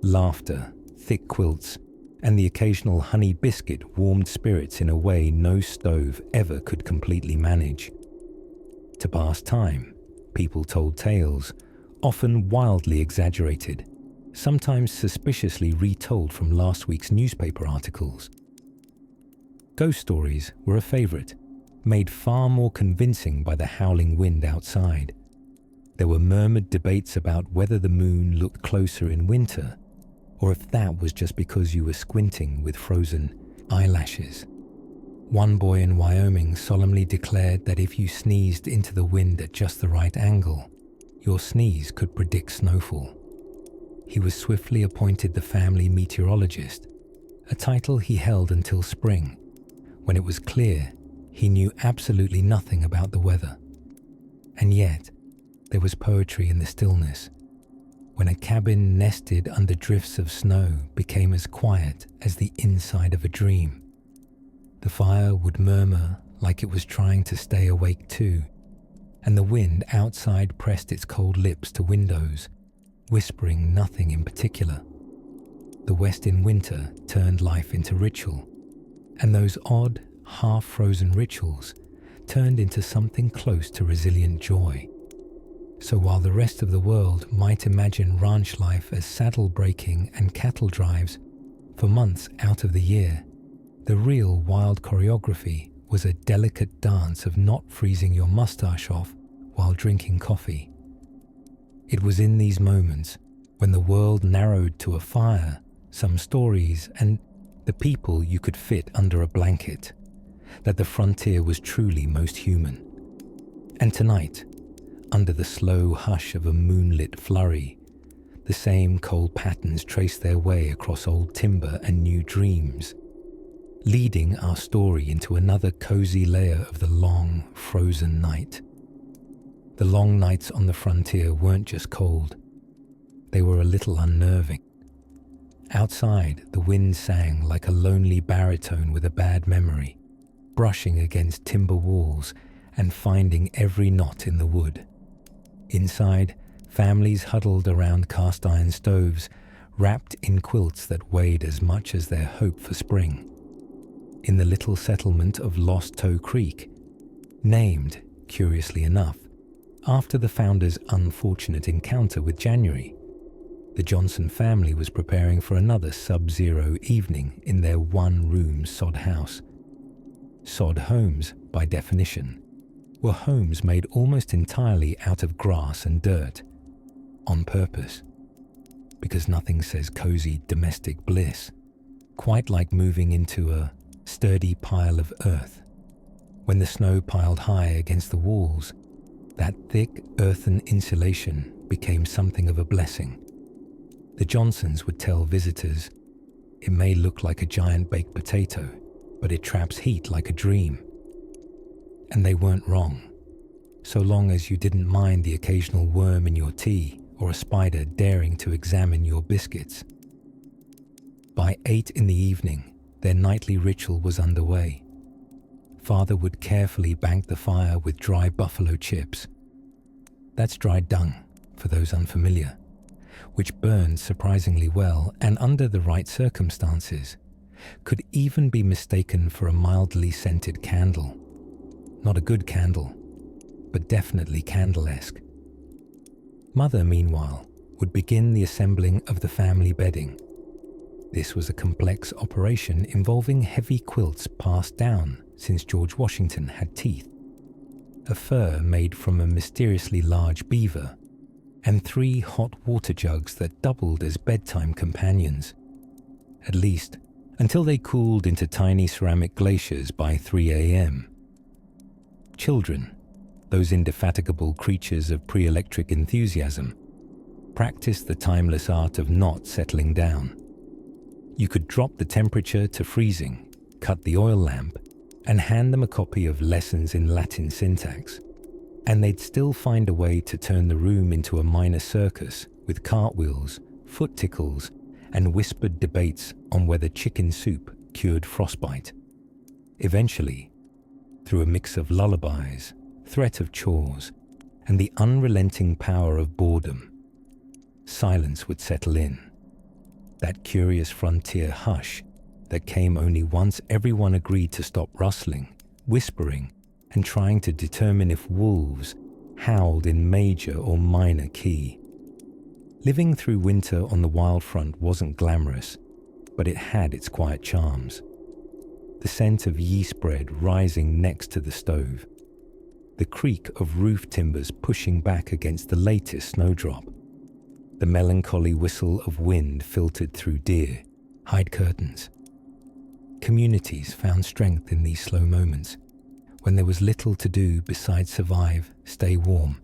[SPEAKER 1] Laughter, thick quilts, and the occasional honey biscuit warmed spirits in a way no stove ever could completely manage. To pass time, people told tales, often wildly exaggerated, sometimes suspiciously retold from last week's newspaper articles. Ghost stories were a favorite, made far more convincing by the howling wind outside. There were murmured debates about whether the moon looked closer in winter, or if that was just because you were squinting with frozen eyelashes. One boy in Wyoming solemnly declared that if you sneezed into the wind at just the right angle, your sneeze could predict snowfall. He was swiftly appointed the family meteorologist, a title he held until spring, when it was clear he knew absolutely nothing about the weather. And yet, there was poetry in the stillness. when a cabin nested under drifts of snow became as quiet as the inside of a dream. The fire would murmur like it was trying to stay awake too, and the wind outside pressed its cold lips to windows, whispering nothing in particular. The West in winter turned life into ritual, and those odd, half-frozen rituals turned into something close to resilient joy. So while the rest of the world might imagine ranch life as saddle breaking and cattle drives for months out of the year, the real wild choreography was a delicate dance of not freezing your mustache off while drinking coffee. It was in these moments, when the world narrowed to a fire, some stories, and the people you could fit under a blanket, that the frontier was truly most human. And tonight, under the slow hush of a moonlit flurry, the same cold patterns trace their way across old timber and new dreams, leading our story into another cozy layer of the long, frozen night. The long nights on the frontier weren't just cold, they were a little unnerving. Outside, the wind sang like a lonely baritone with a bad memory, brushing against timber walls and finding every knot in the wood. Inside, families huddled around cast iron stoves, wrapped in quilts that weighed as much as their hope for spring. In the little settlement of Lost Toe Creek, named, curiously enough, after the founder's unfortunate encounter with January, the Johnson family was preparing for another sub-zero evening in their one-room sod house. Sod homes, by definition, were homes made almost entirely out of grass and dirt, on purpose, because nothing says cozy domestic bliss quite like moving into a sturdy pile of earth. When the snow piled high against the walls, that thick earthen insulation became something of a blessing. The Johnsons would tell visitors, "It may look like a giant baked potato, but it traps heat like a dream." And they weren't wrong, so long as you didn't mind the occasional worm in your tea or a spider daring to examine your biscuits. By 8 in the evening, their nightly ritual was underway. Father would carefully bank the fire with dry buffalo chips. That's dry dung, for those unfamiliar, which burned surprisingly well and under the right circumstances, could even be mistaken for a mildly scented candle. Not a good candle, but definitely candle-esque. Mother, meanwhile, would begin the assembling of the family bedding. This was a complex operation involving heavy quilts passed down since George Washington had teeth, a fur made from a mysteriously large beaver, and 3 hot water jugs that doubled as bedtime companions, at least until they cooled into tiny ceramic glaciers by 3 a.m. Children, those indefatigable creatures of pre-electric enthusiasm, practiced the timeless art of not settling down. You could drop the temperature to freezing, cut the oil lamp, and hand them a copy of Lessons in Latin Syntax, and they'd still find a way to turn the room into a minor circus with cartwheels, foot tickles, and whispered debates on whether chicken soup cured frostbite. Eventually, through a mix of lullabies, threat of chores, and the unrelenting power of boredom, silence would settle in. That curious frontier hush that came only once everyone agreed to stop rustling, whispering, and trying to determine if wolves howled in major or minor key. Living through winter on the wild front wasn't glamorous, but it had its quiet charms. The scent of yeast bread rising next to the stove, the creak of roof timbers pushing back against the latest snowdrop, the melancholy whistle of wind filtered through deer, hide curtains. Communities found strength in these slow moments, when there was little to do besides survive, stay warm,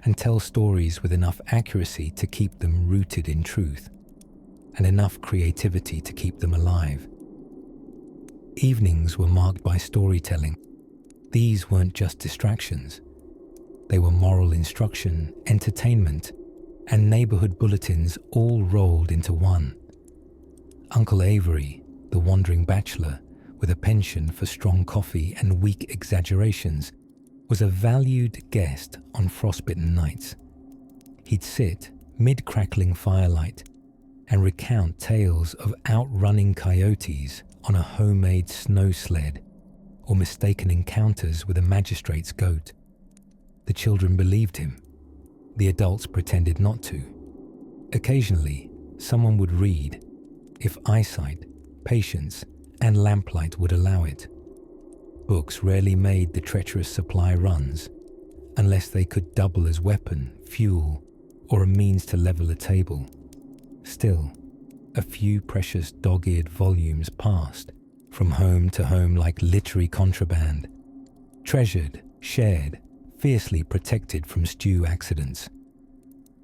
[SPEAKER 1] and tell stories with enough accuracy to keep them rooted in truth, and enough creativity to keep them alive. Evenings were marked by storytelling. These weren't just distractions. They were moral instruction, entertainment, and neighborhood bulletins all rolled into one. Uncle Avery, the wandering bachelor with a penchant for strong coffee and weak exaggerations, was a valued guest on frostbitten nights. He'd sit mid-crackling firelight and recount tales of outrunning coyotes on a homemade snow sled or mistaken encounters with a magistrate's goat. The children believed him. The adults pretended not to. Occasionally, someone would read, if eyesight, patience, and lamplight would allow it. Books rarely made the treacherous supply runs, unless they could double as weapon, fuel, or a means to level a table. Still, a few precious dog-eared volumes passed from home to home like literary contraband, treasured, shared, fiercely protected from stew accidents.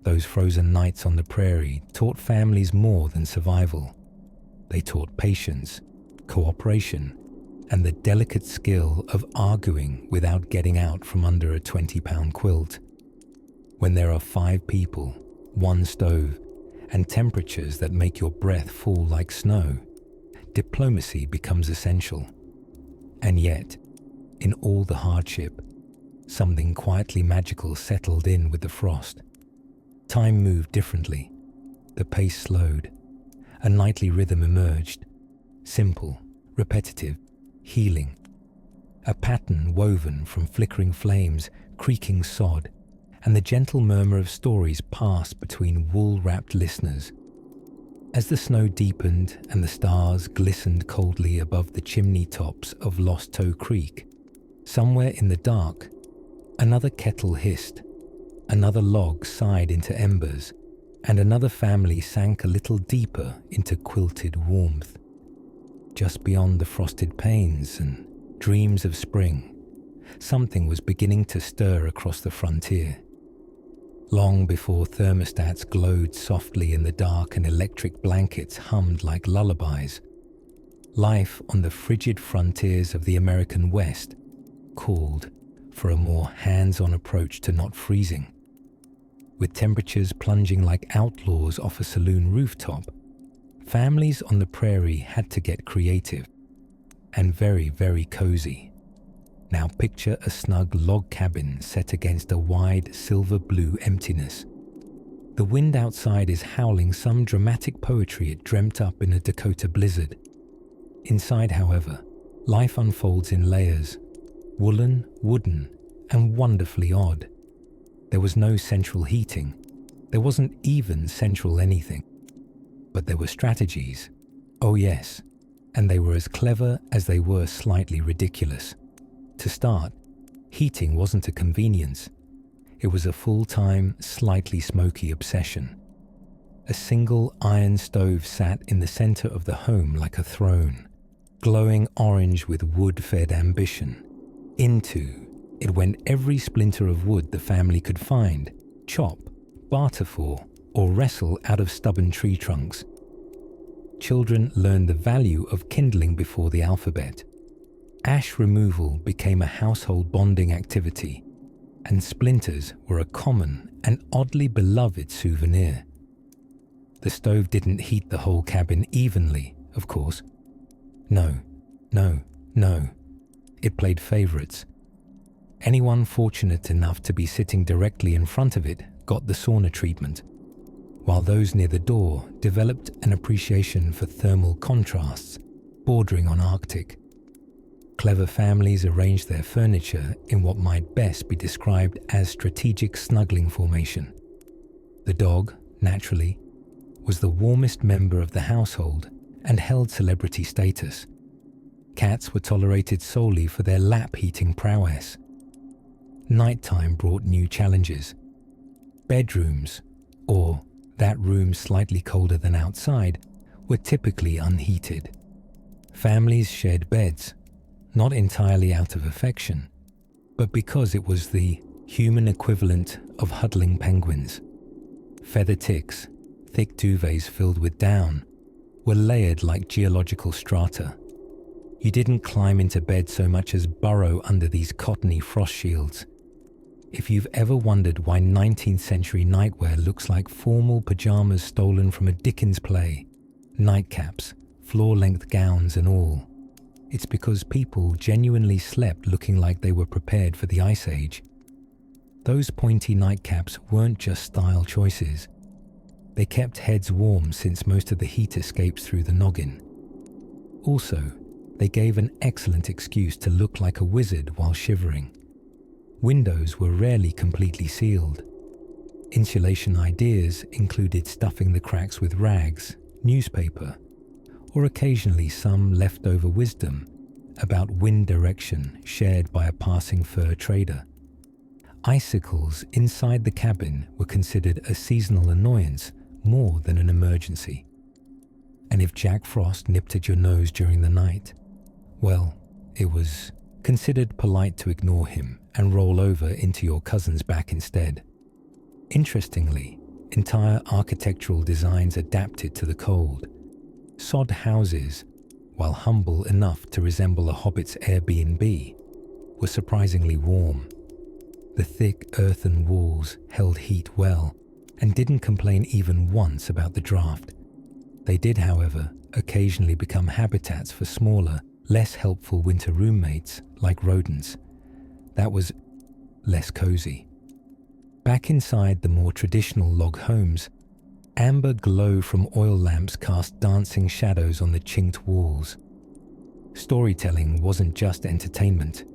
[SPEAKER 1] Those frozen nights on the prairie taught families more than survival. They taught patience, cooperation, and the delicate skill of arguing without getting out from under a 20-pound quilt. When there are 5 people, 1 stove, and temperatures that make your breath fall like snow, diplomacy becomes essential. And yet, in all the hardship, something quietly magical settled in with the frost. Time moved differently. The pace slowed. A nightly rhythm emerged. Simple, repetitive, healing. A pattern woven from flickering flames, creaking sod, and the gentle murmur of stories passed between wool-wrapped listeners. As the snow deepened and the stars glistened coldly above the chimney tops of Lost Toe Creek, somewhere in the dark, another kettle hissed, another log sighed into embers, and another family sank a little deeper into quilted warmth. Just beyond the frosted panes and dreams of spring, something was beginning to stir across the frontier. Long before thermostats glowed softly in the dark and electric blankets hummed like lullabies, life on the frigid frontiers of the American West called for a more hands-on approach to not freezing. With temperatures plunging like outlaws off a saloon rooftop, families on the prairie had to get creative and very, very cozy. Now picture a snug log cabin set against a wide silver-blue emptiness. The wind outside is howling some dramatic poetry it dreamt up in a Dakota blizzard. Inside, however, life unfolds in layers, woolen, wooden, and wonderfully odd. There was no central heating. There wasn't even central anything. But there were strategies. Oh yes, and they were as clever as they were slightly ridiculous. To start, heating wasn't a convenience. It was a full-time, slightly smoky obsession. A single iron stove sat in the center of the home like a throne, glowing orange with wood-fed ambition. Into it went every splinter of wood the family could find, chop, barter for, or wrestle out of stubborn tree trunks. Children learned the value of kindling before the alphabet. Ash removal became a household bonding activity, and splinters were a common and oddly beloved souvenir. The stove didn't heat the whole cabin evenly, of course. No. It played favorites. Anyone fortunate enough to be sitting directly in front of it got the sauna treatment, while those near the door developed an appreciation for thermal contrasts, bordering on Arctic. Clever families arranged their furniture in what might best be described as strategic snuggling formation. The dog, naturally, was the warmest member of the household and held celebrity status. Cats were tolerated solely for their lap-heating prowess. Nighttime brought new challenges. Bedrooms, or that room slightly colder than outside, were typically unheated. Families shared beds, not entirely out of affection, but because it was the human equivalent of huddling penguins. Feather ticks, thick duvets filled with down, were layered like geological strata. You didn't climb into bed so much as burrow under these cottony frost shields. If you've ever wondered why 19th century nightwear looks like formal pajamas stolen from a Dickens play, nightcaps, floor-length gowns and all, it's because people genuinely slept looking like they were prepared for the Ice Age. Those pointy nightcaps weren't just style choices. They kept heads warm since most of the heat escapes through the noggin. Also, they gave an excellent excuse to look like a wizard while shivering. Windows were rarely completely sealed. Insulation ideas included stuffing the cracks with rags, newspaper, or occasionally some leftover wisdom about wind direction shared by a passing fur trader. Icicles inside the cabin were considered a seasonal annoyance more than an emergency. And if Jack Frost nipped at your nose during the night, well, it was considered polite to ignore him and roll over into your cousin's back instead. Interestingly, entire architectural designs adapted to the cold. Sod houses, while humble enough to resemble a hobbit's Airbnb, were surprisingly warm. The thick earthen walls held heat well and didn't complain even once about the draft. They did, however, occasionally become habitats for smaller, less helpful winter roommates like rodents. That was less cozy. Back inside the more traditional log homes, amber glow from oil lamps cast dancing shadows on the chinked walls. Storytelling wasn't just entertainment.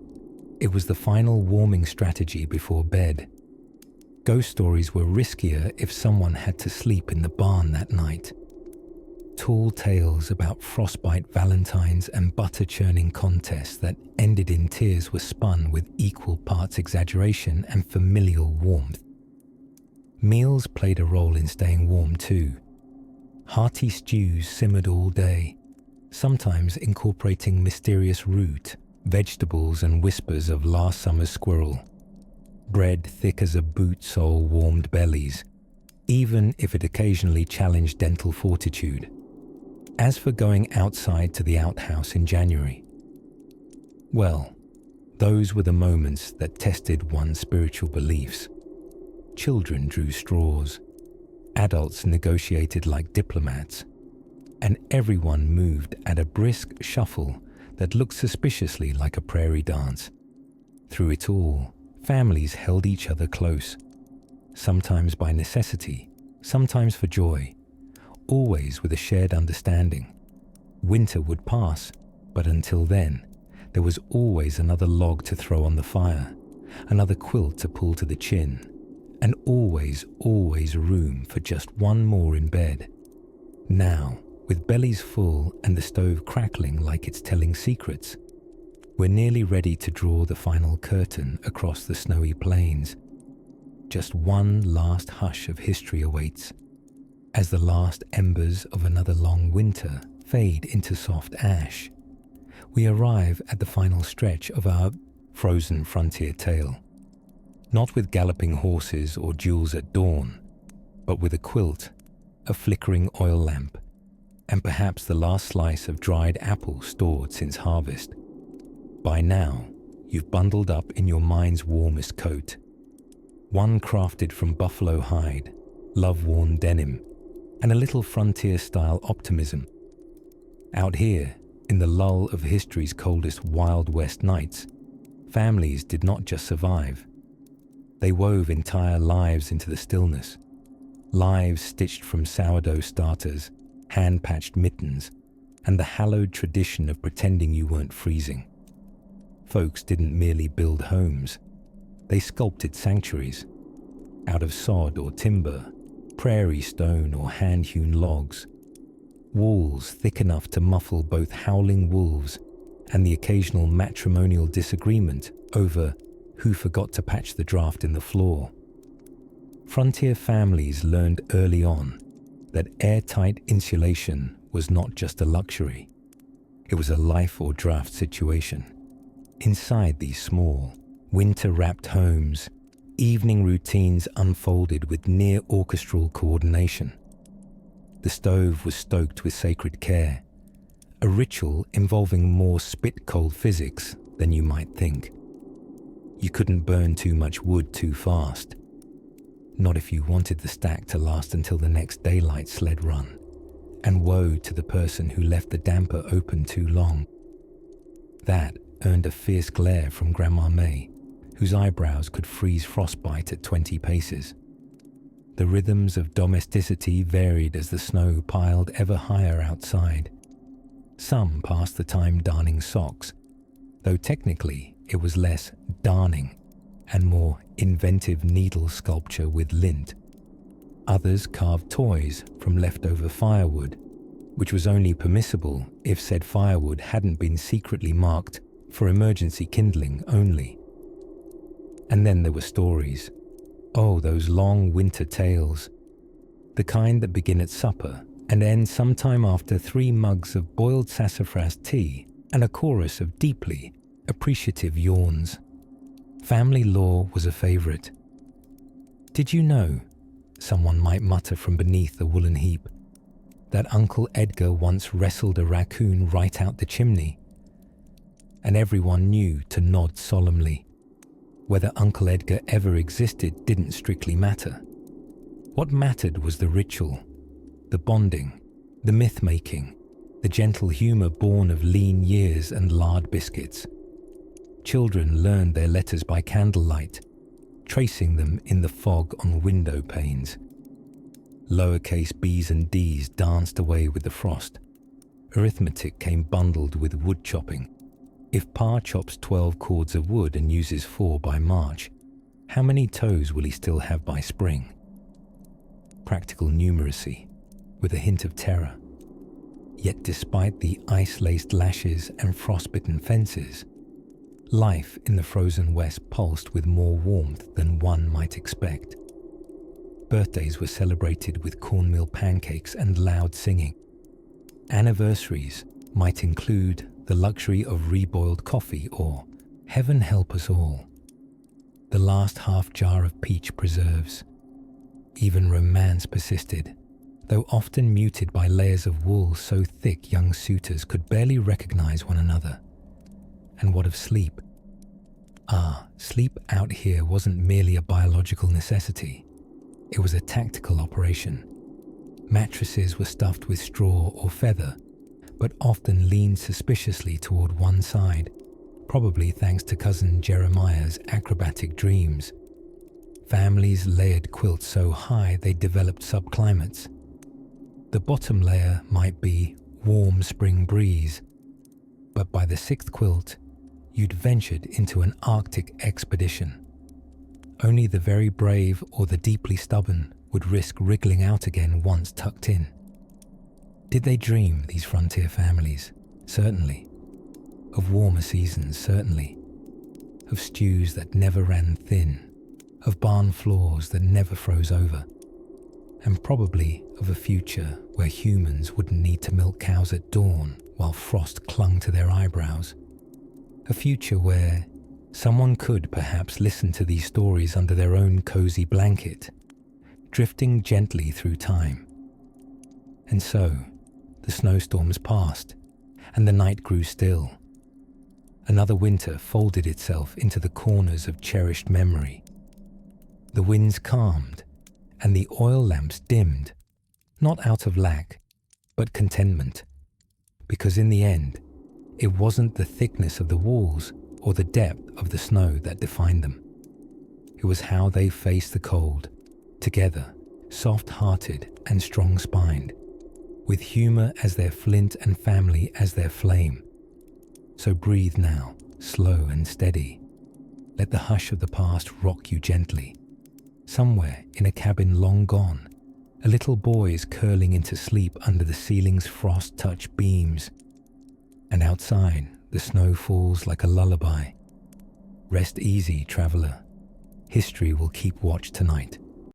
[SPEAKER 1] It was the final warming strategy before bed. Ghost stories were riskier if someone had to sleep in the barn that night. Tall tales about frostbite valentines and butter-churning contests that ended in tears were spun with equal parts exaggeration and familial warmth. Meals played a role in staying warm too. Hearty stews simmered all day, sometimes incorporating mysterious root, vegetables and whispers of last summer's squirrel. Bread thick as a boot sole warmed bellies, even if it occasionally challenged dental fortitude. As for going outside to the outhouse in January, well, those were the moments that tested one's spiritual beliefs. Children drew straws, adults negotiated like diplomats, and everyone moved at a brisk shuffle that looked suspiciously like a prairie dance. Through it all, families held each other close, sometimes by necessity, sometimes for joy, always with a shared understanding. Winter would pass, but until then, there was always another log to throw on the fire, another quilt to pull to the chin, and always room for just one more in bed. Now, with bellies full and the stove crackling like it's telling secrets, we're nearly ready to draw the final curtain across the snowy plains. Just one last hush of history awaits, as the last embers of another long winter fade into soft ash. We arrive at the final stretch of our frozen frontier tale, not with galloping horses or duels at dawn, but with a quilt, a flickering oil lamp, and perhaps the last slice of dried apple stored since harvest. By now, you've bundled up in your mind's warmest coat, one crafted from buffalo hide, love-worn denim, and a little frontier-style optimism. Out here, in the lull of history's coldest Wild West nights, families did not just survive. They wove entire lives into the stillness, lives stitched from sourdough starters, hand-patched mittens, and the hallowed tradition of pretending you weren't freezing. Folks didn't merely build homes. They sculpted sanctuaries, out of sod or timber, prairie stone or hand-hewn logs, walls thick enough to muffle both howling wolves and the occasional matrimonial disagreement over who forgot to patch the draft in the floor. Frontier families learned early on that airtight insulation was not just a luxury, it was a life or draft situation. Inside these small, winter-wrapped homes, evening routines unfolded with near-orchestral coordination. The stove was stoked with sacred care, a ritual involving more spit-cold physics than you might think. You couldn't burn too much wood too fast. Not if you wanted the stack to last until the next daylight sled run. And woe to the person who left the damper open too long. That earned a fierce glare from Grandma May, whose eyebrows could freeze frostbite at 20 paces. The rhythms of domesticity varied as the snow piled ever higher outside. Some passed the time darning socks, though technically it was less darning and more inventive needle sculpture with lint. Others carved toys from leftover firewood, which was only permissible if said firewood hadn't been secretly marked for emergency kindling only. And then there were stories. Oh, those long winter tales. The kind that begin at supper and end sometime after 3 mugs of boiled sassafras tea and a chorus of deeply appreciative yawns. Family lore was a favorite. Did you know, someone might mutter from beneath a woolen heap, that Uncle Edgar once wrestled a raccoon right out the chimney? And everyone knew to nod solemnly. Whether Uncle Edgar ever existed didn't strictly matter. What mattered was the ritual, the bonding, the myth-making, the gentle humour born of lean years and lard biscuits. Children learned their letters by candlelight, tracing them in the fog on window panes. Lowercase B's and D's danced away with the frost. Arithmetic came bundled with wood chopping. If Pa chops 12 cords of wood and uses 4 by March, how many toes will he still have by spring? Practical numeracy, with a hint of terror. Yet despite the ice-laced lashes and frostbitten fences, life in the frozen west pulsed with more warmth than one might expect. Birthdays were celebrated with cornmeal pancakes and loud singing. Anniversaries might include the luxury of reboiled coffee or, heaven help us all, the last half jar of peach preserves. Even romance persisted, though often muted by layers of wool so thick young suitors could barely recognize one another. And what of sleep? Sleep out here wasn't merely a biological necessity. It was a tactical operation. Mattresses were stuffed with straw or feather, but often leaned suspiciously toward one side, probably thanks to cousin Jeremiah's acrobatic dreams. Families layered quilts so high they developed subclimates. The bottom layer might be warm spring breeze, but by the 6th quilt, you'd ventured into an Arctic expedition. Only the very brave or the deeply stubborn would risk wriggling out again once tucked in. Did they dream, these frontier families? Certainly. Of warmer seasons, certainly. Of stews that never ran thin. Of barn floors that never froze over. And probably of a future where humans wouldn't need to milk cows at dawn while frost clung to their eyebrows. A future where someone could perhaps listen to these stories under their own cozy blanket, drifting gently through time. And so, the snowstorms passed, and the night grew still. Another winter folded itself into the corners of cherished memory. The winds calmed, and the oil lamps dimmed, not out of lack, but contentment, because in the end, it wasn't the thickness of the walls or the depth of the snow that defined them. It was how they faced the cold, together, soft-hearted and strong-spined, with humour as their flint and family as their flame. So breathe now, slow and steady. Let the hush of the past rock you gently. Somewhere in a cabin long gone, a little boy is curling into sleep under the ceiling's frost-touched beams. And outside, the snow falls like a lullaby. Rest easy, traveller. History will keep watch tonight.